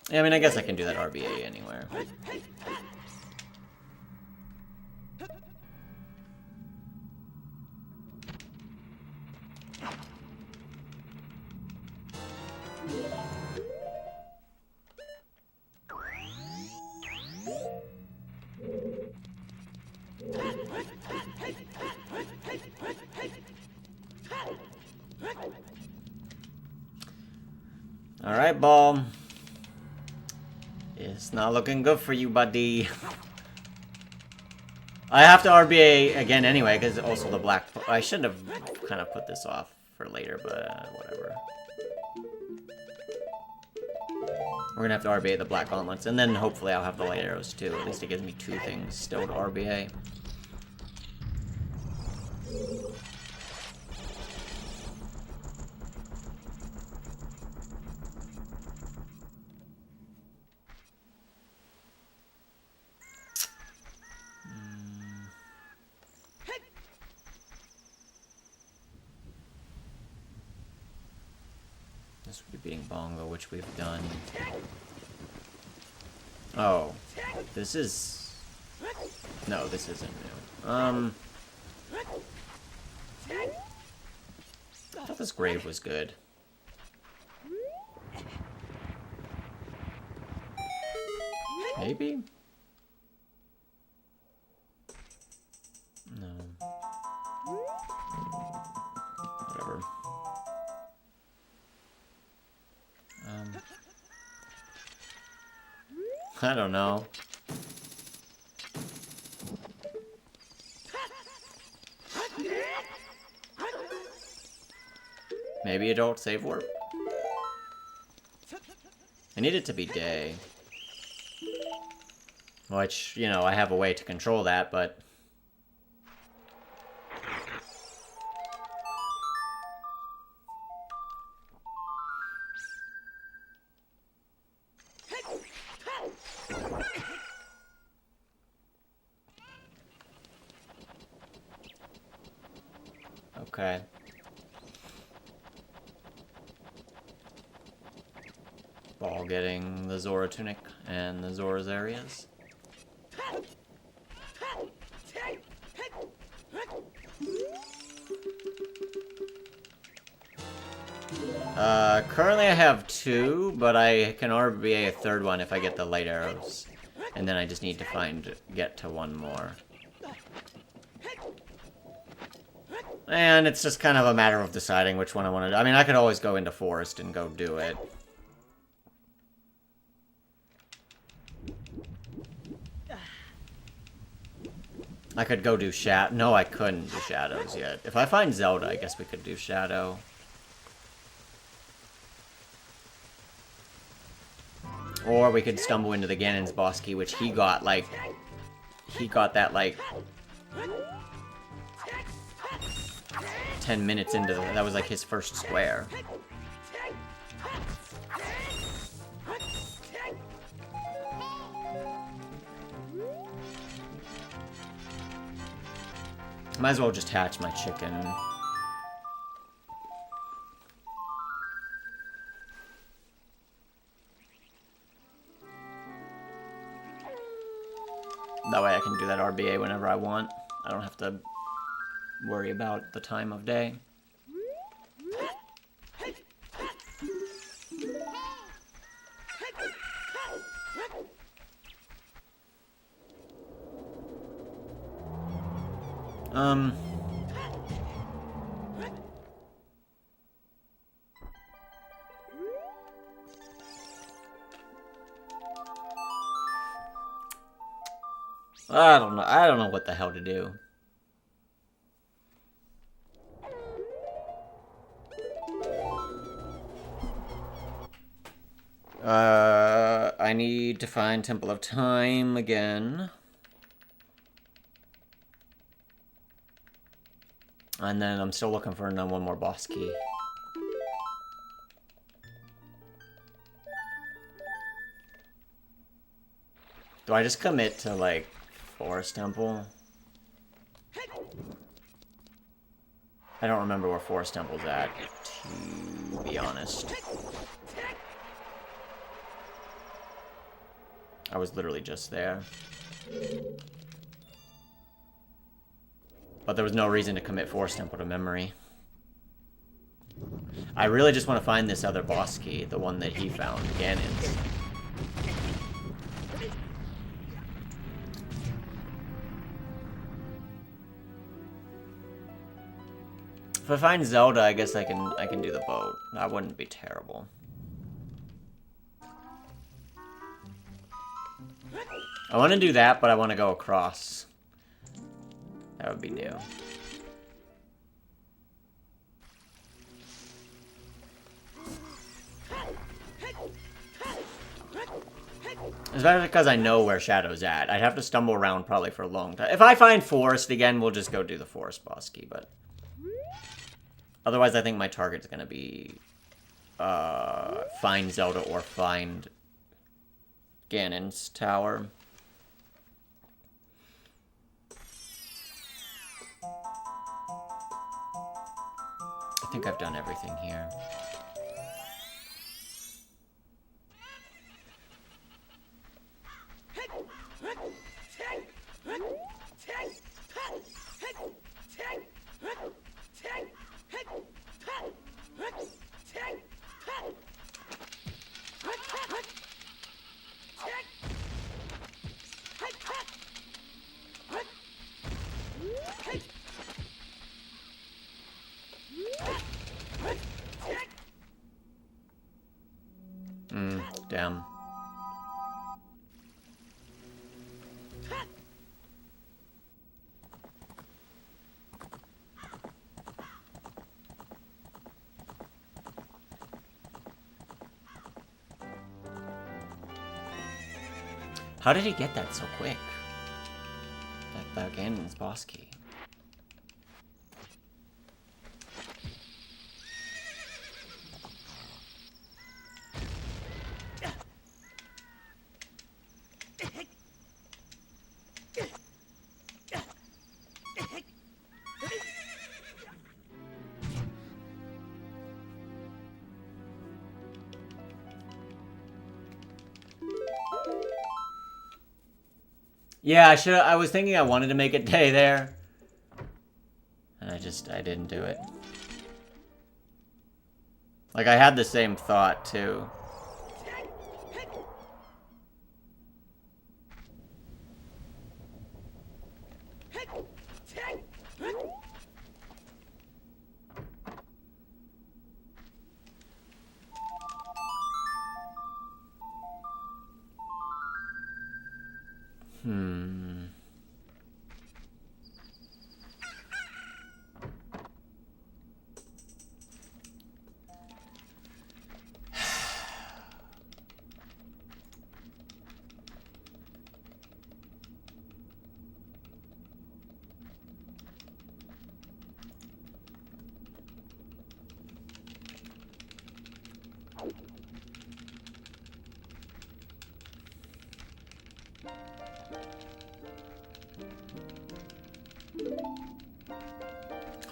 Yeah, I mean, I guess I can do that RBA anywhere. Alright, Baal. It's not looking good for you, buddy. I have to RBA again anyway, because also the black... I should have kind of put this off for later, but whatever. We're gonna have to RBA the black gauntlets, and then hopefully I'll have the light arrows too. At least it gives me 2 things still to RBA. This would be beating Bongo, which we've done. Oh, this is... No, this isn't new. I thought this grave was good. Maybe? No. Whatever. I don't know. Maybe adult save warp? I need it to be day. Which, you know, I have a way to control that, but... Okay. Baal getting the Zora tunic and the Zora's areas. Currently I have 2, but I can RBA a 3rd one if I get the light arrows. And then I just need to get to 1 more. And it's just kind of a matter of deciding which one I want to do. I mean, I could always go into forest and go do it. I could go do No, I couldn't do shadows yet. If I find Zelda, I guess we could do shadow. Or we could stumble into the Ganon's boss key, which he got, like... He got that, like... 10 minutes into... That was, like, his first square. Might as well just hatch my chicken. That way I can do that RBA whenever I want. I don't have to worry about the time of day. I don't know. I don't know what the hell to do. I need to find Temple of Time again. And then I'm still looking for one more boss key. Do I just commit to, like, Forest Temple? I don't remember where Forest Temple's at, to be honest. I was literally just there. But there was no reason to commit Forest Temple to memory. I really just want to find this other boss key, the one that he found, Ganon's. If I find Zelda, I guess I can do the boat. That wouldn't be terrible. I want to do that, but I want to go across. That would be new. Especially because I know where Shadow's at. I'd have to stumble around probably for a long time. If I find Forest again, we'll just go do the Forest boss key, but... Otherwise, I think my target's gonna be... find Zelda or find... Ganon's tower. I think I've done everything here. How did he get that so quick? That Ganon's boss key. Yeah, I was thinking I wanted to make a day there. And I didn't do it. Like, I had the same thought, too.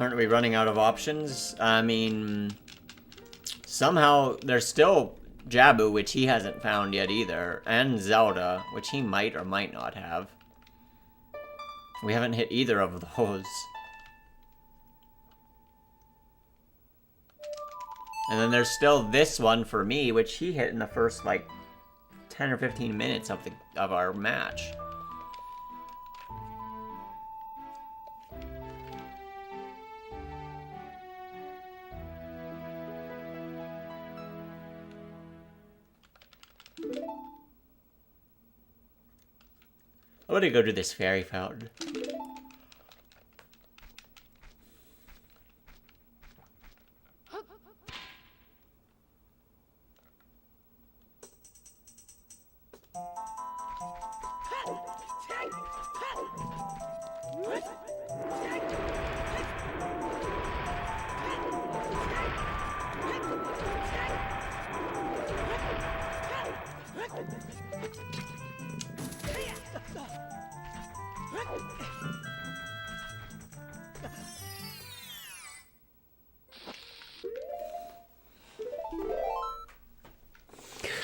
Aren't we running out of options? I mean, somehow there's still Jabu, which he hasn't found yet either, and Zelda, which he might or might not have. We haven't hit either of those. And then there's still this one for me, which he hit in the first, like, 10 or 15 minutes of our match. I want to go to this fairy fountain.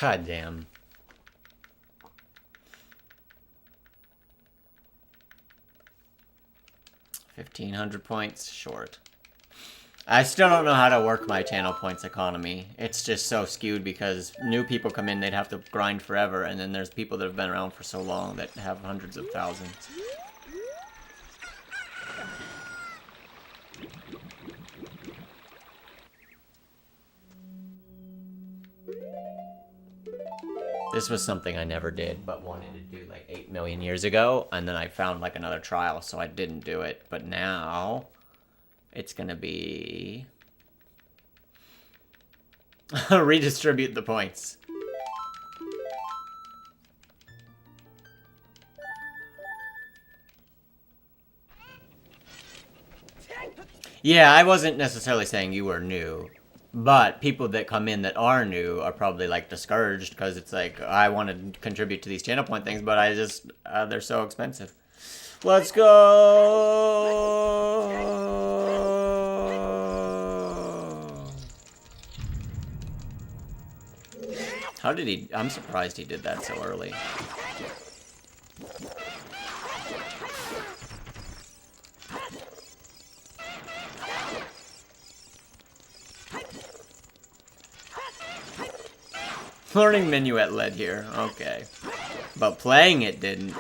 God damn. 1,500 points short. I still don't know how to work my channel points economy. It's just so skewed because new people come in, they'd have to grind forever, and then there's people that have been around for so long that have hundreds of thousands. This was something I never did, but wanted to do like 8 million years ago, and then I found like another trial, so I didn't do it. But now, it's gonna be... redistribute the points. Yeah, I wasn't necessarily saying you were new. But people that come in that are new are probably like discouraged because it's like, I want to contribute to these channel point things, but I just, they're so expensive. Let's go! How did he, I'm surprised he did that so early. Learning minuet led here, okay. But playing it didn't.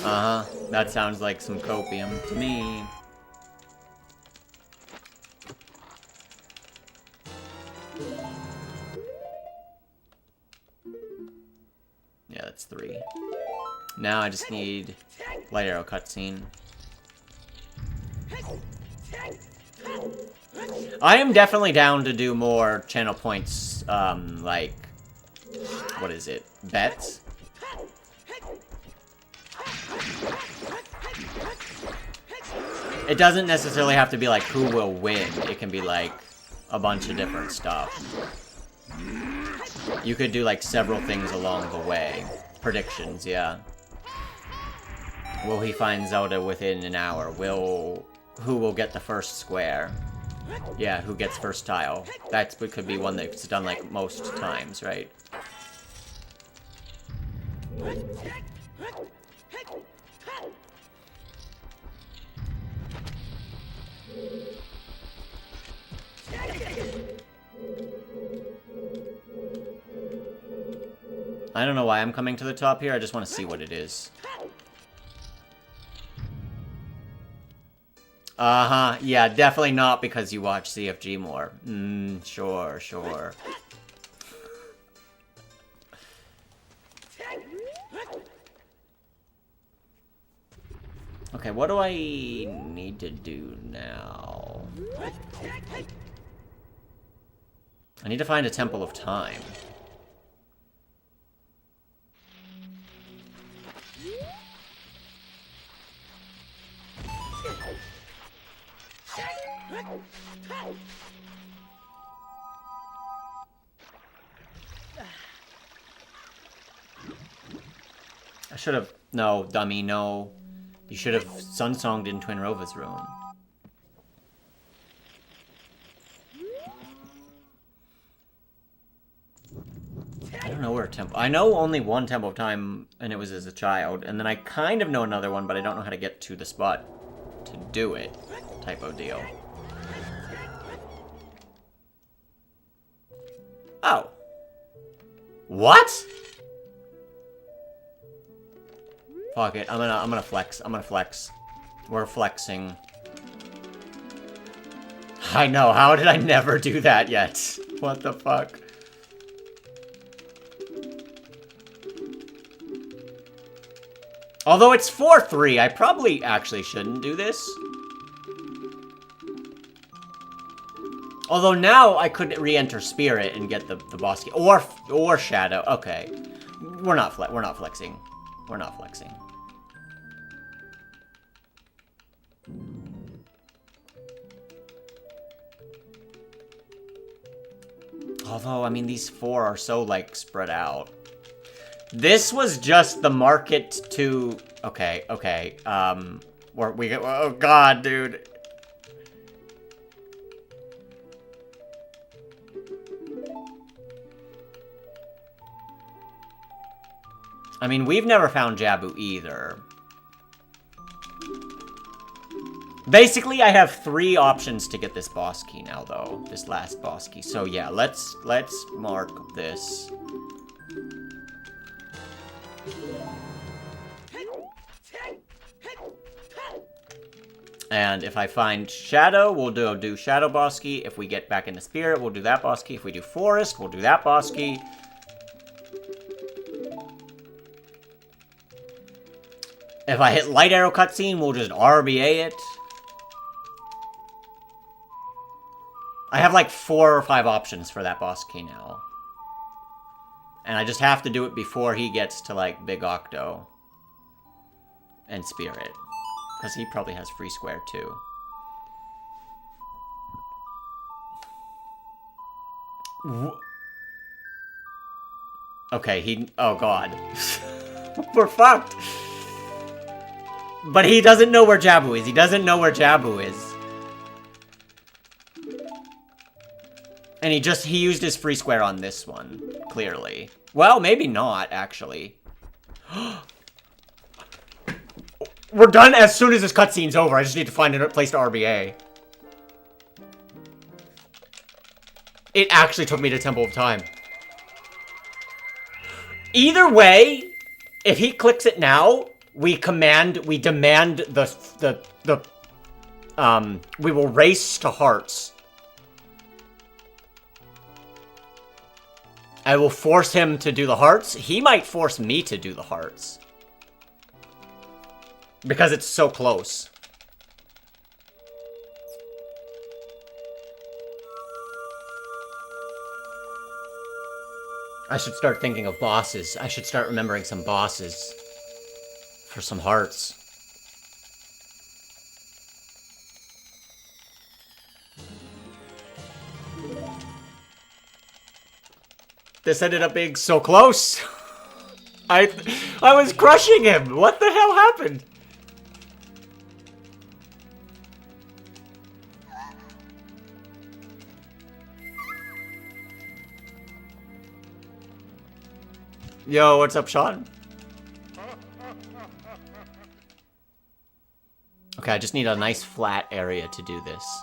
Uh-huh. That sounds like some copium to me. 3. Now I just need light arrow cutscene. I am definitely down to do more channel points, like, what is it? Bets? It doesn't necessarily have to be like who will win. It can be like a bunch of different stuff. You could do like several things along the way. Predictions, yeah. Will he find Zelda within an hour? Who will get the first square? Yeah, who gets first tile? That could be one that's done like most times, right? I don't know why I'm coming to the top here, I just want to see what it is. Uh-huh, yeah, definitely not because you watch CFG more. Sure. Okay, what do I need to do now? I need to find a Temple of Time. I should have... No, dummy, no. You should have Sunsonged in Twin Rova's room. I don't know where Temple... I know only one Temple of Time, and it was as a child. And then I kind of know another one, but I don't know how to get to the spot to do it. Type of deal. Oh. What? Fuck it. I'm gonna flex. We're flexing. I know. How did I never do that yet? What the fuck? Although it's 4-3, I probably actually shouldn't do this. Although now I could re-enter Spirit and get the boss key. Or Shadow. Okay. We're not flexing. We're not flexing. Although, I mean, these 4 are so, like, spread out. This was just the market to... Okay. Oh, God, dude. I mean, we've never found Jabu either. Basically, I have 3 options to get this boss key now, though. This last boss key. So, yeah, let's mark this. And if I find Shadow, we'll do Shadow boss key. If we get back into Spirit, we'll do that boss key. If we do Forest, we'll do that boss key. If I hit Light Arrow cutscene, we'll just RBA it. I have like 4 or 5 options for that boss key now. And I just have to do it before he gets to like Big Octo. And Spirit. Because he probably has free square too. Okay, oh god. We're fucked. But he doesn't know where Jabu is. He doesn't know where Jabu is. And he used his free square on this one, clearly. Well, maybe not, actually. We're done as soon as this cutscene's over. I just need to find a place to RBA. It actually took me to Temple of Time. Either way, if he clicks it now, we demand we will race to Hearts. I will force him to do the hearts. He might force me to do the hearts. Because it's so close. I should start thinking of bosses. I should start remembering some bosses for some hearts. This ended up being so close. I was crushing him. What the hell happened? Yo, what's up, Sean? Okay, I just need a nice flat area to do this.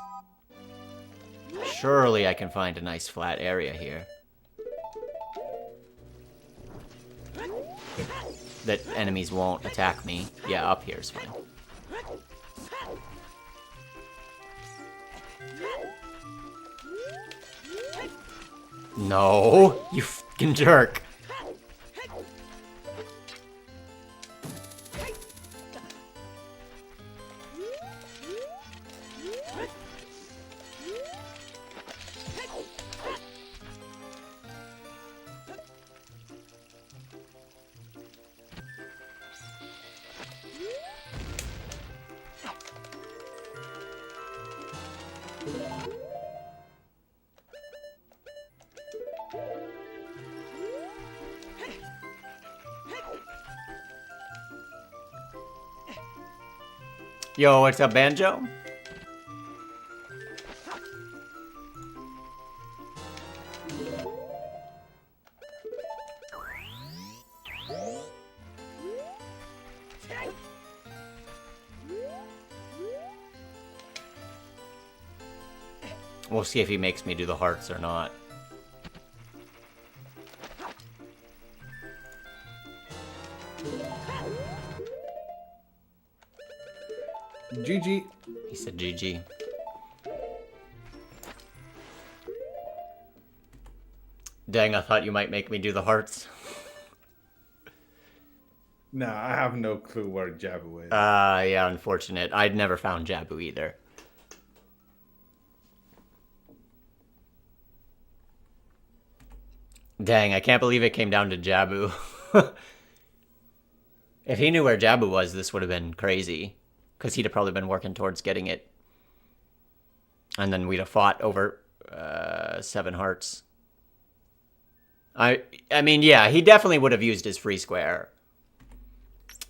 Surely I can find a nice flat area here. That enemies won't attack me. Yeah, up here is fine. No, you fucking jerk. Yo, what's up, Banjo? We'll see if he makes me do the hearts or not. GG. He said GG. Dang, I thought you might make me do the hearts. Nah, I have no clue where Jabu is. Yeah, unfortunate. I'd never found Jabu either. Dang, I can't believe it came down to Jabu. If he knew where Jabu was, this would have been crazy. Because he'd have probably been working towards getting it. And then we'd have fought over 7 hearts. I mean, yeah, he definitely would have used his free square.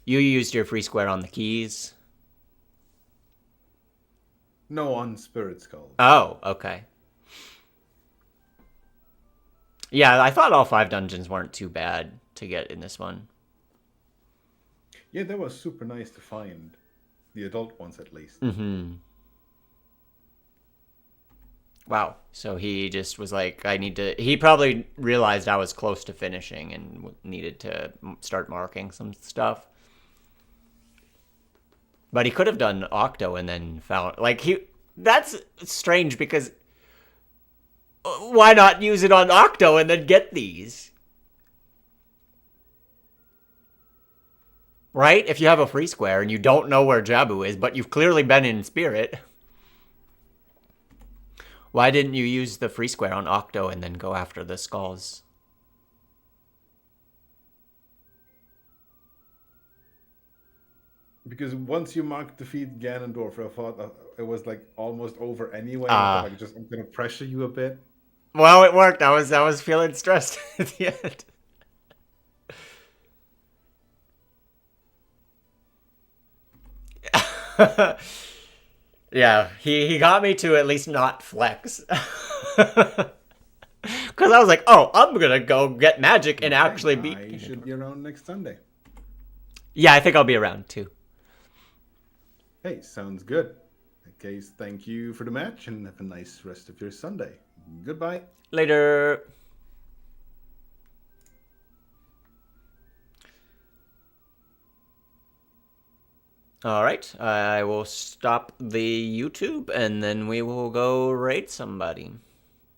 You used your free square on the keys. No, on Spirit Skull. Oh, okay. Yeah, I thought all 5 dungeons weren't too bad to get in this one. Yeah, that was super nice to find. The adult ones, at least. Mm-hmm. Wow. So he just was like, I need to... He probably realized I was close to finishing and needed to start marking some stuff. But he could have done Octo and then found... Like, that's strange because... Why not use it on Octo and then get these? Right? If you have a free square and you don't know where Jabu is, but you've clearly been in Spirit... Why didn't you use the free square on Octo and then go after the skulls? Because once you marked defeat Ganondorf, I thought it was like almost over anyway. I thought, like, I'm gonna pressure you a bit. Well, it worked. I was feeling stressed at the end. Yeah, he got me to at least not flex. Because I was like, oh, I'm going to go get magic and actually beat... You should be around next Sunday. Yeah, I think I'll be around too. Hey, sounds good. In case, thank you for the match and have a nice rest of your Sunday. Goodbye. Later. All right, I will stop the YouTube and then we will go raid somebody.